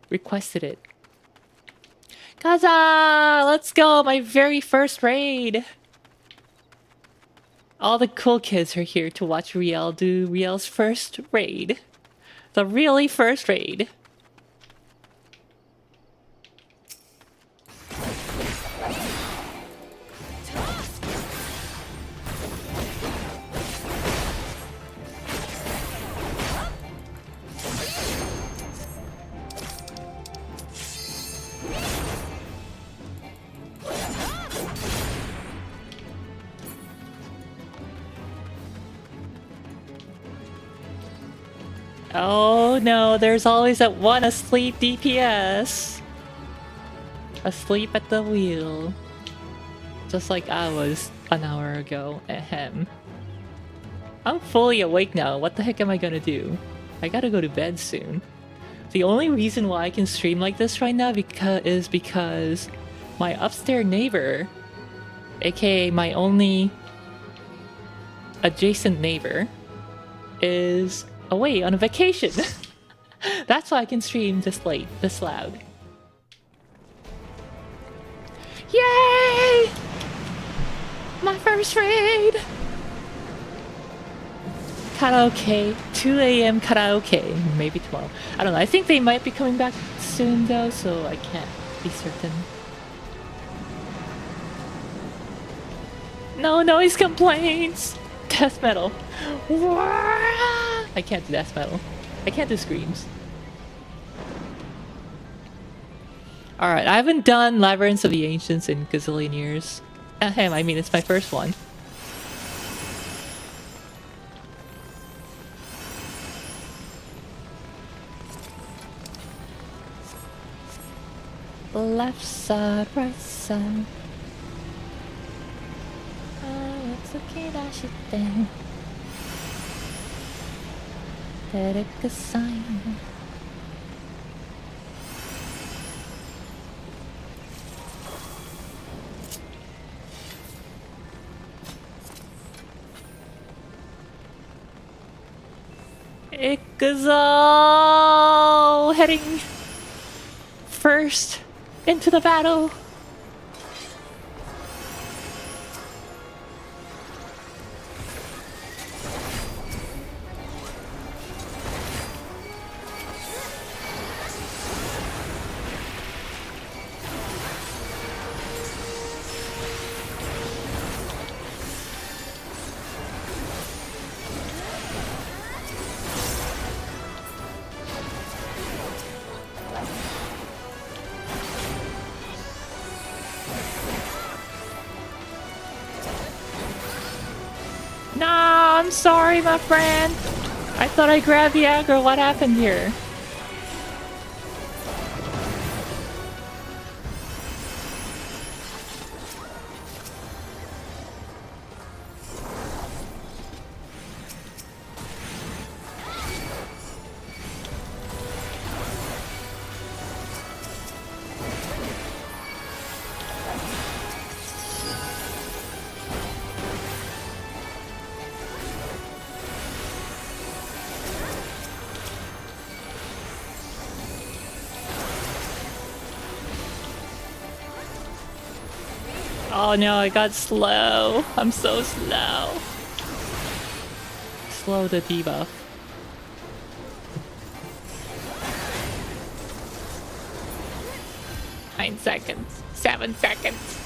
requested it. Kaza! Let's go! My very first raid! All the cool kids are here to watch Riel do Riel's first raid. The really first raid. Oh no, there's always that one asleep DPS. Asleep at the wheel. Just like I was an hour ago. Ahem. I'm fully awake now. What the heck am I gonna do? I gotta go to bed soon. The only reason why I can stream like this right now is because my upstairs neighbor, aka my only adjacent neighbor, is away on a vacation. That's why I can stream this late, this loud. Yay! My first raid! Karaoke, 2 a.m. karaoke, maybe tomorrow. I don't know, I think they might be coming back soon though, so I can't be certain. No noise complaints! Death metal. I can't do death metal. I can't do screams. Alright, I haven't done Labyrinths of the Ancients in gazillion years. Ahem, I mean, it's my first one. Left side, right side. Tsukidashite. Tereku sign. Ikuzo! Heading first into the battle. I'm sorry, my friend. I thought I grabbed the aggro. What happened here? Oh no, I got slow. I'm so slow. Slow the debuff. Nine seconds. 7 seconds.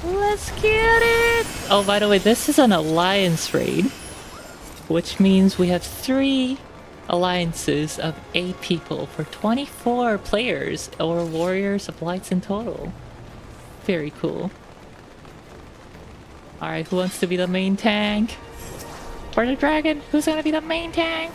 Let's get it! Oh, by the way, this is an alliance raid, which means we have 3 alliances of 8 people for 24 players or warriors of lights in total. Very cool. Alright, who wants to be the main tank? For the dragon, who's gonna be the main tank?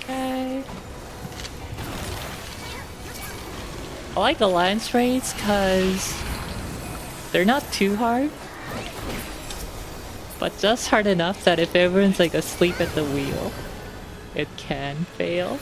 Okay. I like alliance raids because they're not too hard, but just hard enough that if everyone's like asleep at the wheel, it can fail.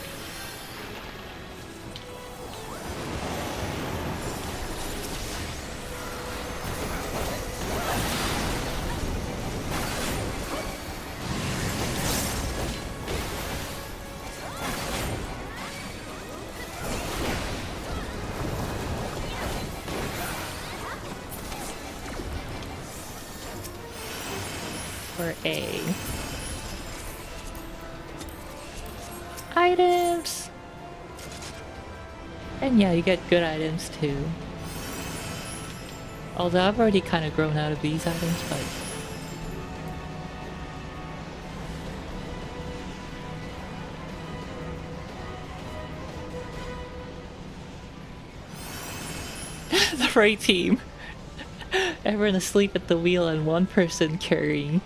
For A. Items! And yeah, you get good items too. Although I've already kind of grown out of these items, but... spray team. Everyone asleep at the wheel and one person carrying.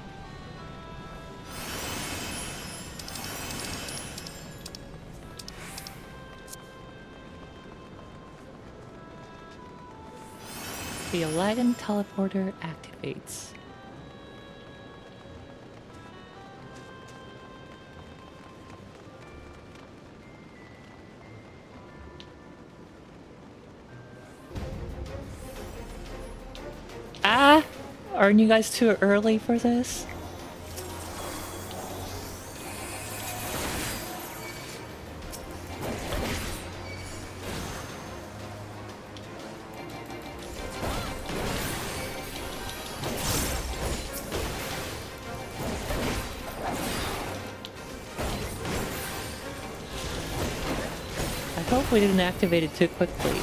The Aladdin teleporter activates. Ah! Aren't you guys too early for this? I hope we didn't activate it too quickly.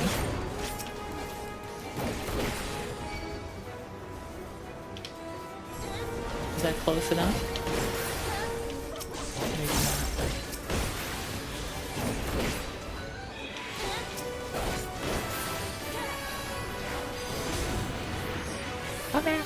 Is that close enough? Maybe not. Come here.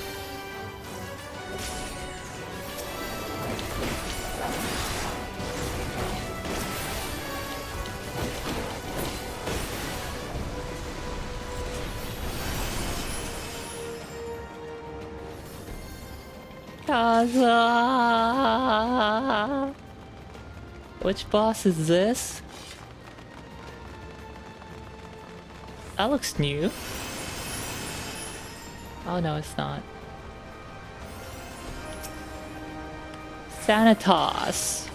Kaza. Which boss is this? That looks new. Oh no, it's not. Sanitas.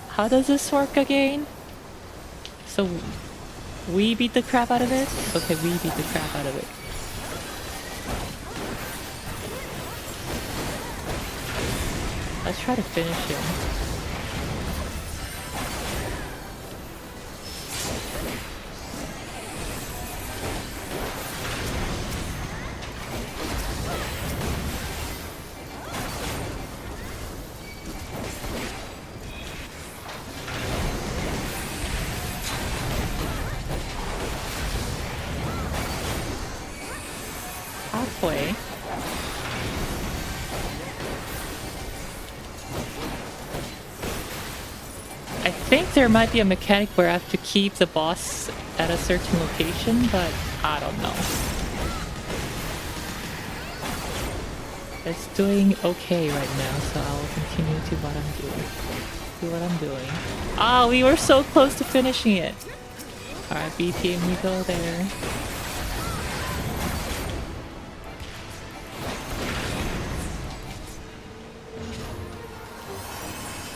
How does this work again? So we beat the crap out of it? Okay, we beat the crap out of it. Let's try to finish him. Halfway. I think there might be a mechanic where I have to keep the boss at a certain location, but I don't know. It's doing okay right now, so I'll continue to what I'm doing. Do what I'm doing. Ah, we were so close to finishing it. Alright, B team, we go there.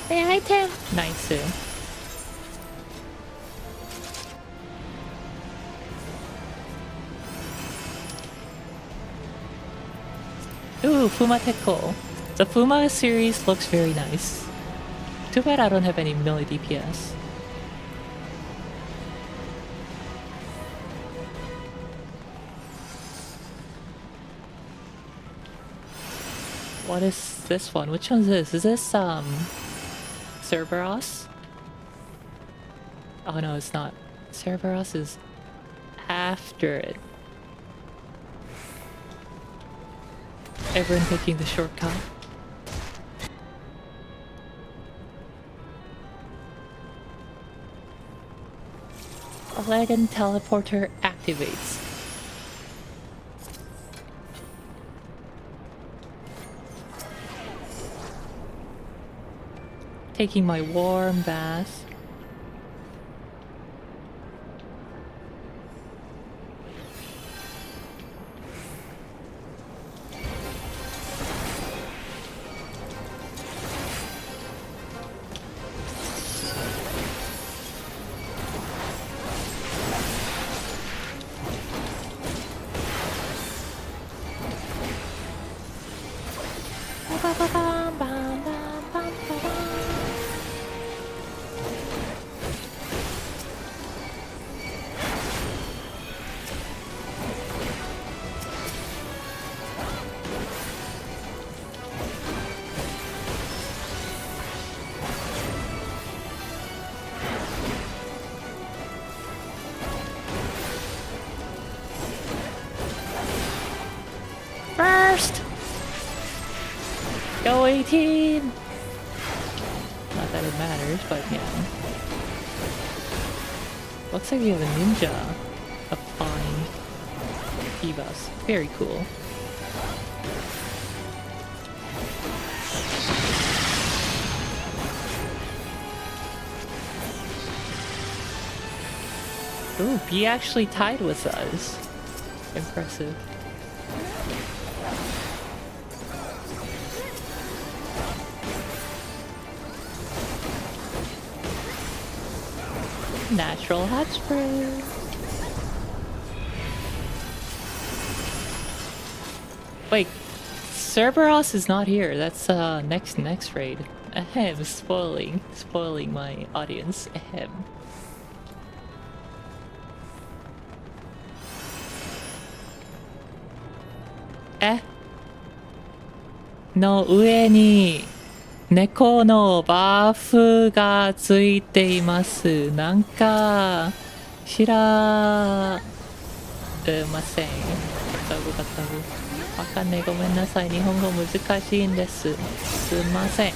Hey, hi Tim! Nice. Ooh, Fuma Tekko. The Fuma series looks very nice. Too bad I don't have any melee DPS. What is this one? Which one is this? Is this, Cerberus? Oh no, it's not. Cerberus is after it. Everyone taking the shortcut. Aladdin teleporter activates. Taking my warm bath. Go 18! Not that it matters, but yeah. Looks like we have a ninja applying debuffs. Very cool. Ooh, B actually tied with us. Impressive. Natural hot spray. Wait, Cerberus is not here. That's next raid. Ahem, spoiling my audience. Ahem. No 上に猫のバフがついています。なんか知らません。わかんない。ごめんなさい。日本語難しいんです。すいません。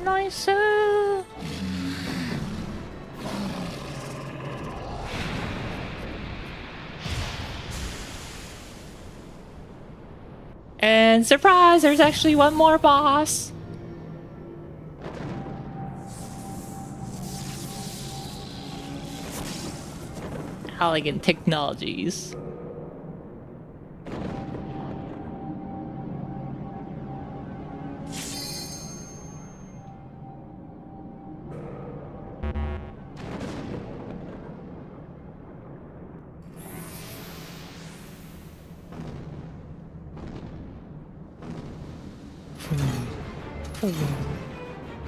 Nice. And surprise, there's actually one more boss. Elegant technologies.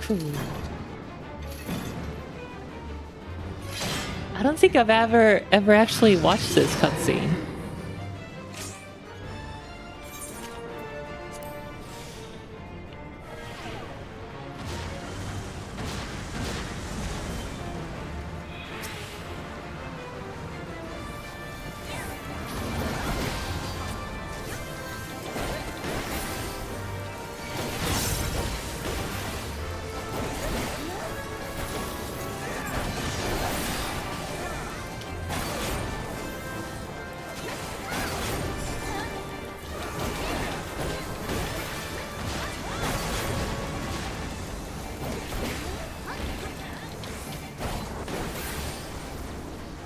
Cool. I don't think I've ever actually watched this cutscene.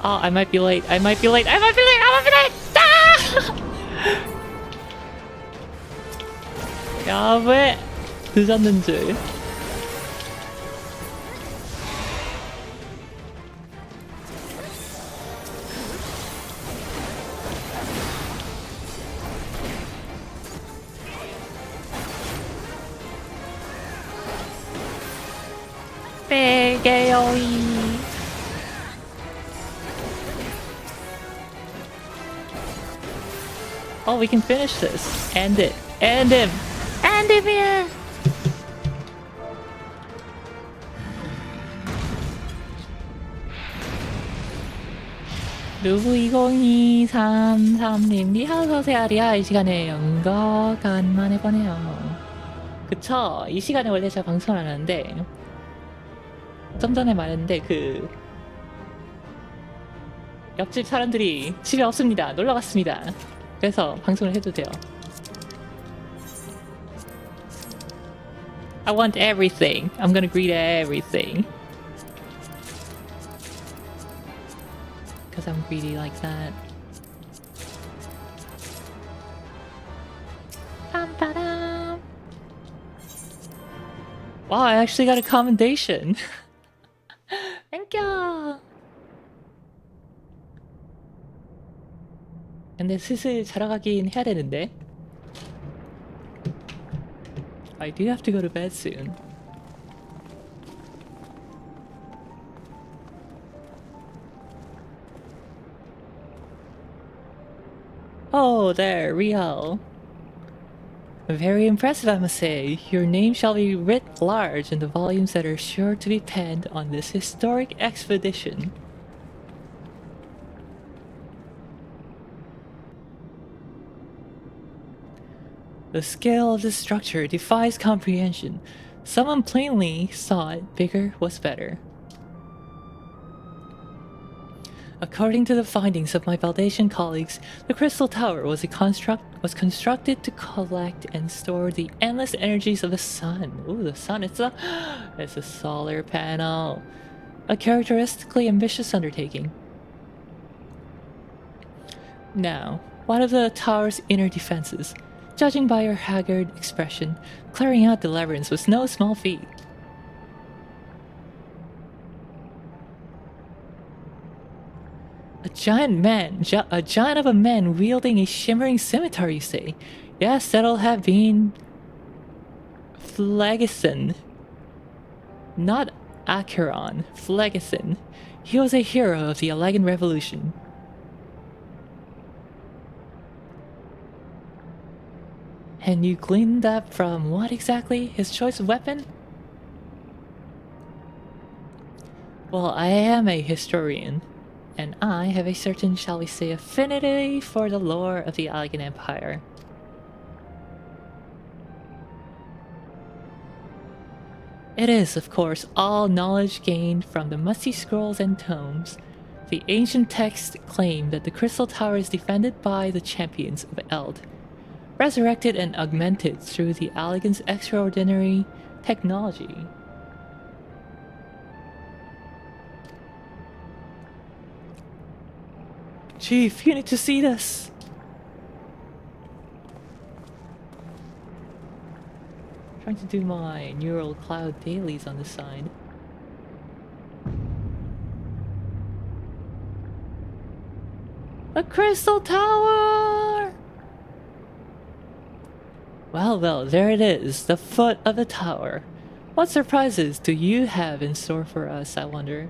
Oh, I might be late. Ah! 야배! 늦었는 줄. 빼게요이. Oh, we can finish this. End it. End him. End him here. 누구 2023님 리하우서세요. 리하 이 시간에 연거 간만에 보네요. 그쵸? 이 시간에 원래 제가 방송을 안 하는데 좀 전에 말했는데 그 옆집 사람들이 집에 없습니다. 놀러 갔습니다. 그래서 방송을 해도 돼요. I want everything. I'm gonna greet everything. Because I'm greedy like that. 빰빠람. Wow, I actually got a commendation. Thank you. 근데 슬슬 자러 가긴 해야 되는데. I do have to go to bed soon. Oh, there, Riel. Very impressive, I must say. Your name shall be writ large in the volumes that are sure to be penned on this historic expedition. The scale of this structure defies comprehension. Someone plainly thought bigger was better. According to the findings of my Valdian colleagues, the Crystal Tower was constructed to collect and store the endless energies of the sun. Ooh, the sun, it's a solar panel. A characteristically ambitious undertaking. Now, what of the tower's inner defenses? Judging by your haggard expression, clearing out the labyrinths was no small feat. A giant of a man wielding a shimmering scimitar, you say? Yes, that'll have been Phlegethon. Not Acheron, Phlegethon. He was a hero of the Allegan Revolution. And you gleaned that from what exactly? His choice of weapon? Well, I am a historian, and I have a certain, shall we say, affinity for the lore of the Allegan Empire. It is, of course, all knowledge gained from the musty scrolls and tomes. The ancient texts claim that the Crystal Tower is defended by the champions of Eld, resurrected and augmented through the Allegan's extraordinary technology. Chief, you need to see this! Trying to do my neural cloud dailies on the side. A Crystal Tower! Well, there it is, the foot of the tower. What surprises do you have in store for us, I wonder?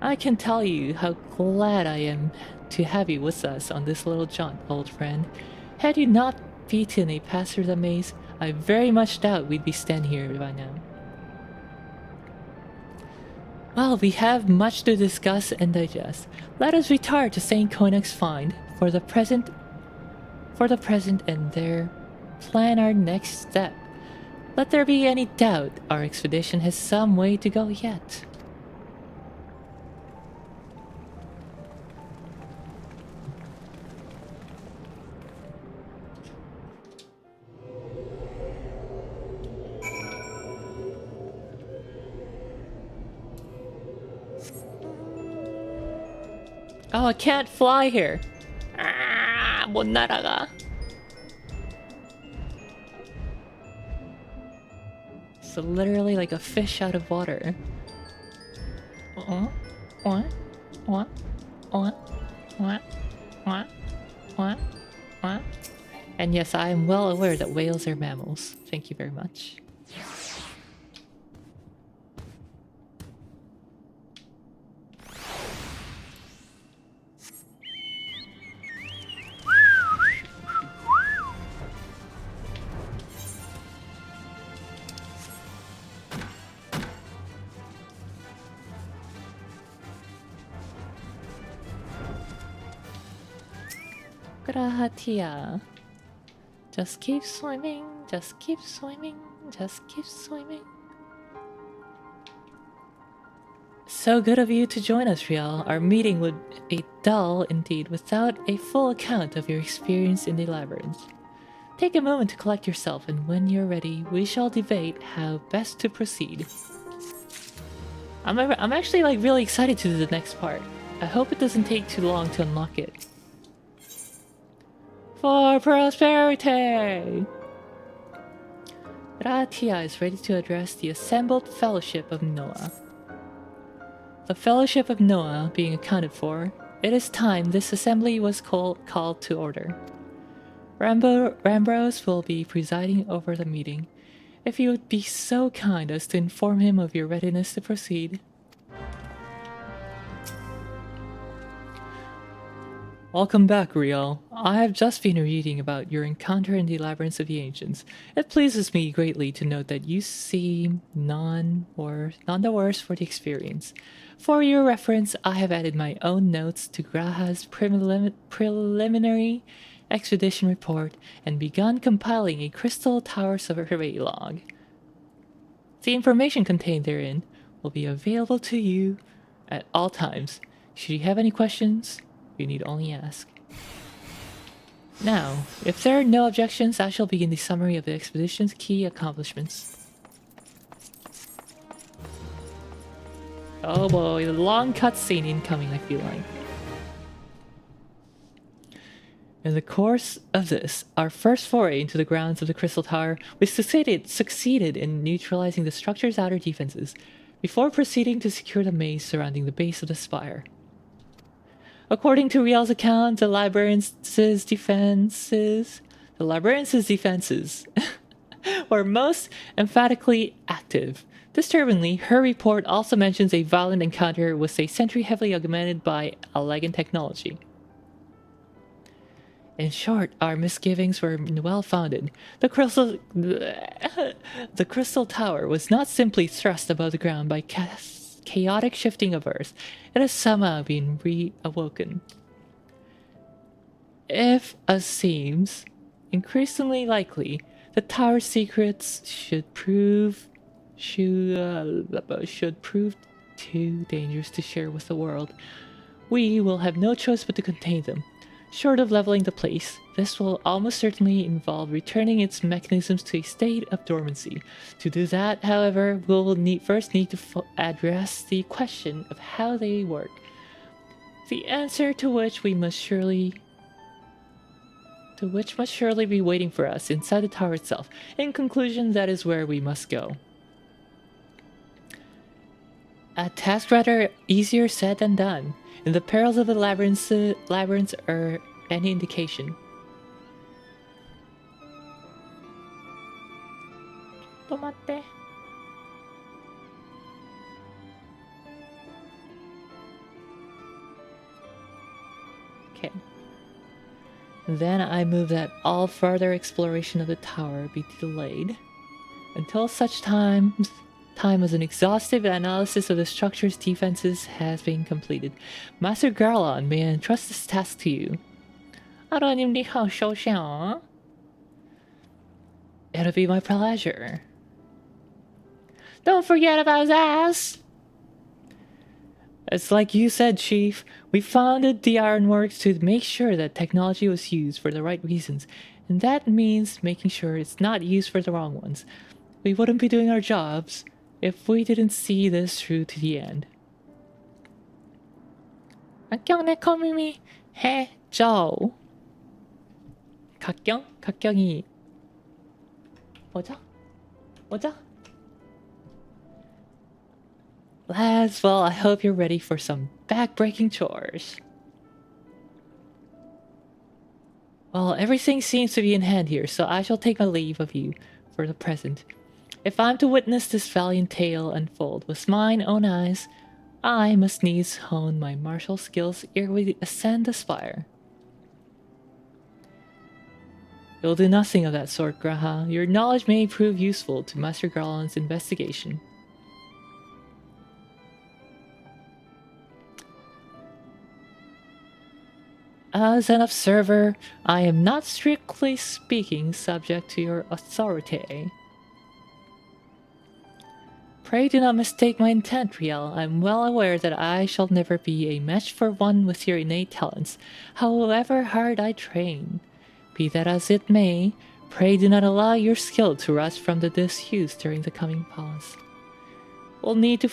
I can tell you how glad I am to have you with us on this little jaunt, old friend. Had you not beaten a passer's amaze, I very much doubt we'd be standing here by now. Well, we have much to discuss and digest. Let us retire to St. Conach's Find for the present and there plan our next step. Let there be any doubt, our expedition has some way to go yet. Oh, I can't fly here. Ah, 못 날아가. It's literally like a fish out of water. What? And yes, I am well aware that whales are mammals. Thank you very much. Grahatia. Just keep swimming, just keep swimming, just keep swimming. So good of you to join us, Riel. Our meeting would be dull indeed without a full account of your experience in the labyrinth. Take a moment to collect yourself, and when you're ready, we shall debate how best to proceed. I'm actually like really excited to do the next part. I hope it doesn't take too long to unlock it. For prosperity! Ratia is ready to address the assembled Fellowship of NOA. The Fellowship of NOA being accounted for, it is time this assembly was called to order. Rambros will be presiding over the meeting. If you would be so kind as to inform him of your readiness to proceed. Welcome back, Riel. I have just been reading about your encounter in the Labyrinths of the Ancients. It pleases me greatly to note that you seem none the worse for the experience. For your reference, I have added my own notes to Graha's preliminary expedition report and begun compiling a Crystal Tower survey log. The information contained therein will be available to you at all times. Should you have any questions, you need only ask. Now, if there are no objections, I shall begin the summary of the expedition's key accomplishments. Oh boy, the long cutscene incoming, I feel like. In the course of this, our first foray into the grounds of the Crystal Tower, we succeeded in neutralizing the structure's outer defenses, before proceeding to secure the maze surrounding the base of the spire. According to Riel's account, the Labyrinth's defenses were most emphatically active. Disturbingly, her report also mentions a violent encounter with a sentry heavily augmented by elegant technology. In short, our misgivings were well-founded. The Crystal Tower was not simply thrust above the ground by chaotic shifting of Earth. It has somehow been reawoken. If, as seems increasingly likely, the tower's secrets should prove too dangerous to share with the world, we will have no choice but to contain them. Short of leveling the place, this will almost certainly involve returning its mechanisms to a state of dormancy. To do that, however, we'll first need to address the question of how they work. The answer to which must surely be waiting for us inside the tower itself. In conclusion, that is where we must go. A task rather easier said than done. In the perils of the labyrinths are any indication. Tomate. Okay. Then I move that all further exploration of the tower be delayed until such time as an exhaustive analysis of the structure's defenses has been completed. Master Garlon, may I entrust this task to you? It'll be my pleasure. Don't forget about us! It's like you said, Chief. We founded the Ironworks to make sure that technology was used for the right reasons, and that means making sure it's not used for the wrong ones. We wouldn't be doing our jobs if we didn't see this through to the end. 각경이 해줘. 각경이 뭐죠? Lads, well, I hope you're ready for some back-breaking chores. Well, everything seems to be in hand here, so I shall take my leave of you for the present. If I'm to witness this valiant tale unfold with mine own eyes, I must needs hone my martial skills ere we ascend the spire. You'll do nothing of that sort, Graha. Your knowledge may prove useful to Master Garland's investigation. As an observer, I am not strictly speaking subject to your authority. Pray do not mistake my intent, Riel. I am well aware that I shall never be a match for one with your innate talents, however hard I train. Be that as it may, pray do not allow your skill to rust from the disuse during the coming pause. We'll need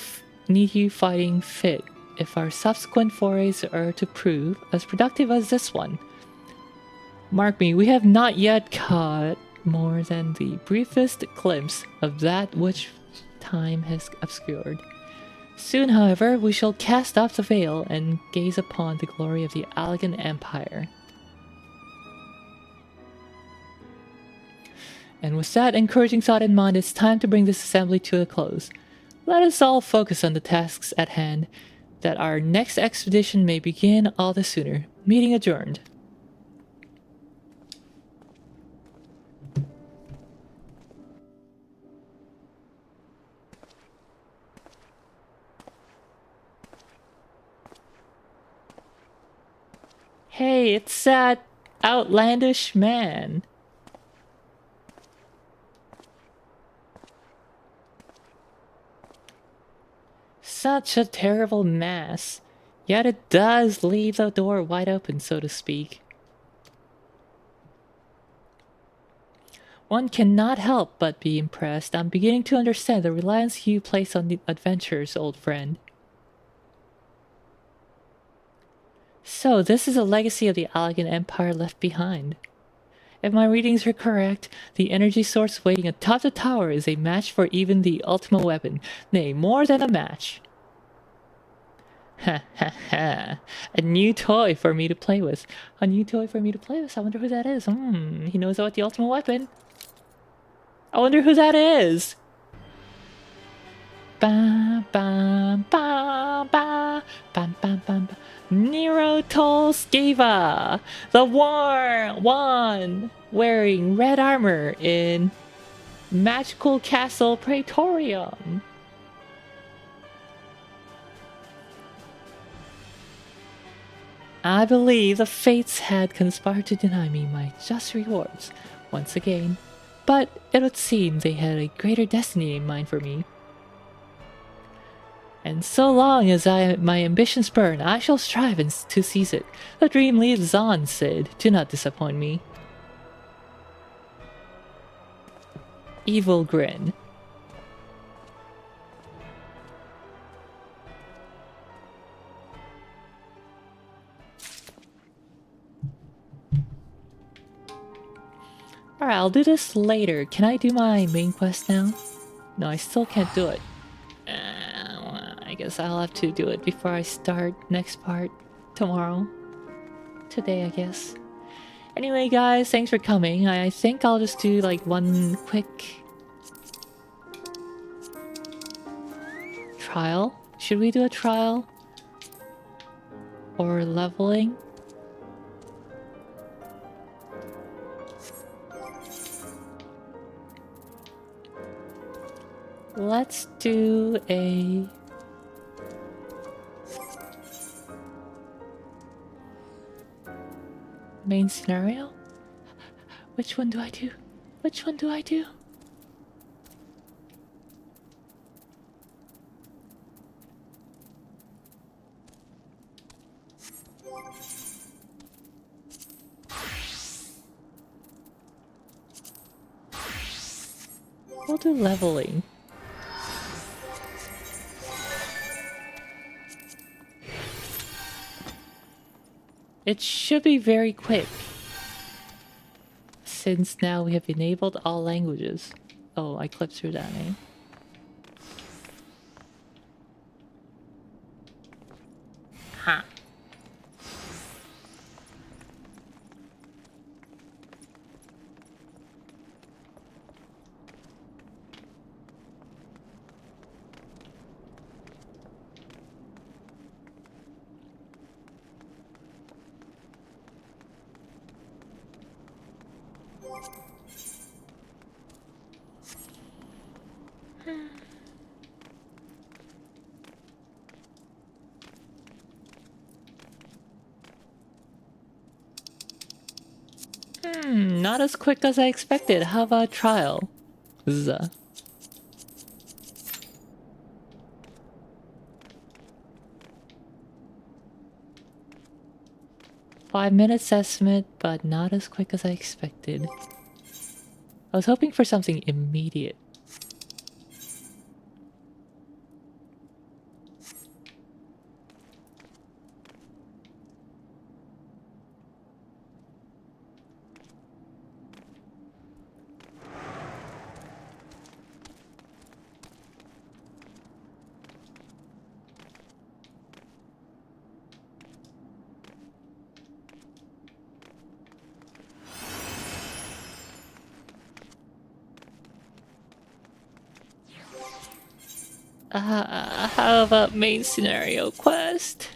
you fighting fit if our subsequent forays are to prove as productive as this one. Mark me, we have not yet caught more than the briefest glimpse of that which time has obscured. Soon, however, we shall cast off the veil and gaze upon the glory of the Allegan Empire. And with that encouraging thought in mind, it's time to bring this assembly to a close. Let us all focus on the tasks at hand, that our next expedition may begin all the sooner. Meeting adjourned. Hey, it's that outlandish man. Such a terrible mess. Yet it does leave the door wide open, so to speak. One cannot help but be impressed. I'm beginning to understand the reliance you place on the adventures, old friend. So, this is a legacy of the Allegan Empire left behind. If my readings are correct, the energy source waiting atop the tower is a match for even the ultimate weapon. Nay, more than a match. Ha ha ha. A new toy for me to play with. A new toy for me to play with. I wonder who that is. He knows about the ultimate weapon. I wonder who that is. Ba ba ba ba ba ba ba. Nero Tolskeva, the one wearing red armor in Magical Castle Praetorium. I believe the fates had conspired to deny me my just rewards once again, but it would seem they had a greater destiny in mind for me. And so long as my ambitions burn, I shall strive to seize it. The dream lives on, Sid. Do not disappoint me. Evil grin. Alright, I'll do this later. Can I do my main quest now? No, I still can't do it. I guess I'll have to do it before I start next part tomorrow. Today, I guess. Anyway, guys, thanks for coming. I think I'll just do like one quick trial. Should we do a trial? Or leveling? Let's do a... main scenario? Which one do I do? Which one do I do? We'll do leveling. It should be very quick, since now we have enabled all languages. Oh, I clipped through that, eh? Ha. Not as quick as I expected. How about trial? Zuh. "5 minutes estimate, but not as quick as I expected. I was hoping for something immediate. How about main scenario quest?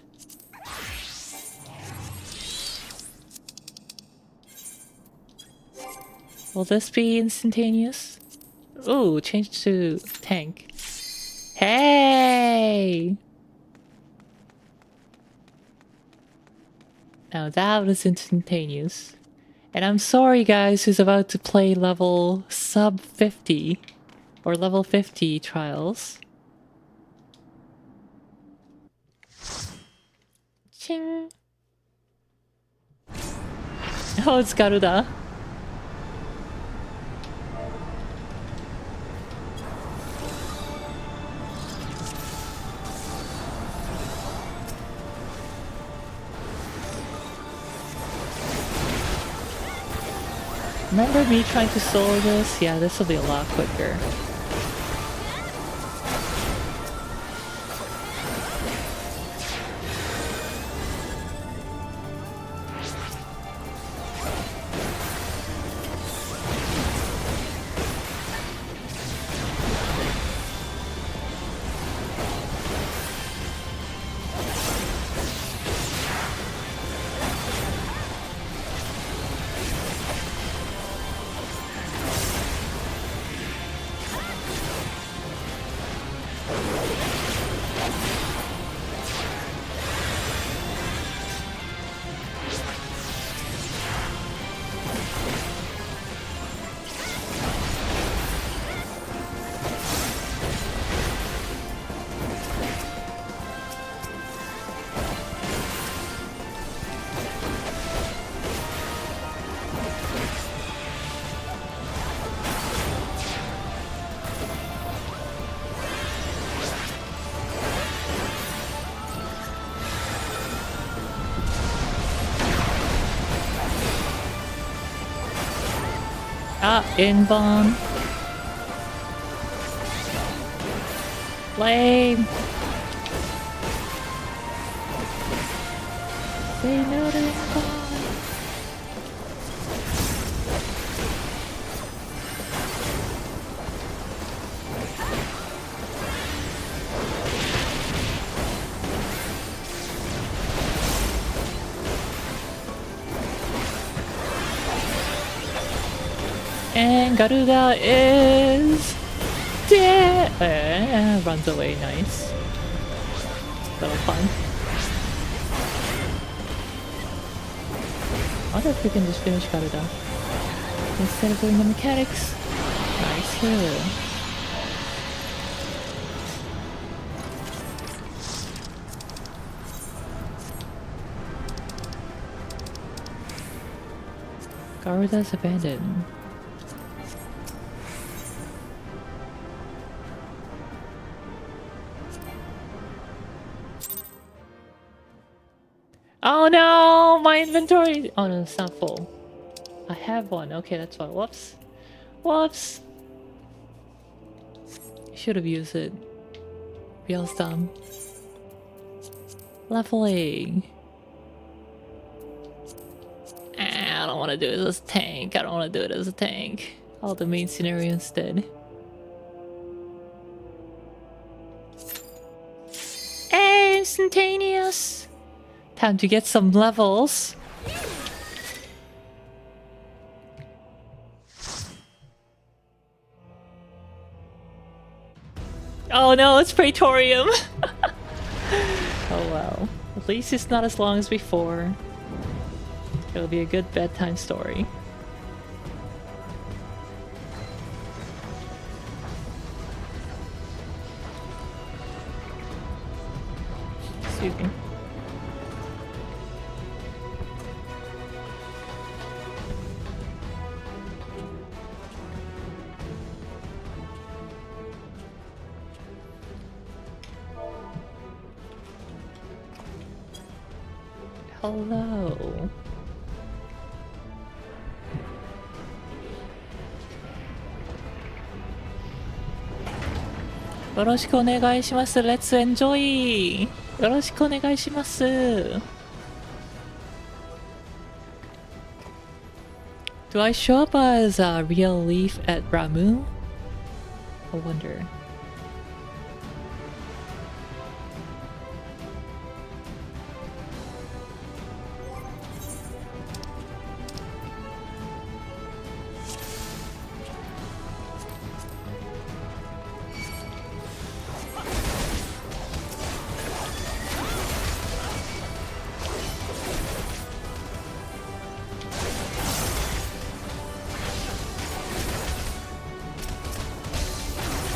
Will this be instantaneous? Ooh, change to tank. Hey! Now that was instantaneous. And I'm sorry guys who's about to play level sub 50 or level 50 trials. Ching! Oh, it's Garuda. Remember me trying to solo this? Yeah, this will be a lot quicker. Ah, invuln. Lame. Say no to invuln. And Garuda is dead. Runs away, nice. Little fun. I wonder if we can just finish Garuda instead of doing the mechanics. Nice kill. Garuda's abandoned. Oh no! My inventory! Oh no, it's not full. I have one. Okay, that's fine. Whoops. Whoops! Should have used it. Real dumb. Leveling. I don't want to do it as a tank. I don't want to do it as a tank. I'll do the main scenario instead. Instantaneous! Time to get some levels. Oh no, it's Praetorium! Oh well. At least it's not as long as before. It'll be a good bedtime story. Excuse me. Hello. Yoroshiku onegai shimasu. Let's enjoy. Yoroshiku onegai shimasu. Do I show up as a real Leaf at Ramu? I wonder.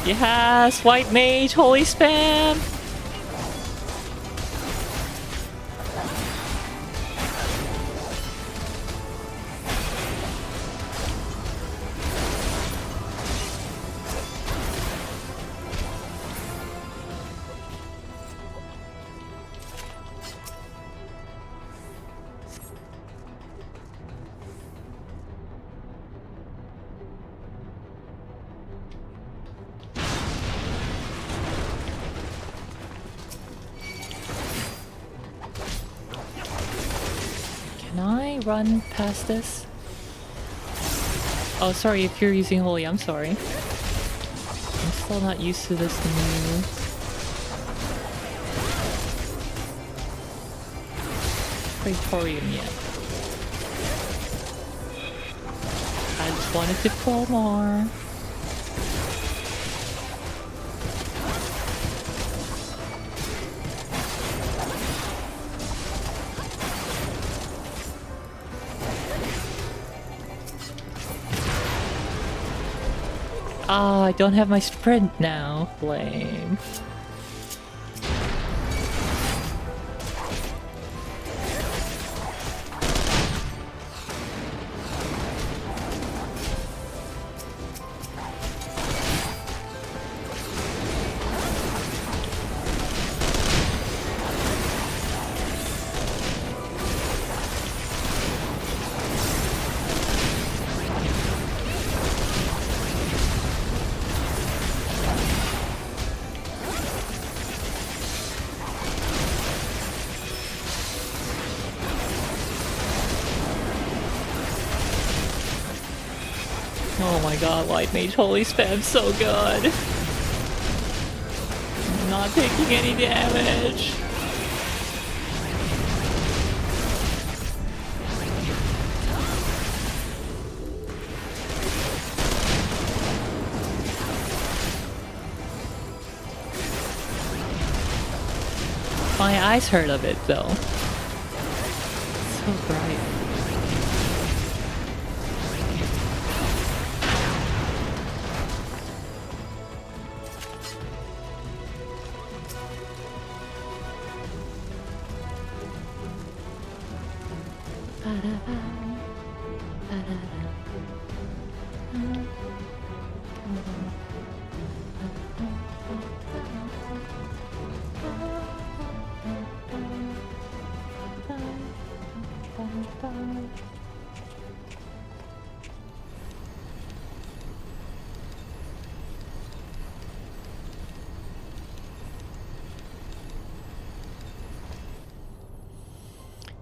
Yes, white mage, holy spam! Can I run past this? Oh, sorry, if you're using holy, I'm sorry. I'm still not used to this new Praetorium yet. I just wanted to pull more. Oh, I don't have my sprint now. Lame. Oh my god, White Mage Holy Spam, so good! I'm not taking any damage! My eyes hurt a bit though. So bright.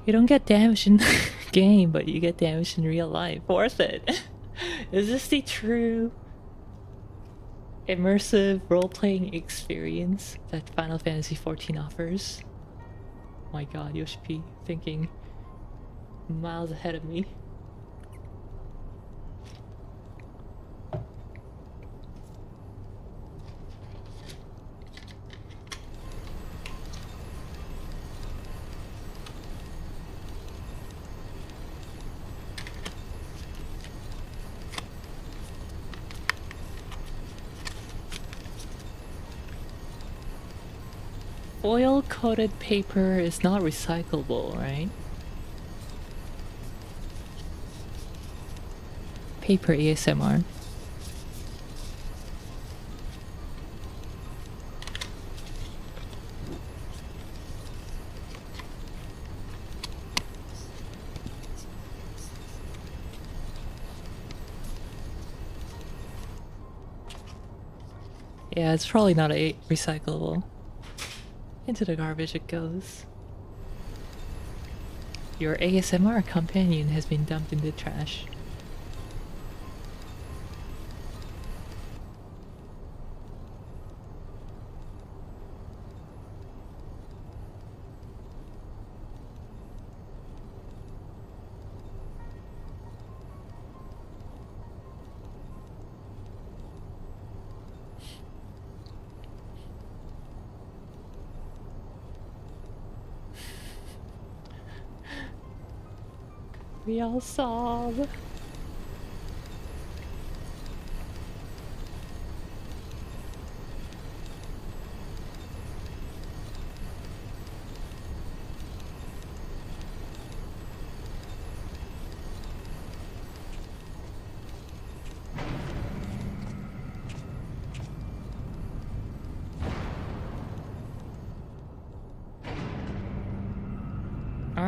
You don't get damage in the game, but you get damage in real life. Worth it. Is this the true immersive role-playing experience that Final Fantasy XIV offers? Oh my god, Yoshi P thinking miles ahead of me. Foil-coated paper is not recyclable, right? Paper ASMR. Yeah, it's probably not recyclable. Into the garbage it goes. Your ASMR companion has been dumped in the trash. We all sob.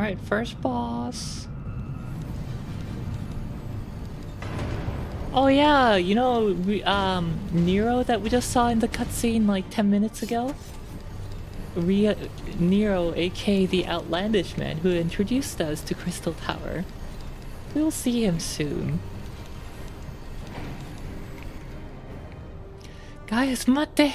Alright, first boss. Oh yeah, you know, Nero that we just saw in the cutscene like 10 minutes ago? Nero, aka the outlandish man who introduced us to Crystal Tower. We'll see him soon. Guys, mate!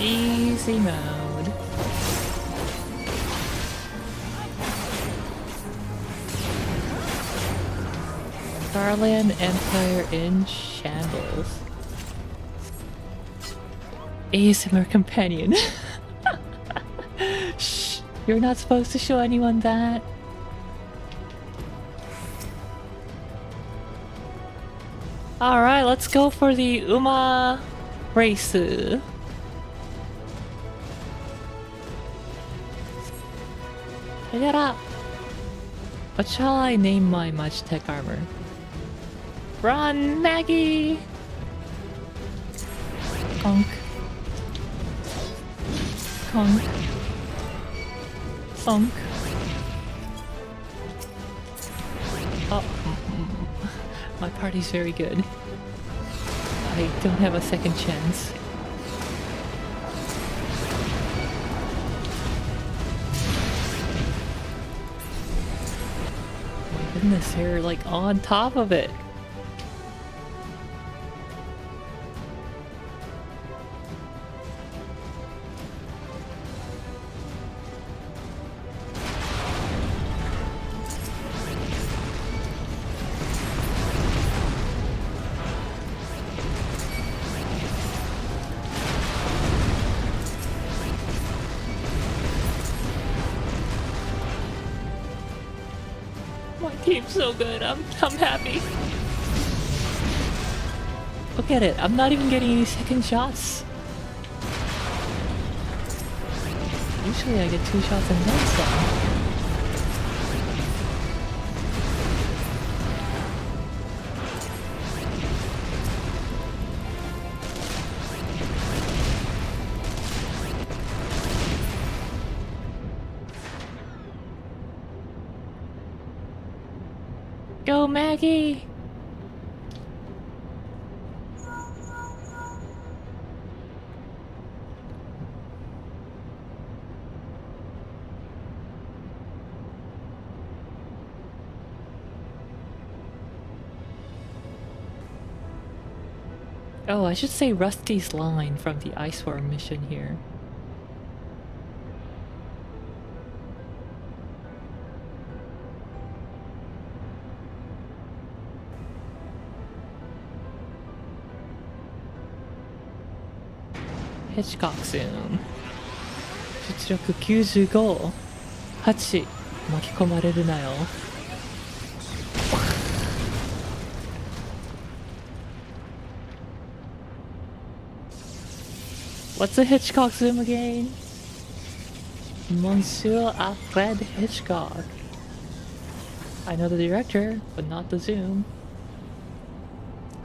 Easy mode. Starland Empire in shambles. ASMR companion. Shh, you're not supposed to show anyone that. Alright, let's go for the Uma race. Get up! What shall I name my Magitech armor? Run, Maggie! Conk. Conk. Thunk. Oh, my party's very good. I don't have a second chance. Goodness, you're like on top of it. Team's so good. I'm happy. Look at it. I'm not even getting any second shots. Usually I get 2 shots and then some. Go, Maggie! Oh, I should say Rusty's line from the Ice War mission here. Hitchcock soon. 出力95。8。巻き込まれるなよ。What's a Hitchcock zoom again? Monsieur Alfred Hitchcock. I know the director, but not the zoom.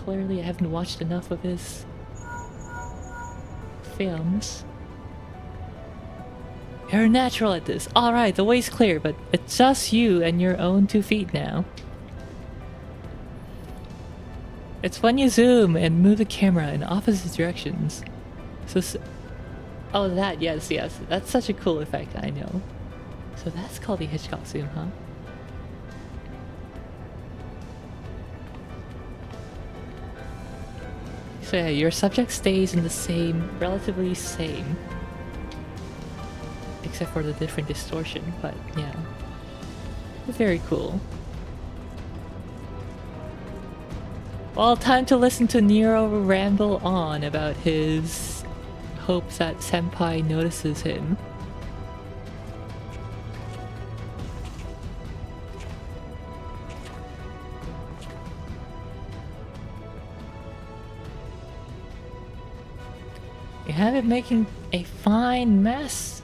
Clearly I haven't watched enough of his films. You're natural at this. Alright, the way's clear, but it's just you and your own 2 feet now. It's when you zoom and move the camera in opposite directions. So, oh, that, yes, yes. That's such a cool effect, I know. So that's called the Hitchcock zoom, huh? So yeah, your subject stays in the same, relatively same. Except for the different distortion, but yeah. Very cool. Well, time to listen to Nero ramble on about his hopes that Senpai notices him. You have it making a fine mess.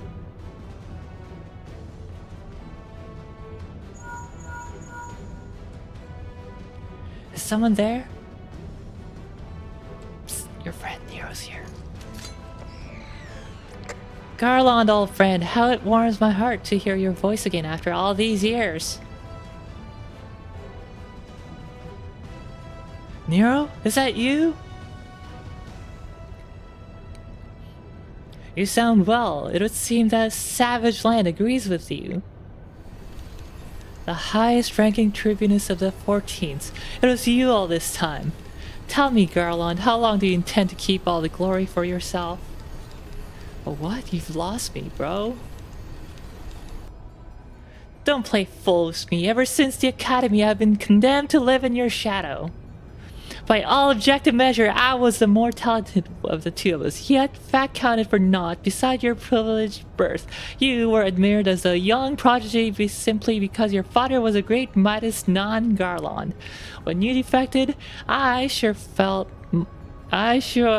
Is someone there? Psst, your friend Nero's here. Garland, old friend, how it warms my heart to hear your voice again after all these years. Nero, is that you? You sound well. It would seem that Savage Land agrees with you. The highest ranking tribunus of the 14th. It was you all this time. Tell me, Garland, how long do you intend to keep all the glory for yourself? What? You've lost me, bro. Don't play fool with me. Ever since the academy, I've been condemned to live in your shadow. By all objective measure, I was the more talented of the two of us, yet fact counted for naught beside your privileged birth. You were admired as a young prodigy simply because your father was a great Midas non-Garland. When you defected, I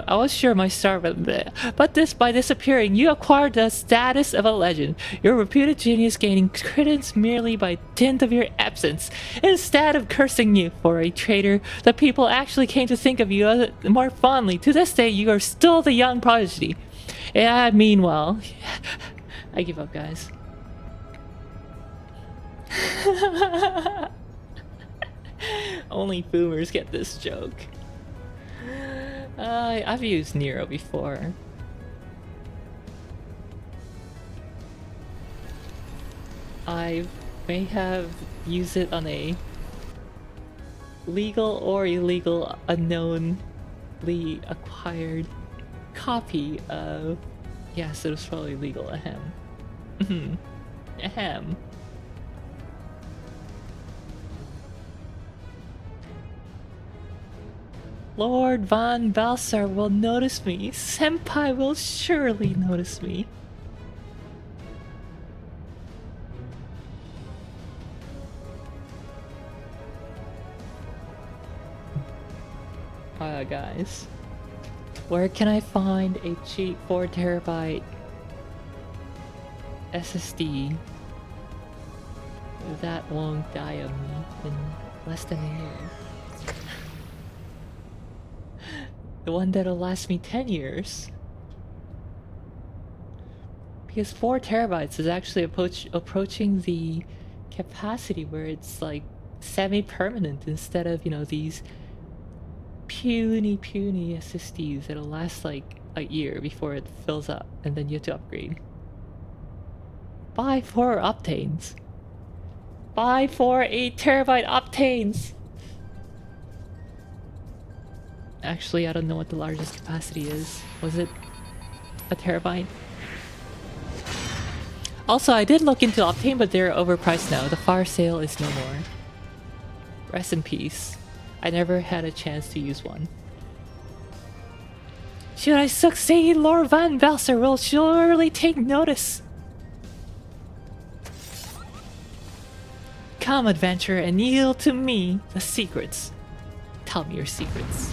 was sure my star was there. But by disappearing, you acquired the status of a legend, your reputed genius gaining credence merely by dint of your absence. Instead of cursing you for a traitor, the people actually came to think of you more fondly. To this day, you are still the young prodigy. Yeah, meanwhile, I give up, guys. Only boomers get this joke. I've used Nero before. I may have used it on a legal or illegal, unknownly acquired copy of... Yes, it was probably legal, ahem. Ahem. Lord Von Balsar will notice me. Senpai will surely notice me. Guys. Where can I find a cheap 4TB SSD that won't die of me in less than a year? The one that'll last me 10 years. Because 4TB is actually approaching the capacity where it's like semi-permanent instead of, you know, these puny SSDs that'll last like a year before it fills up and then you have to upgrade. Buy 4 octanes. Buy 4 8TB octanes. Actually, I don't know what the largest capacity is. Was it a terabyte? Also, I did look into Optane, but they're overpriced now. The fire sale is no more. Rest in peace. I never had a chance to use one. Should I succeed, Lord Van Velser will surely take notice. Come, adventurer, and yield to me the secrets. Tell me your secrets.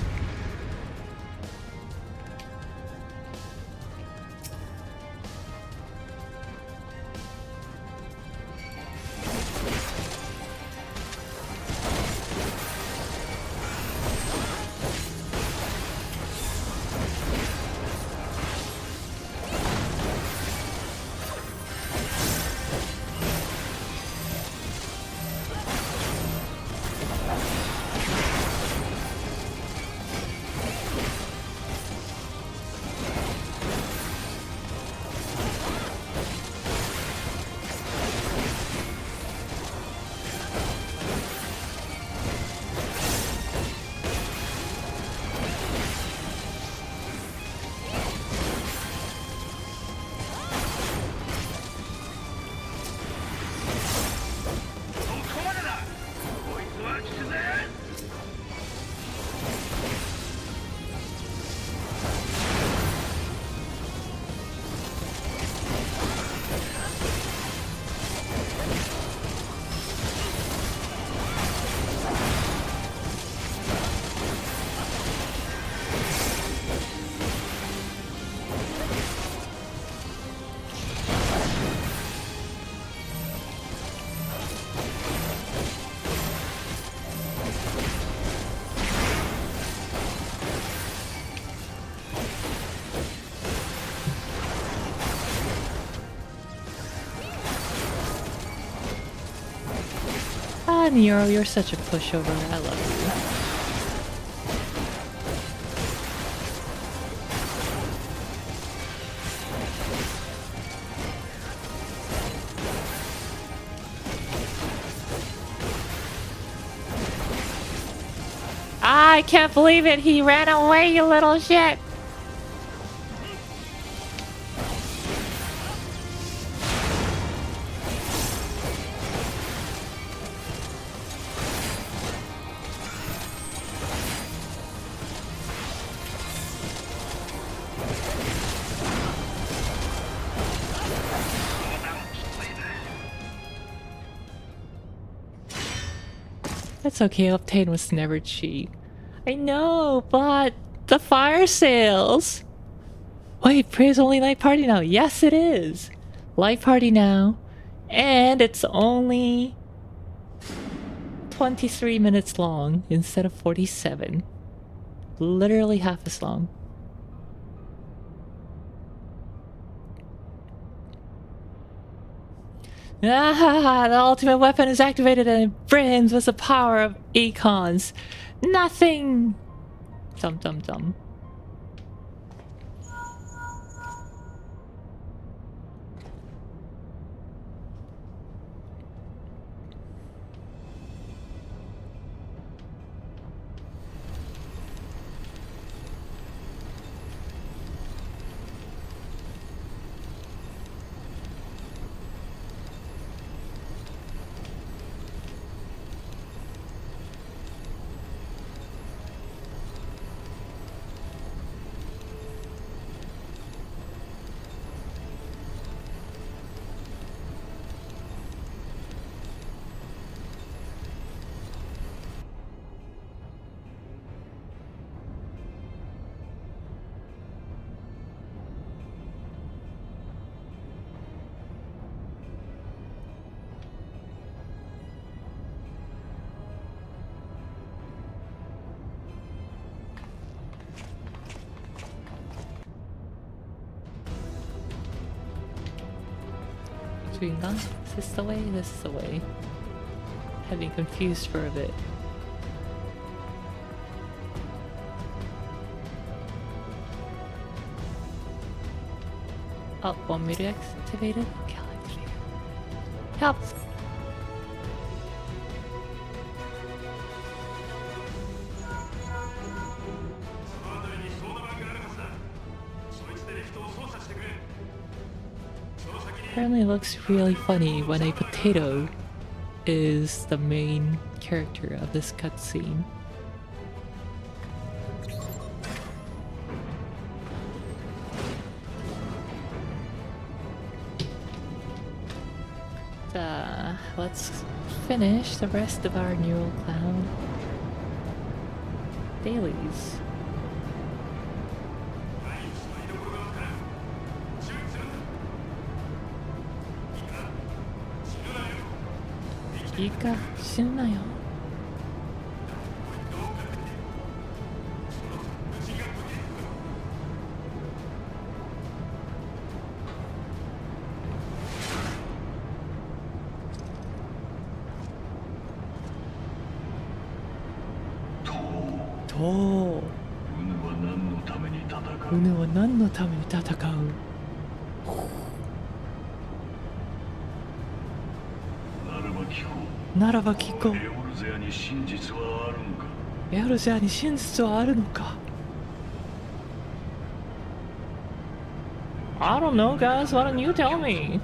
Nero, you're such a pushover. I love you. I can't believe it! He ran away, you little shit! That's okay, Octane was never cheap. I know, but the fire sales! Wait, Prey's only night party now. Yes, it is! Light party now. And it's only 23 minutes long instead of 47. Literally half as long. Ah, the ultimate weapon is activated and it brims with the power of econs. Nothing! Dum dum dum. Is this the way? This is the way. Had me confused for a bit. Oh, want me to activate it? Okay, I'll activate it. Help! Apparently it looks really funny when a potato is the main character of this cutscene. Let's finish the rest of our Neural Cloud dailies. Ika, 死ぬなよ. To. ウヌは何のために戦う?ならば聞こう。エオルゼアに真実はあるのか? エオルゼアに真実はあるのか? I don't know, guys. Why don't you tell me?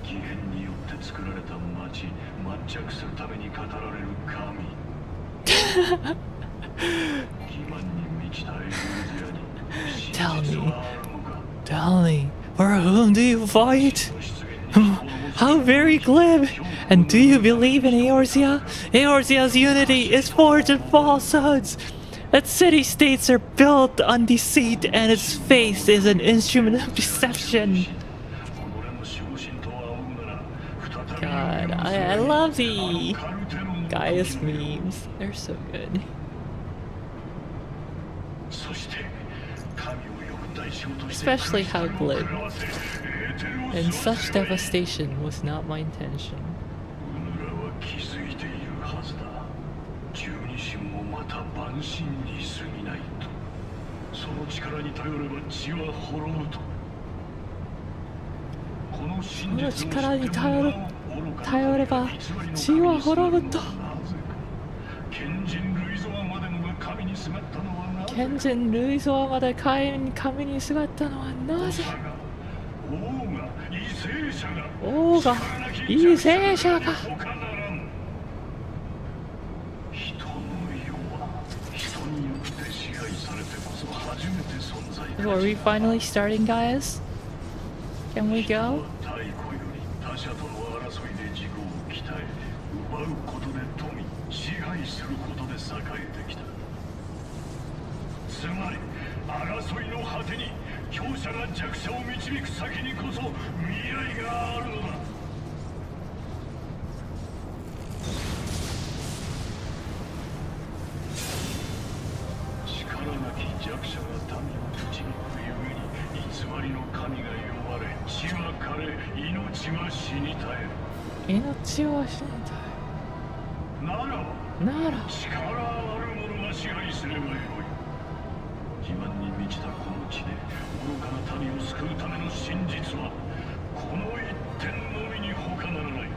義変によって作られた町、抹着するために語られる神。欺瞞に満ちたエオルゼアに真実はあるのか? Tell me, for whom do you fight? How very glib! And do you believe in Eorzea? Eorzea's unity is forged in falsehoods! Its city-states are built on deceit, and its faith is an instrument of deception. God, I love the Gaius memes. They're so good. Especially how glib. And such devastation was not my intention. 身もまた万神に過ぎないと。その力に頼れば血は滅ぶと。この真実を知ってもなお愚かなれば偽りの血は滅ぶと。賢人類ゾアまでもが神にすがったのはなぜか。賢人類ゾアまで神にすがったのはなぜ。王が為政者が。Are we finally starting, guys? Can we go? 他者との争いで自己を鍛え、奪うことで富、支配することで栄えてきた。つまり争いの果てに強者が弱者を導く先にこそ未来があるのだ。力なき弱者が民を導くゆえに偽りの神が呼ばれ、血は枯れ、命は死に絶える。命は死に絶える。なら力ある者が支配すればよい。自慢に満ちたこの地で愚かな民を救うための真実はこの一点のみに他ならない。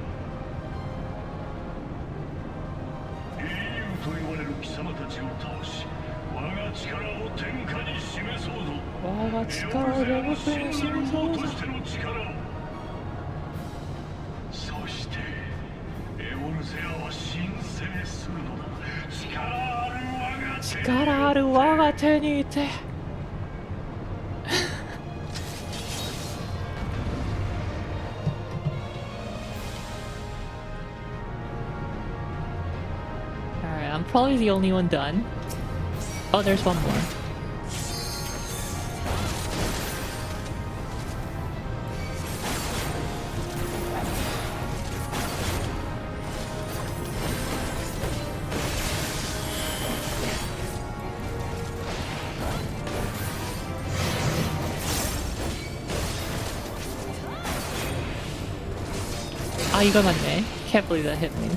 英雄と呼ばれる貴様たちを倒し、我が力を天下に示そうぞ。我が力を天下に示そうぞ。としての力を。そしてエオルゼアは神聖するのだ。力ある我が手にいて。Alright, I'm probably the only one done. Oh, there's one more. Ah, you got my name. Can't believe that hit me.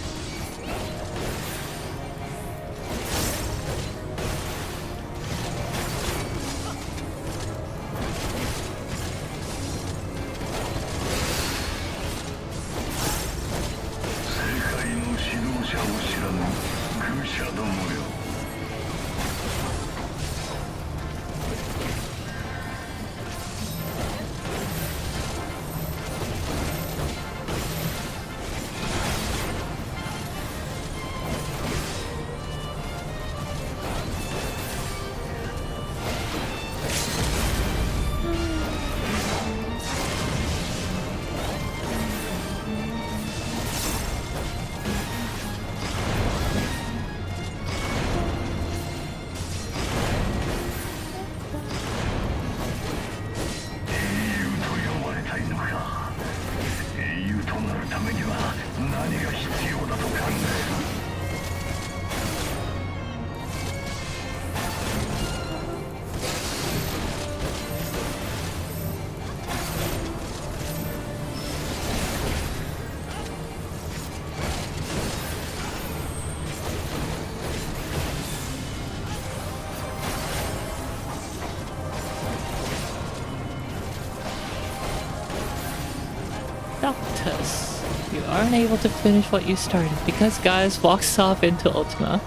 Doctus, you aren't able to finish what you started because Gaius walks off into Ultima.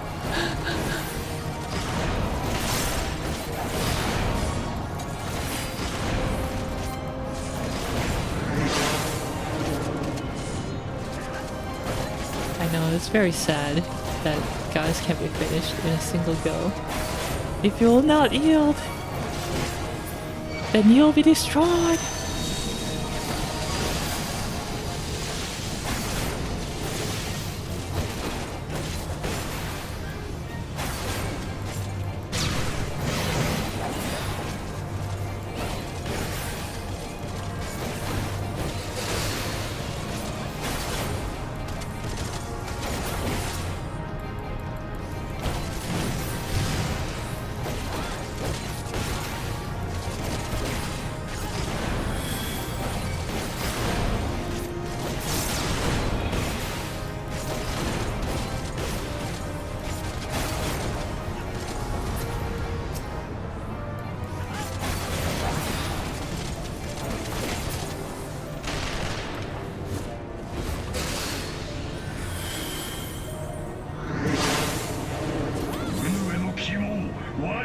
I know, it's very sad that Gaius can't be finished in a single go. If you will not yield, then you'll be destroyed!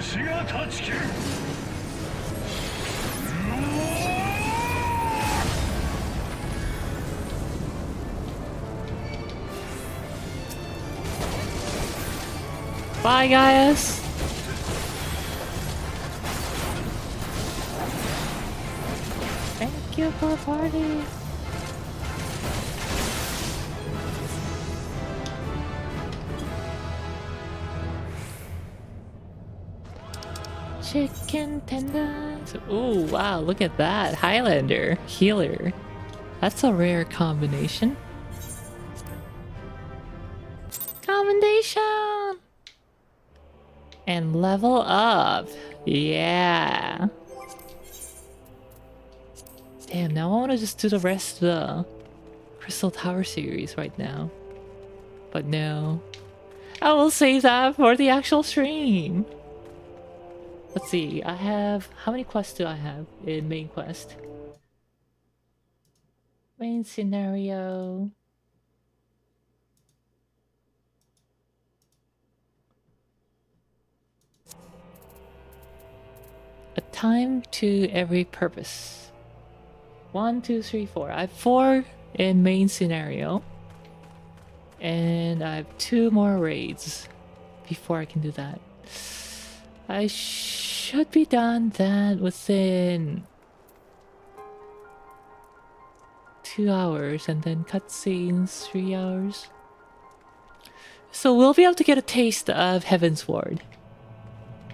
星が断ち切る。Bye, guys. Thank you for the party. Chicken tenders. Ooh, wow, look at that. Highlander, healer. That's a rare combination. Commendation! And level up. Yeah. Damn, now I want to just do the rest of the Crystal Tower series right now. But no. I will save that for the actual stream. Let's see, I have... How many quests do I have in main quest? Main scenario... A time to every purpose. 1, 2, 3, 4. I have 4 in main scenario. And I have 2 more raids before I can do that. I should be done that within 2 hours, and then cutscenes 3 hours. So we'll be able to get a taste of Heaven's Ward,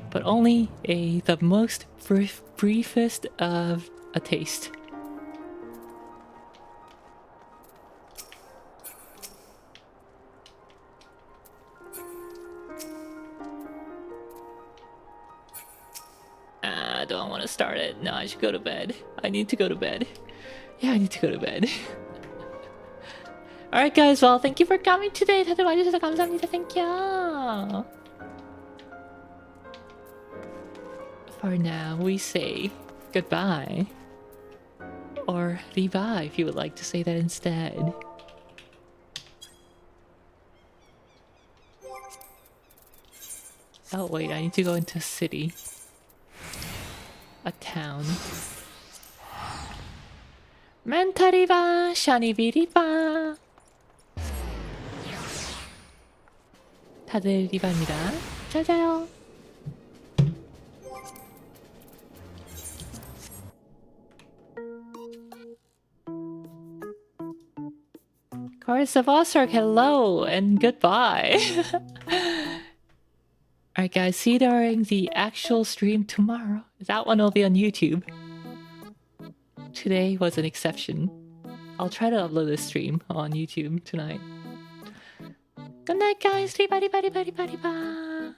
but only the most briefest of a taste. I don't want to start it. No, I should go to bed. I need to go to bed. Yeah, I need to go to bed. Alright guys, well, thank you for coming today. 다들 와주셔서 감사합니다. Thank you. For now, we say goodbye. Or riba if you would like to say that instead. Oh wait, I need to go into a city. A town. 멘탈이바 샤니비리바. 다들 리바입니다. 잘 자요. Chorus of Ozark, hello and goodbye. Alright guys, see you during the actual stream tomorrow. That one will be on YouTube. Today was an exception. I'll try to upload this stream on YouTube tonight. Good night guys, riba riba riba riba riba.